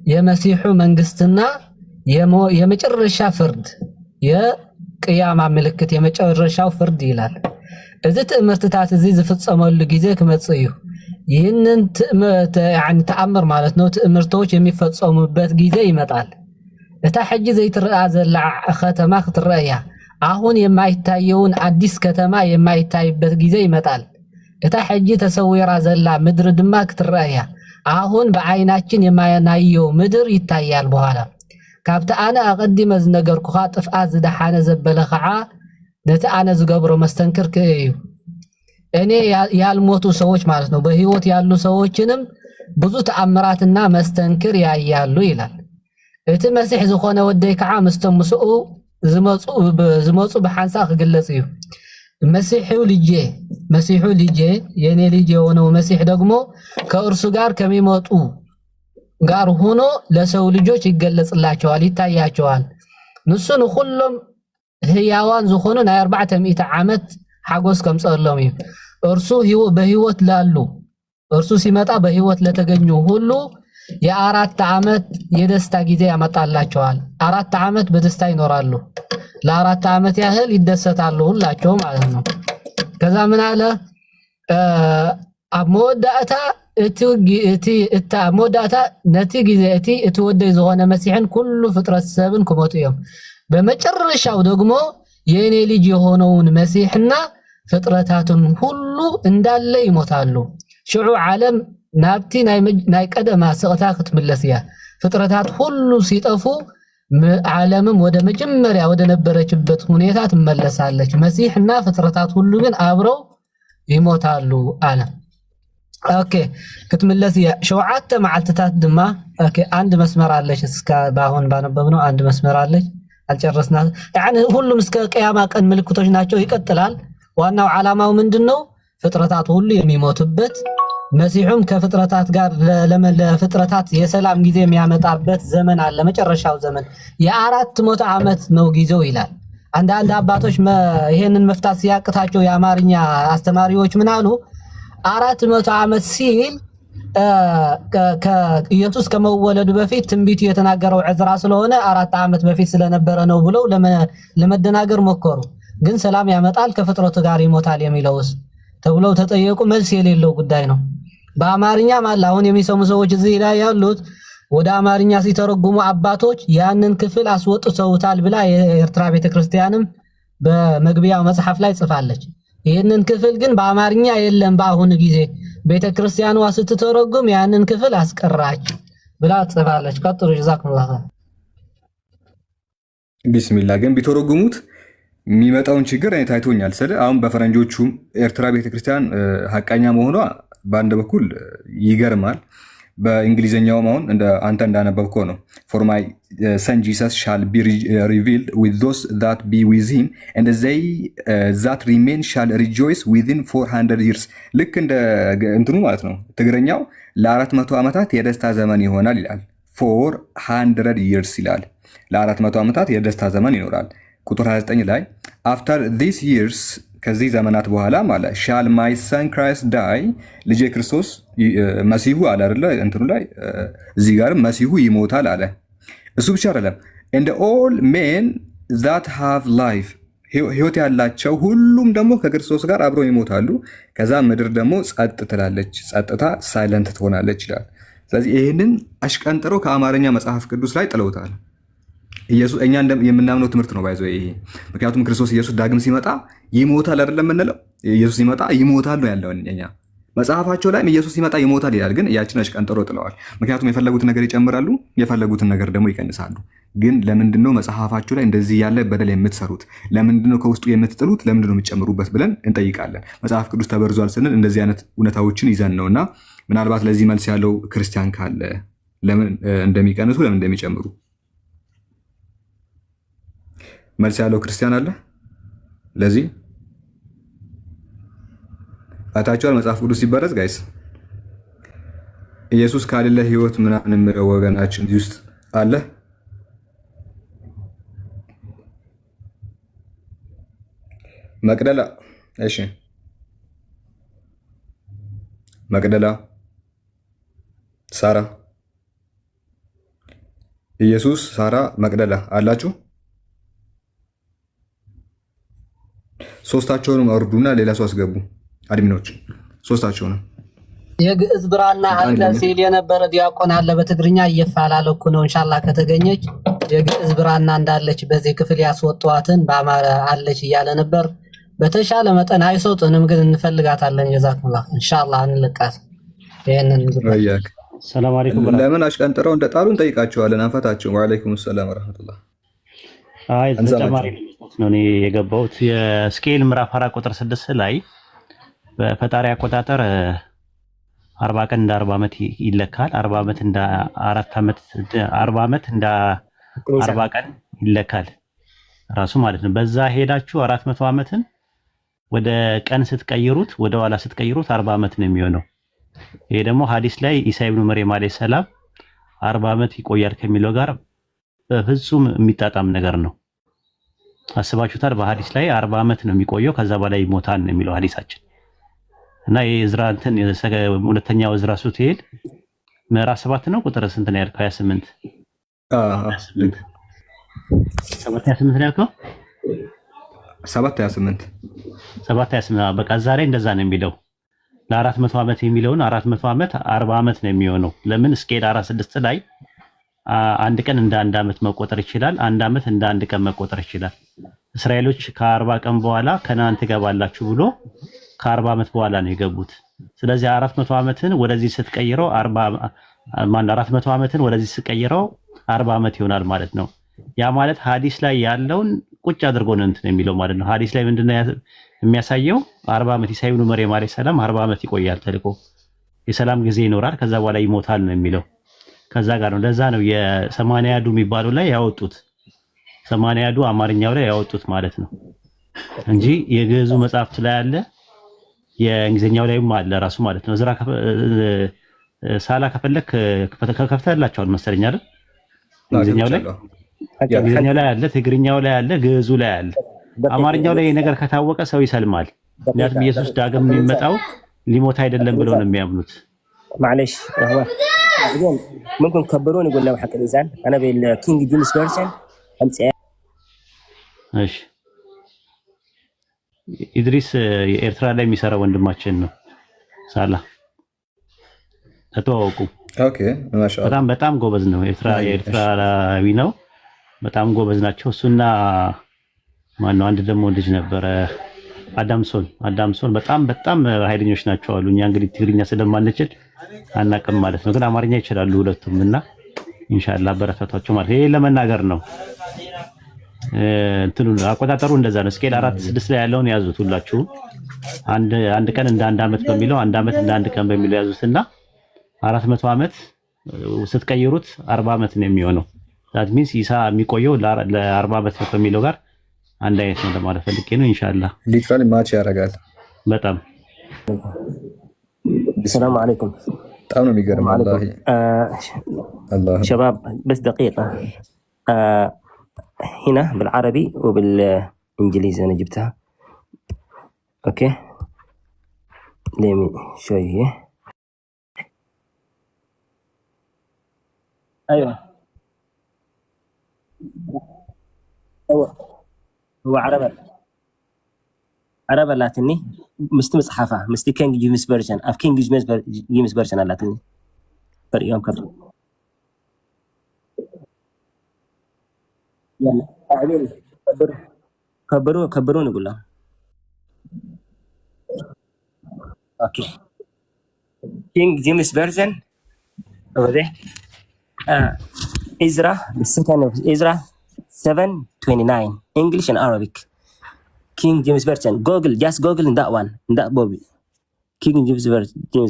የመሲሑ መንግስትና የመጨረሻ ፍርድ የቅያማ ምልክት የመጨረሻው ፍርድ ይላል። እዚ ትእምርትታት እዚ ዝፍጸመሉ ጊዜ ክመጽእ እዩ። ይህንን ተአምር ማለት ነው ትእምርቶች የሚፈጸሙበት ጊዜ ይመጣል። እታ ሕጂ ዘይትረአ ዘላ ከተማ ክትረአያ አሁን የማይታየውን አዲስ ከተማ የማይታይበት ጊዜ ይመጣል። እታ ሕጂ ተሰዊራ ዘላ ምድር ድማ ክትረአያ አሁን በአይናችን የማያናየው ምድር ይታያል። በኋላ ካብተ አነ አቀዲመ ዝነገርኩኻ ጥፍአት ዝደሓነ ዘበለ ከዓ ነቲ አነ ዝገብሮ መስተንክር እዩ። እኔ ያልሞቱ ሰዎች ማለት ነው በህይወት ያሉ ሰዎችንም ብዙ ተአምራትና መስተንክር ያያሉ ይላል። እቲ መሲሕ ዝኾነ ወደይ ከዓ ምስተምስኡ ዝመፁ በሓንሳ ክግለጽ እዩ። መሲሑ ልጄ የኔ ልጅ የሆነው መሲሕ ደግሞ ከእርሱ ጋር ከሚመጡ ጋር ሆኖ ለሰው ልጆች ይገለጽላቸዋል ይታያቸዋል። ንሱን ሁሉም ህያዋን ዝኾኑ ናይ 400 ዓመት ሓጎስ ከምጸሎም እዩ። በህይወት ላሉ እርሱ ሲመጣ በህይወት ለተገኙ ሁሉ የ4 ዓመት የደስታ ጊዜ ያመጣላቸዋል። 4 ዓመት በደስታ ይኖራሉ። ለ4 ዓመት ያህል ይደሰታሉ ሁላቸው ማለት ነው። ከዛ ምን አለ አሞዳታ ሞዳታ ነቲ ጊዜ እቲ ወደይ ዝኾነ መሲሕን ኩሉ ፍጥረት ሰብን ክሞቱ እዮም። በመጨረሻው ደግሞ የኔ ልጅ የሆነውን መሲሕና ፍጥረታቱን ሁሉ እንዳለ ይሞታሉ። ሽዑ ዓለም ናብቲ ናይ ቀደማ ስቕታ ክትምለስ እያ። ፍጥረታት ሁሉ ሲጠፉ ዓለምም ወደ መጀመሪያ ወደ ነበረችበት ሁኔታ ትመለሳለች። መሲሕና ፍጥረታት ሁሉ ግን አብረው ይሞታሉ አለ። ኦኬ ክትምለስ እያ። ሸውዓተ መዓልትታት ድማ ኦኬ አንድ መስመር አለች። እስከ ባሁን ባነበብነው አንድ መስመር አለች አልጨረስና ያኒ ሁሉም እስከ ቅያማ ቀን ምልክቶች ናቸው። ይቀጥላል። ዋናው ዓላማው ምንድነው? ፍጥረታት ሁሉ የሚሞቱበት መሲሑም ከፍጥረታት ጋር ለፍጥረታት የሰላም ጊዜ የሚያመጣበት ዘመን አለ። መጨረሻው ዘመን የ400 ዓመት ነው ጊዜው ይላል። አንዳንድ አባቶች ይሄንን መፍታት ሲያቅታቸው የአማርኛ አስተማሪዎች ምን አሉ? 400 ዓመት ሲል ኢየሱስ ከመወለዱ በፊት ትንቢቱ የተናገረው ዕዝራ ስለሆነ 4 ዓመት በፊት ስለነበረ ነው ብለው ለመደናገር ሞከሩ። ግን ሰላም ያመጣል ከፍጥረቱ ጋር ይሞታል የሚለውስ ተብለው ተጠየቁ። መልስ የሌለው ጉዳይ ነው። በአማርኛ ማለት አሁን የሚሰሙ ሰዎች እዚህ ላይ ያሉት ወደ አማርኛ ሲተረጉሙ አባቶች ያንን ክፍል አስወጥተውታል ብላ የኤርትራ ቤተክርስቲያንም በመግቢያው መጽሐፍ ላይ ጽፋለች። ይህንን ክፍል ግን በአማርኛ የለም። በአሁኑ ጊዜ ቤተክርስቲያኗ ስትተረጉም ያንን ክፍል አስቀራች። ብላ ጽፋለች። ቀጥሉ። ጀዛኩሙላህ። ቢስሚላህ ግን ቢተረጉሙት የሚመጣውን ችግር እኔ ታይቶኛል ስለ አሁን በፈረንጆቹም ኤርትራ ቤተክርስቲያን ሀቀኛ መሆኗ በአንድ በኩል ይገርማል። በእንግሊዝኛውም አሁን አንተ እንዳነበብከው ነው for my son Jesus shall be revealed with those that be with him and they that remain shall rejoice within 400 years ልክ እንደ እንትኑ ማለት ነው። ትግረኛው ለ400 ዓመታት የደስታ ዘመን ይሆናል ይላል። 400 years ይላል። ለ400 ዓመታት የደስታ ዘመን ይኖራል። ቁጥር 29 ላይ after these years ከዚህ ዘመናት በኋላ ማለት shall my son Christ die ልጄ ክርስቶስ መሲሁ አለ አይደለ? እንትኑ ላይ እዚህ ጋርም መሲሁ ይሞታል አለ። እሱ ብቻ አይደለም and all men that have life ህይወት ያላቸው ሁሉም ደግሞ ከክርስቶስ ጋር አብረው ይሞታሉ። ከዛ ምድር ደግሞ ጸጥ ትላለች፣ ጸጥታ ሳይለንት ትሆናለች ይላል። ስለዚህ ይህንን አሽቀንጥረው ከአማርኛ መጽሐፍ ቅዱስ ላይ ጥለውታል። ኢየሱስ እኛ የምናምነው ትምህርት ነው ባይዘው ይሄ። ምክንያቱም ክርስቶስ ኢየሱስ ዳግም ሲመጣ ይሞታል አይደለም የምንለው። ኢየሱስ ሲመጣ ይሞታል ነው ያለው። እኛ መጽሐፋቸው ላይም ኢየሱስ ሲመጣ ይሞታል ይላል፣ ግን ያችን አሽቀንጥረው ጥለዋል። ምክንያቱም የፈለጉትን ነገር ይጨምራሉ፣ የፈለጉትን ነገር ደግሞ ይቀንሳሉ። ግን ለምንድነው መጽሐፋቸው ላይ እንደዚህ ያለ በደል የምትሰሩት? ለምንድነው ከውስጡ የምትጥሉት? ለምንድነው የምትጨምሩበት ብለን እንጠይቃለን። መጽሐፍ ቅዱስ ተበርዟል ስንል እንደዚህ አይነት እውነታዎችን ይዘን ነውና ምናልባት ለዚህ መልስ ያለው ክርስቲያን ካለ ለምን እንደሚቀንሱ ለምን እንደሚጨምሩ መልስ ያለው ክርስቲያን አለ? ለዚህ አታችኋል። መጽሐፍ ቅዱስ ሲበረዝ ጋይስ ኢየሱስ ካሌለ ህይወት ምናምን የምለው ወገናችን እዚህ ውስጥ አለ? መቅደላ እሺ፣ መቅደላ፣ ሳራ፣ ኢየሱስ፣ ሳራ፣ መቅደላ አላችሁ? ሶስታቸውንም አውርዱና ሌላ ሰው አስገቡ። አድሚኖች ሶስታቸውንም የግዕዝ ብራና አለ ሲል የነበረ ዲያቆን አለ በትግርኛ እየፋላለኩ ነው። ኢንሻአላህ ከተገኘች የግዕዝ ብራና እንዳለች በዚህ ክፍል ያስወጧትን በአማራ አለች እያለ ነበር። በተሻለ መጠን አይሶጥንም ግን እንፈልጋታለን። ጀዛኩላህ ኢንሻአላህ እንልቃት። ይሄንን ወያክ ሰላም አለይኩም። ለምን አሽቀንጥረው እንደጣሉ እንጠይቃቸዋለን። አንፈታቸው። ወአለይኩም ሰላም ወራህመቱላህ። አይ ተጨማሪ ነው እኔ የገባሁት የስኬል ምዕራፍ 4 ቁጥር 6 ላይ በፈጣሪ አቆጣጠር 40 ቀን እንደ 40 ዓመት ይለካል። 40 ዓመት እንደ 4 ዓመት 40 ዓመት እንደ 40 ቀን ይለካል ራሱ ማለት ነው። በዛ ሄዳችሁ 400 ዓመትን ወደ ቀን ስትቀይሩት ወደ ኋላ ስትቀይሩት 40 ዓመት ነው የሚሆነው። ይሄ ደግሞ ሐዲስ ላይ ኢሳ ኢብኑ መርየም አለይሂ ሰላም 40 ዓመት ይቆያል ከሚለው ጋር በፍጹም የሚጣጣም ነገር ነው። አስባችሁታል? በሐዲስ ላይ 40 ዓመት ነው የሚቆየው ከዛ በላይ ይሞታል ነው የሚለው ሐዲሳችን። እና የእዝራ እንትን ሁለተኛው እዝራ ሱትሄድ ምዕራፍ 7 ነው ቁጥር ስንት ነው ያልከው? 28 7:28 ነው ያልከው? 7:28 በቃ ዛሬ እንደዛ ነው የሚለው። ለ400 ዓመት የሚለውን 400 ዓመት 40 ዓመት ነው የሚሆነው። ለምን ስኬል 4:6 ላይ አንድ ቀን እንደ አንድ ዓመት መቆጠር ይችላል፣ አንድ ዓመት እንደ አንድ ቀን መቆጠር ይችላል። እስራኤሎች ከ40 ቀን በኋላ ከነዓን ትገባላችሁ ብሎ ከ40 ዓመት በኋላ ነው የገቡት። ስለዚህ 400 ዓመትን ወደዚህ ስትቀይረው 400 ዓመትን ወደዚህ ስትቀይረው 40 ዓመት ይሆናል ማለት ነው። ያ ማለት ሐዲስ ላይ ያለውን ቁጭ አድርጎ ነው እንትን የሚለው ማለት ነው። ሐዲስ ላይ ምንድነው የሚያሳየው? 40 ዓመት ኢሳ ኢብኑ መርየም አለይሂ ሰላም 40 ዓመት ይቆያል ተልቆ የሰላም ጊዜ ይኖራል፣ ከዛ በኋላ ይሞታል ነው የሚለው። ከዛ ጋር ነው ለዛ ነው የ80 የሚባለው ላይ ያወጡት 80 አማርኛው ላይ ያወጡት ማለት ነው እንጂ የግዕዙ መጽሐፍት ላይ አለ የእንግሊዝኛው ላይም አለ ራሱ ማለት ነው። ዝራ ሳላ ከፈለክ ከፍተላቸዋል መሰለኝ አይደል? እንግሊዝኛው ላይ አለ፣ ትግርኛው ላይ አለ፣ ግዕዙ ላይ አለ። አማርኛው ላይ ነገር ከታወቀ ሰው ይሰልማል። ምክንያቱም ኢየሱስ ዳግም የሚመጣው ሊሞት አይደለም ብለው ነው የሚያምኑት። معلش هو ممكن تكبروني يقول له حق الإنسان أنا بالكينج جيمس فيرجن እሺ ኢድሪስ የኤርትራ ላይ የሚሰራ ወንድማችን ነው። ሳላ ተተዋወቁ። ኦኬ ማሻአላ በጣም ጎበዝ ነው። የኤርትራዊ ነው። በጣም ጎበዝ ናቸው። እሱና ማነው አንድ ደግሞ ልጅ ነበረ አዳምሶን በጣም ኃይለኞች ናቸው አሉ። እኛ እንግዲህ ትግርኛ ስለማንችል አናቅም ማለት ነው፣ ግን አማርኛ ይችላሉ ሁለቱም እና ኢንሻአላህ በረከቷቸው ማለት ይሄ ለመናገር ነው። እንትኑ አቆጣጠሩ እንደዛ ነው። ስኬል 4:6 ላይ ያለውን ያዙት ሁላችሁም። አንድ ቀን እንደ አንድ ዓመት በሚለው አንድ ዓመት እንደ አንድ ቀን በሚለው ያዙትና 400 ዓመት ስትቀይሩት 40 ዓመት ነው የሚሆነው። ዛት ሚንስ ኢሳ የሚቆየው ለ40 ዓመት ነው ከሚለው ጋር አንድ አይነት ነው ለማለት ፈልጌ ነው። ኢንሻአላህ ሊትራሊ ማች ያደርጋል በጣም። السلام عليكم. በጣም ነው የሚገርም። الله شباب بس دقيقة هنا بالعربي وبالإنجليزي أنا جبتها. أوكي ليمي شوية. أيوة هو عربي لاتني مست مصحفة مست كينج جيمس فيرجن أف كينج جيمس فيرجن لاتني بريوم كذا. يلا أعلن كبرون نقول لهم. أوكي كينج جيمس فيرجن over there. Ezra, the second of Ezra 7:29, English and Arabic. King James Version. Just Google in that one, in that Bobby. King James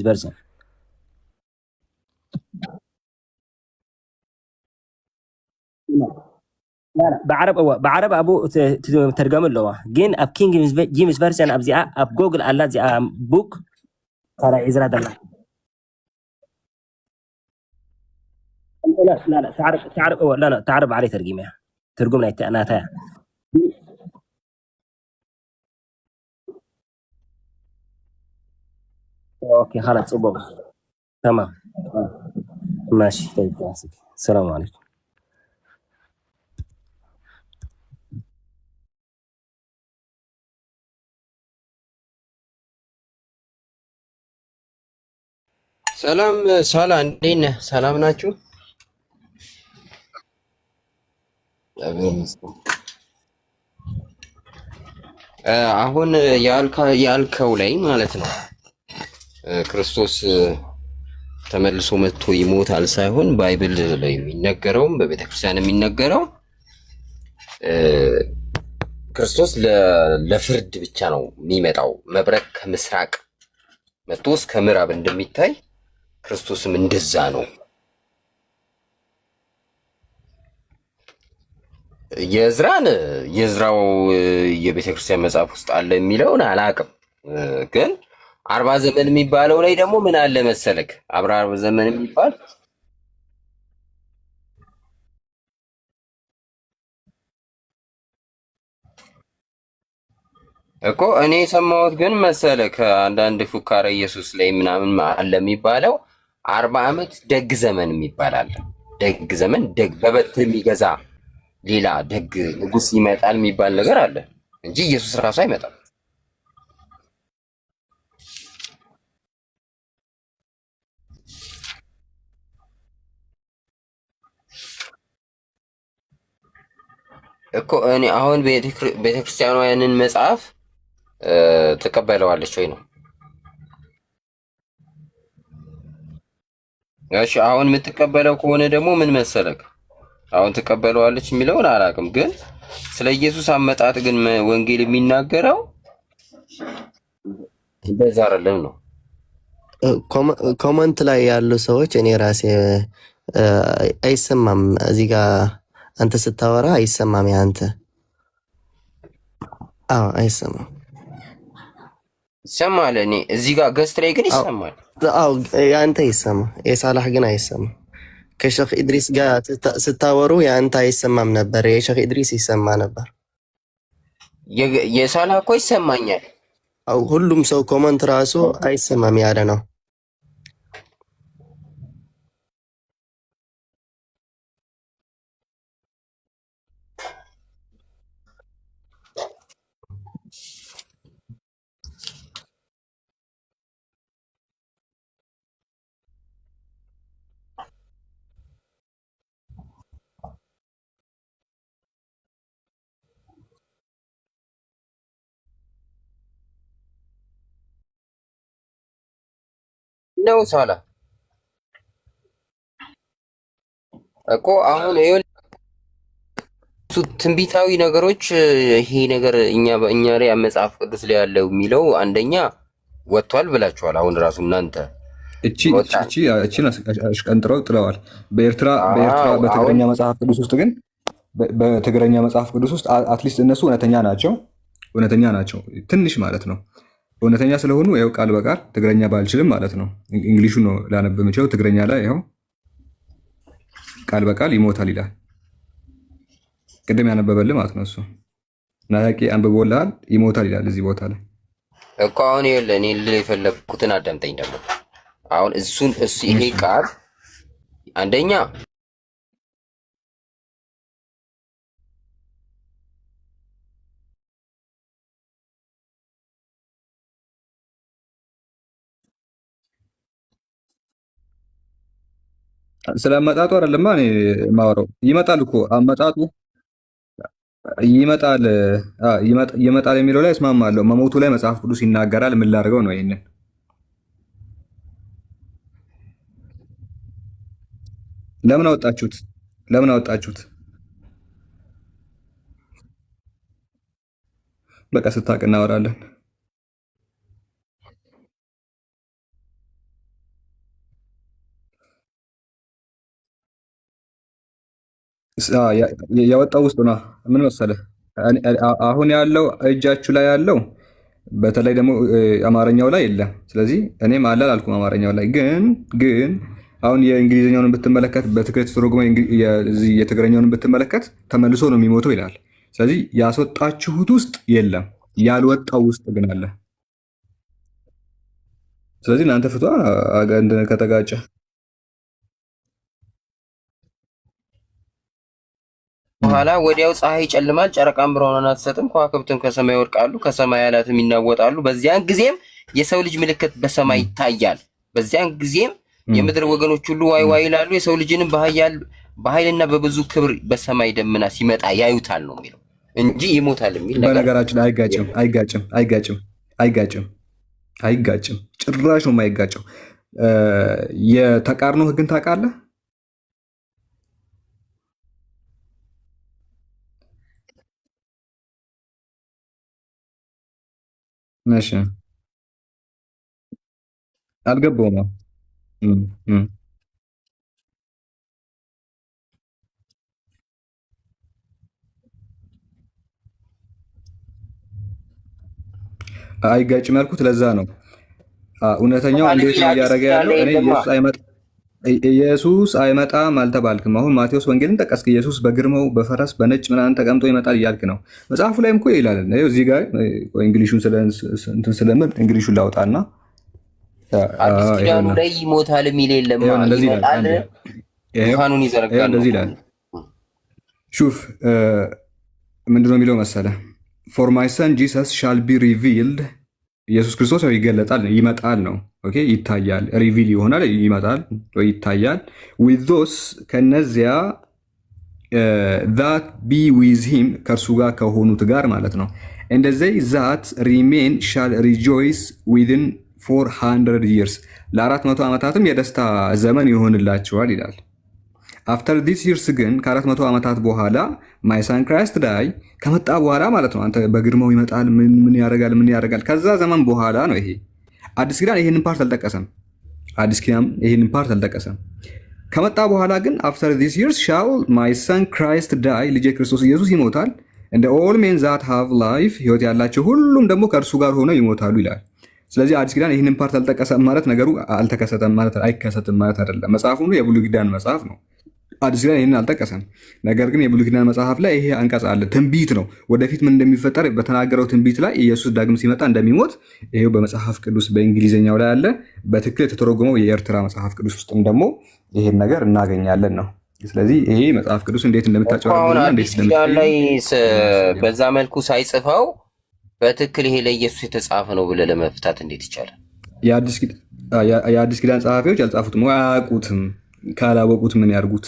Version. لا بعرب أبو ترجم له. جين أب King James Version أب زي أب جوجل الله زي book ترى إزرا دلنا. لا تعرف عليه ترجمة ترجمنا أنا تاع. اوكي خلاص صبوا تمام ماشي طيب كلاسيك. السلام عليكم. ሰላም ሳላ እንዴት ነህ? ሰላም ናችሁ? አሁን ያልከው ላይ ማለት ነው ክርስቶስ ተመልሶ መጥቶ ይሞታል ሳይሆን ባይብል ላይ የሚነገረውም በቤተክርስቲያን የሚነገረው ክርስቶስ ለፍርድ ብቻ ነው የሚመጣው። መብረቅ ከምስራቅ መጥቶ እስከ ምዕራብ እንደሚታይ ክርስቶስም እንደዛ ነው። የዕዝራው የቤተክርስቲያን መጽሐፍ ውስጥ አለ የሚለውን አላውቅም ግን 40 ዘመን የሚባለው ላይ ደግሞ ምን አለ መሰለክ? 40 ዘመን የሚባል እኮ እኔ የሰማሁት ግን መሰለክ አንዳንድ ፉካረ ኢየሱስ ላይ ምናምን አለ የሚባለው 40 ዓመት ደግ ዘመን የሚባል አለ። ደግ ዘመን በበትር የሚገዛ ሌላ ደግ ንጉስ ይመጣል የሚባል ነገር አለ እንጂ ኢየሱስ ራሱ አይመጣም። እኮ እኔ አሁን ቤተክርስቲያኗ ያንን መጽሐፍ ትቀበለዋለች ወይ ነው? እሺ አሁን የምትቀበለው ከሆነ ደግሞ ምን መሰለክ አሁን ትቀበለዋለች የሚለውን አላውቅም፣ ግን ስለ ኢየሱስ አመጣጥ ግን ወንጌል የሚናገረው እንደዛ አይደለም ነው። ኮመንት ላይ ያሉ ሰዎች እኔ ራሴ አይሰማም እዚህ ጋር አንተ ስታወራ አይሰማም ያንተ። አዎ አይሰማም። ይሰማል። እኔ እዚህ ጋር ገስት ላይ ግን ይሰማል። አዎ ያንተ ይሰማ፣ የሳላህ ግን አይሰማም። ከሼክ ኢድሪስ ጋር ስታወሩ ያንተ አይሰማም ነበር፣ የሼክ ኢድሪስ ይሰማ ነበር። የሳላህ እኮ ይሰማኛል። አዎ ሁሉም ሰው ኮመንት ራሱ አይሰማም ያለ ነው። ነው ሳላ እኮ አሁን ትንቢታዊ ነገሮች ይሄ ነገር በእኛ ላይ መጽሐፍ ቅዱስ ላይ ያለው የሚለው አንደኛ ወጥቷል ብላችኋል። አሁን ራሱ እናንተ እቺን አሽቀንጥረው ጥለዋል። በኤርትራ በትግረኛ መጽሐፍ ቅዱስ ውስጥ ግን በትግረኛ መጽሐፍ ቅዱስ ውስጥ አትሊስት እነሱ እውነተኛ ናቸው ትንሽ ማለት ነው። እውነተኛ ስለሆኑ ይኸው ቃል በቃል ትግረኛ ባልችልም ማለት ነው እንግሊሹ ነው ላነብ የምችለው። ትግረኛ ላይ ይኸው ቃል በቃል ይሞታል ይላል። ቅድም ያነበበልህ ማለት ነው እሱ ናያቂ አንብቦልሃል። ይሞታል ይላል እዚህ ቦታ ላይ እኮ። አሁን ይኸውልህ እኔ ልል የፈለግኩትን አዳምጠኝ ደግሞ። አሁን ይሄ ቃል አንደኛ ስለአመጣጡ አይደለማ እኔ የማወራው። ይመጣል እኮ አመጣጡ ይመጣል የሚለው ላይ እስማማለሁ። መሞቱ ላይ መጽሐፍ ቅዱስ ይናገራል። ምን ላድርገው ነው? ይሄንን ለምን አወጣችሁት? በቃ ስታውቅ እናወራለን። ያወጣው ውስጥ ነው። ምን መሰለህ አሁን ያለው እጃችሁ ላይ ያለው በተለይ ደግሞ አማርኛው ላይ የለም። ስለዚህ እኔም አለ አላልኩም አማርኛው ላይ ግን አሁን የእንግሊዝኛውን ብትመለከት በትክክል ተተረጎመ የትግረኛውን ብትመለከት ተመልሶ ነው የሚሞተው ይላል። ስለዚህ ያስወጣችሁት ውስጥ የለም፣ ያልወጣው ውስጥ ግን አለ። ስለዚህ እናንተ ፍቷ ከተጋጨ በኋላ ወዲያው ፀሐይ ይጨልማል፣ ጨረቃም ብርሃኗን አትሰጥም፣ ከዋክብትም ከሰማይ ይወድቃሉ፣ ከሰማይ አላትም ይናወጣሉ። በዚያን ጊዜም የሰው ልጅ ምልክት በሰማይ ይታያል። በዚያን ጊዜም የምድር ወገኖች ሁሉ ዋይ ዋይ ይላሉ። የሰው ልጅንም በኃይልና በብዙ ክብር በሰማይ ደመና ሲመጣ ያዩታል ነው የሚለው እንጂ ይሞታል የሚል ነገር በነገራችን አይጋጭም። ጭራሽ ነው የማይጋጨው። የተቃርኖ ህግን ታውቃለህ? እሺ አልገባውም። አይጋጭም ያልኩት ለዛ ነው። እውነተኛው እንዴት ነው እያደረገ ያለው? እኔ ኢየሱስ አይመጣም አልተባልክም። አሁን ማቴዎስ ወንጌልን ጠቀስክ። ኢየሱስ በግርማው በፈረስ በነጭ ምናምን ተቀምጦ ይመጣል እያልክ ነው። መጽሐፉ ላይም እኮ ይላል። እዚህ ጋር እንግሊሹን ስለምን እንግሊሹን ላውጣና አዲስ ኪዳኑ ላይ ይሞታል የሚል የለም። ይመጣል፣ ዙፋኑን ይዘረጋል። እንደዚህ ይላል። ሹፍ ምንድነው የሚለው መሰለህ? ፎር ማይ ሰን ጂሰስ ሻል ቢ ሪቪልድ። ኢየሱስ ክርስቶስ ያው ይገለጣል፣ ይመጣል ነው። ኦኬ ይታያል፣ ሪቪል ይሆናል፣ ይመጣል ወይ ይታያል። ዊዝ ዞስ ከነዚያ ዛት ቢ ዊዝ ሂም ከእርሱ ጋር ከሆኑት ጋር ማለት ነው። እንደዚህ ዛት ሪሜን ሻል ሪጆይስ ዊዝን 400 ይርስ ለ400 ዓመታትም የደስታ ዘመን ይሆንላቸዋል ይላል። አፍተር ዲስ ይርስ ግን ከ400 ዓመታት በኋላ ማይ ሰን ክራይስት ዳይ ከመጣ በኋላ ማለት ነው። አንተ በግርማው ይመጣል ምን ያደርጋል ከዛ ዘመን በኋላ ነው። ይሄ አዲስ ኪዳን ይሄንን ፓርት አልጠቀሰም። ከመጣ በኋላ ግን አፍተር ዲስ ይርስ ሻል ማይ ሰን ክራይስት ዳይ ልጄ ክርስቶስ ኢየሱስ ይሞታል። እንደ ኦል ሜን ዛት ሃቭ ላይፍ ህይወት ያላቸው ሁሉም ደግሞ ከእርሱ ጋር ሆነው ይሞታሉ ይላል። ስለዚህ አዲስ ኪዳን ይህንን ፓርት አልጠቀሰም ማለት ነገሩ አልተከሰተም ማለት አይከሰትም ማለት አይደለም። መጽሐፉ የብሉይ ኪዳን መጽሐፍ ነው። አዲስ ኪዳን ይህንን አልጠቀሰም። ነገር ግን የብሉይ ኪዳን መጽሐፍ ላይ ይሄ አንቀጽ አለ። ትንቢት ነው። ወደፊት ምን እንደሚፈጠር በተናገረው ትንቢት ላይ ኢየሱስ ዳግም ሲመጣ እንደሚሞት ይሄው በመጽሐፍ ቅዱስ በእንግሊዝኛው ላይ አለ። በትክክል የተተረጎመው የኤርትራ መጽሐፍ ቅዱስ ውስጥም ደግሞ ይሄን ነገር እናገኛለን ነው። ስለዚህ ይሄ መጽሐፍ ቅዱስ እንዴት እንደምታጨዋወውና እንዴት ላይ በዛ መልኩ ሳይጽፈው በትክክል ይሄ ለኢየሱስ የተጻፈ ነው ብለህ ለመፍታት እንዴት ይቻላል? የአዲስ ኪዳን ጸሐፊዎች ያልጻፉትም ወይ አያውቁትም። ካላወቁት ምን ያርጉት?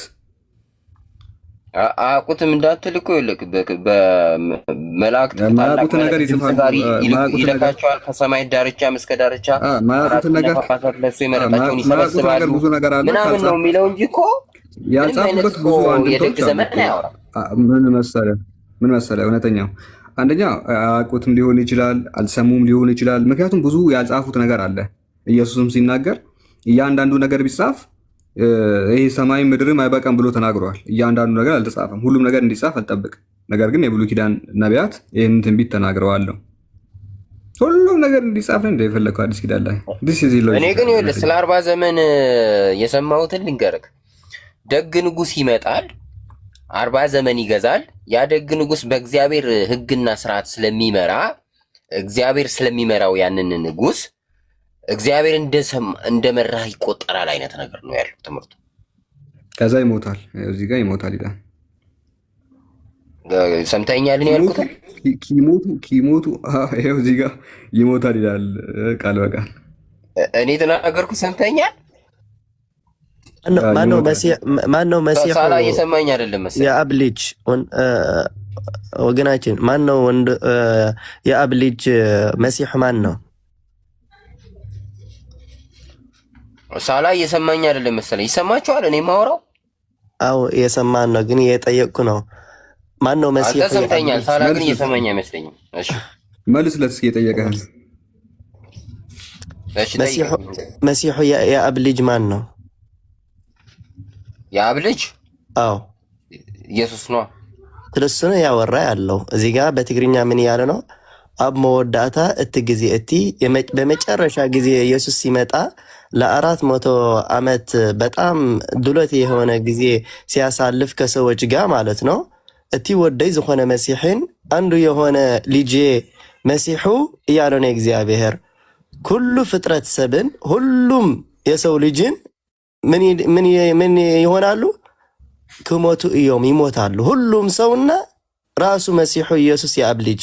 አያውቁትም እንዳትል እኮ ይልክ በመላእክት ማያውቁት ነገር ይጽፋሉ። ይልካቸዋል ከሰማይ ዳርቻ እስከ ዳርቻ ማያውቁት ነገር ለሱ የመረጣቸውን ይሰበስባሉ ምናምን ነው የሚለው እንጂ እኮ ያልጻፉበት ብዙ አንድምቶች ምን መሰለህ እውነተኛው አንደኛ አያውቁትም ሊሆን ይችላል፣ አልሰሙም ሊሆን ይችላል። ምክንያቱም ብዙ ያልጻፉት ነገር አለ። ኢየሱስም ሲናገር እያንዳንዱ ነገር ቢጻፍ ይሄ ሰማይ ምድርም አይበቃም ብሎ ተናግሯል። እያንዳንዱ ነገር አልተጻፈም። ሁሉም ነገር እንዲጻፍ አልጠብቅ። ነገር ግን የብሉይ ኪዳን ነቢያት ይህንን ትንቢት ተናግረዋል። ሁሉም ነገር እንዲጻፍ ነው እንደፈለከው አዲስ ኪዳን ላይ። እኔ ግን ይኸውልህ ስለ 40 ዘመን የሰማሁትን ልንገርህ። ደግ ንጉሥ ይመጣል፣ 40 ዘመን ይገዛል። ያ ደግ ንጉሥ በእግዚአብሔር ሕግና ስርዓት ስለሚመራ እግዚአብሔር ስለሚመራው ያንን ንጉሥ እግዚአብሔር እንደመራህ ይቆጠራል አይነት ነገር ነው ያለው ትምህርቱ። ከዛ ይሞታል፣ እዚህ ጋር ይሞታል ይላል። ሰምተኛል ነው ያልኩት። ኪሞቱ ይኸው እዚህ ጋር ይሞታል ይላል ቃል በቃል። እኔ ተናገርኩት። ሰምተኛል። ማነው መሲሁ? ሳላ እየሰማኝ አይደለም መሰለኝ። የአብ ልጅ ወገናችን ማነው? የአብ ልጅ መሲሁ ማን ነው? ሳላ እየሰማኝ አይደለም መሰለኝ። ይሰማችኋል? እኔ ማወራው አው እየሰማን ነው፣ ግን እየጠየቅኩ ነው። ማን ነው መሲሁ? አልተሰምተኛል። ሳላ ግን እየሰማኝ አይመስለኝም። እሺ መልስለት እስኪ የጠየቀህን። እሺ መሲሁ የአብ ልጅ ማን ነው? የአብ ልጅ? አው ኢየሱስ ነው። ስለሱ ነው ያወራ ያለው። እዚህ ጋር በትግርኛ ምን ያለ ነው? አብ መወዳታ ጊዜ በመጨረሻ ጊዜ ኢየሱስ ሲመጣ ለ400 ዓመት በጣም ዱለት የሆነ ጊዜ ሲያሳልፍ ከሰዎች ጋር ማለት ነው። ወደይ ዝኾነ መሲሕን አንዱ የሆነ ልጄ መሲሑ እያለ ነው እግዚአብሔር። ኩሉ ፍጥረት ሰብን ሁሉም የሰው ልጅን ምን ይሆናሉ? ክሞቱ እዮም ይሞታሉ። ሁሉም ሰውና ራሱ መሲሑ ኢየሱስ የአብ ልጅ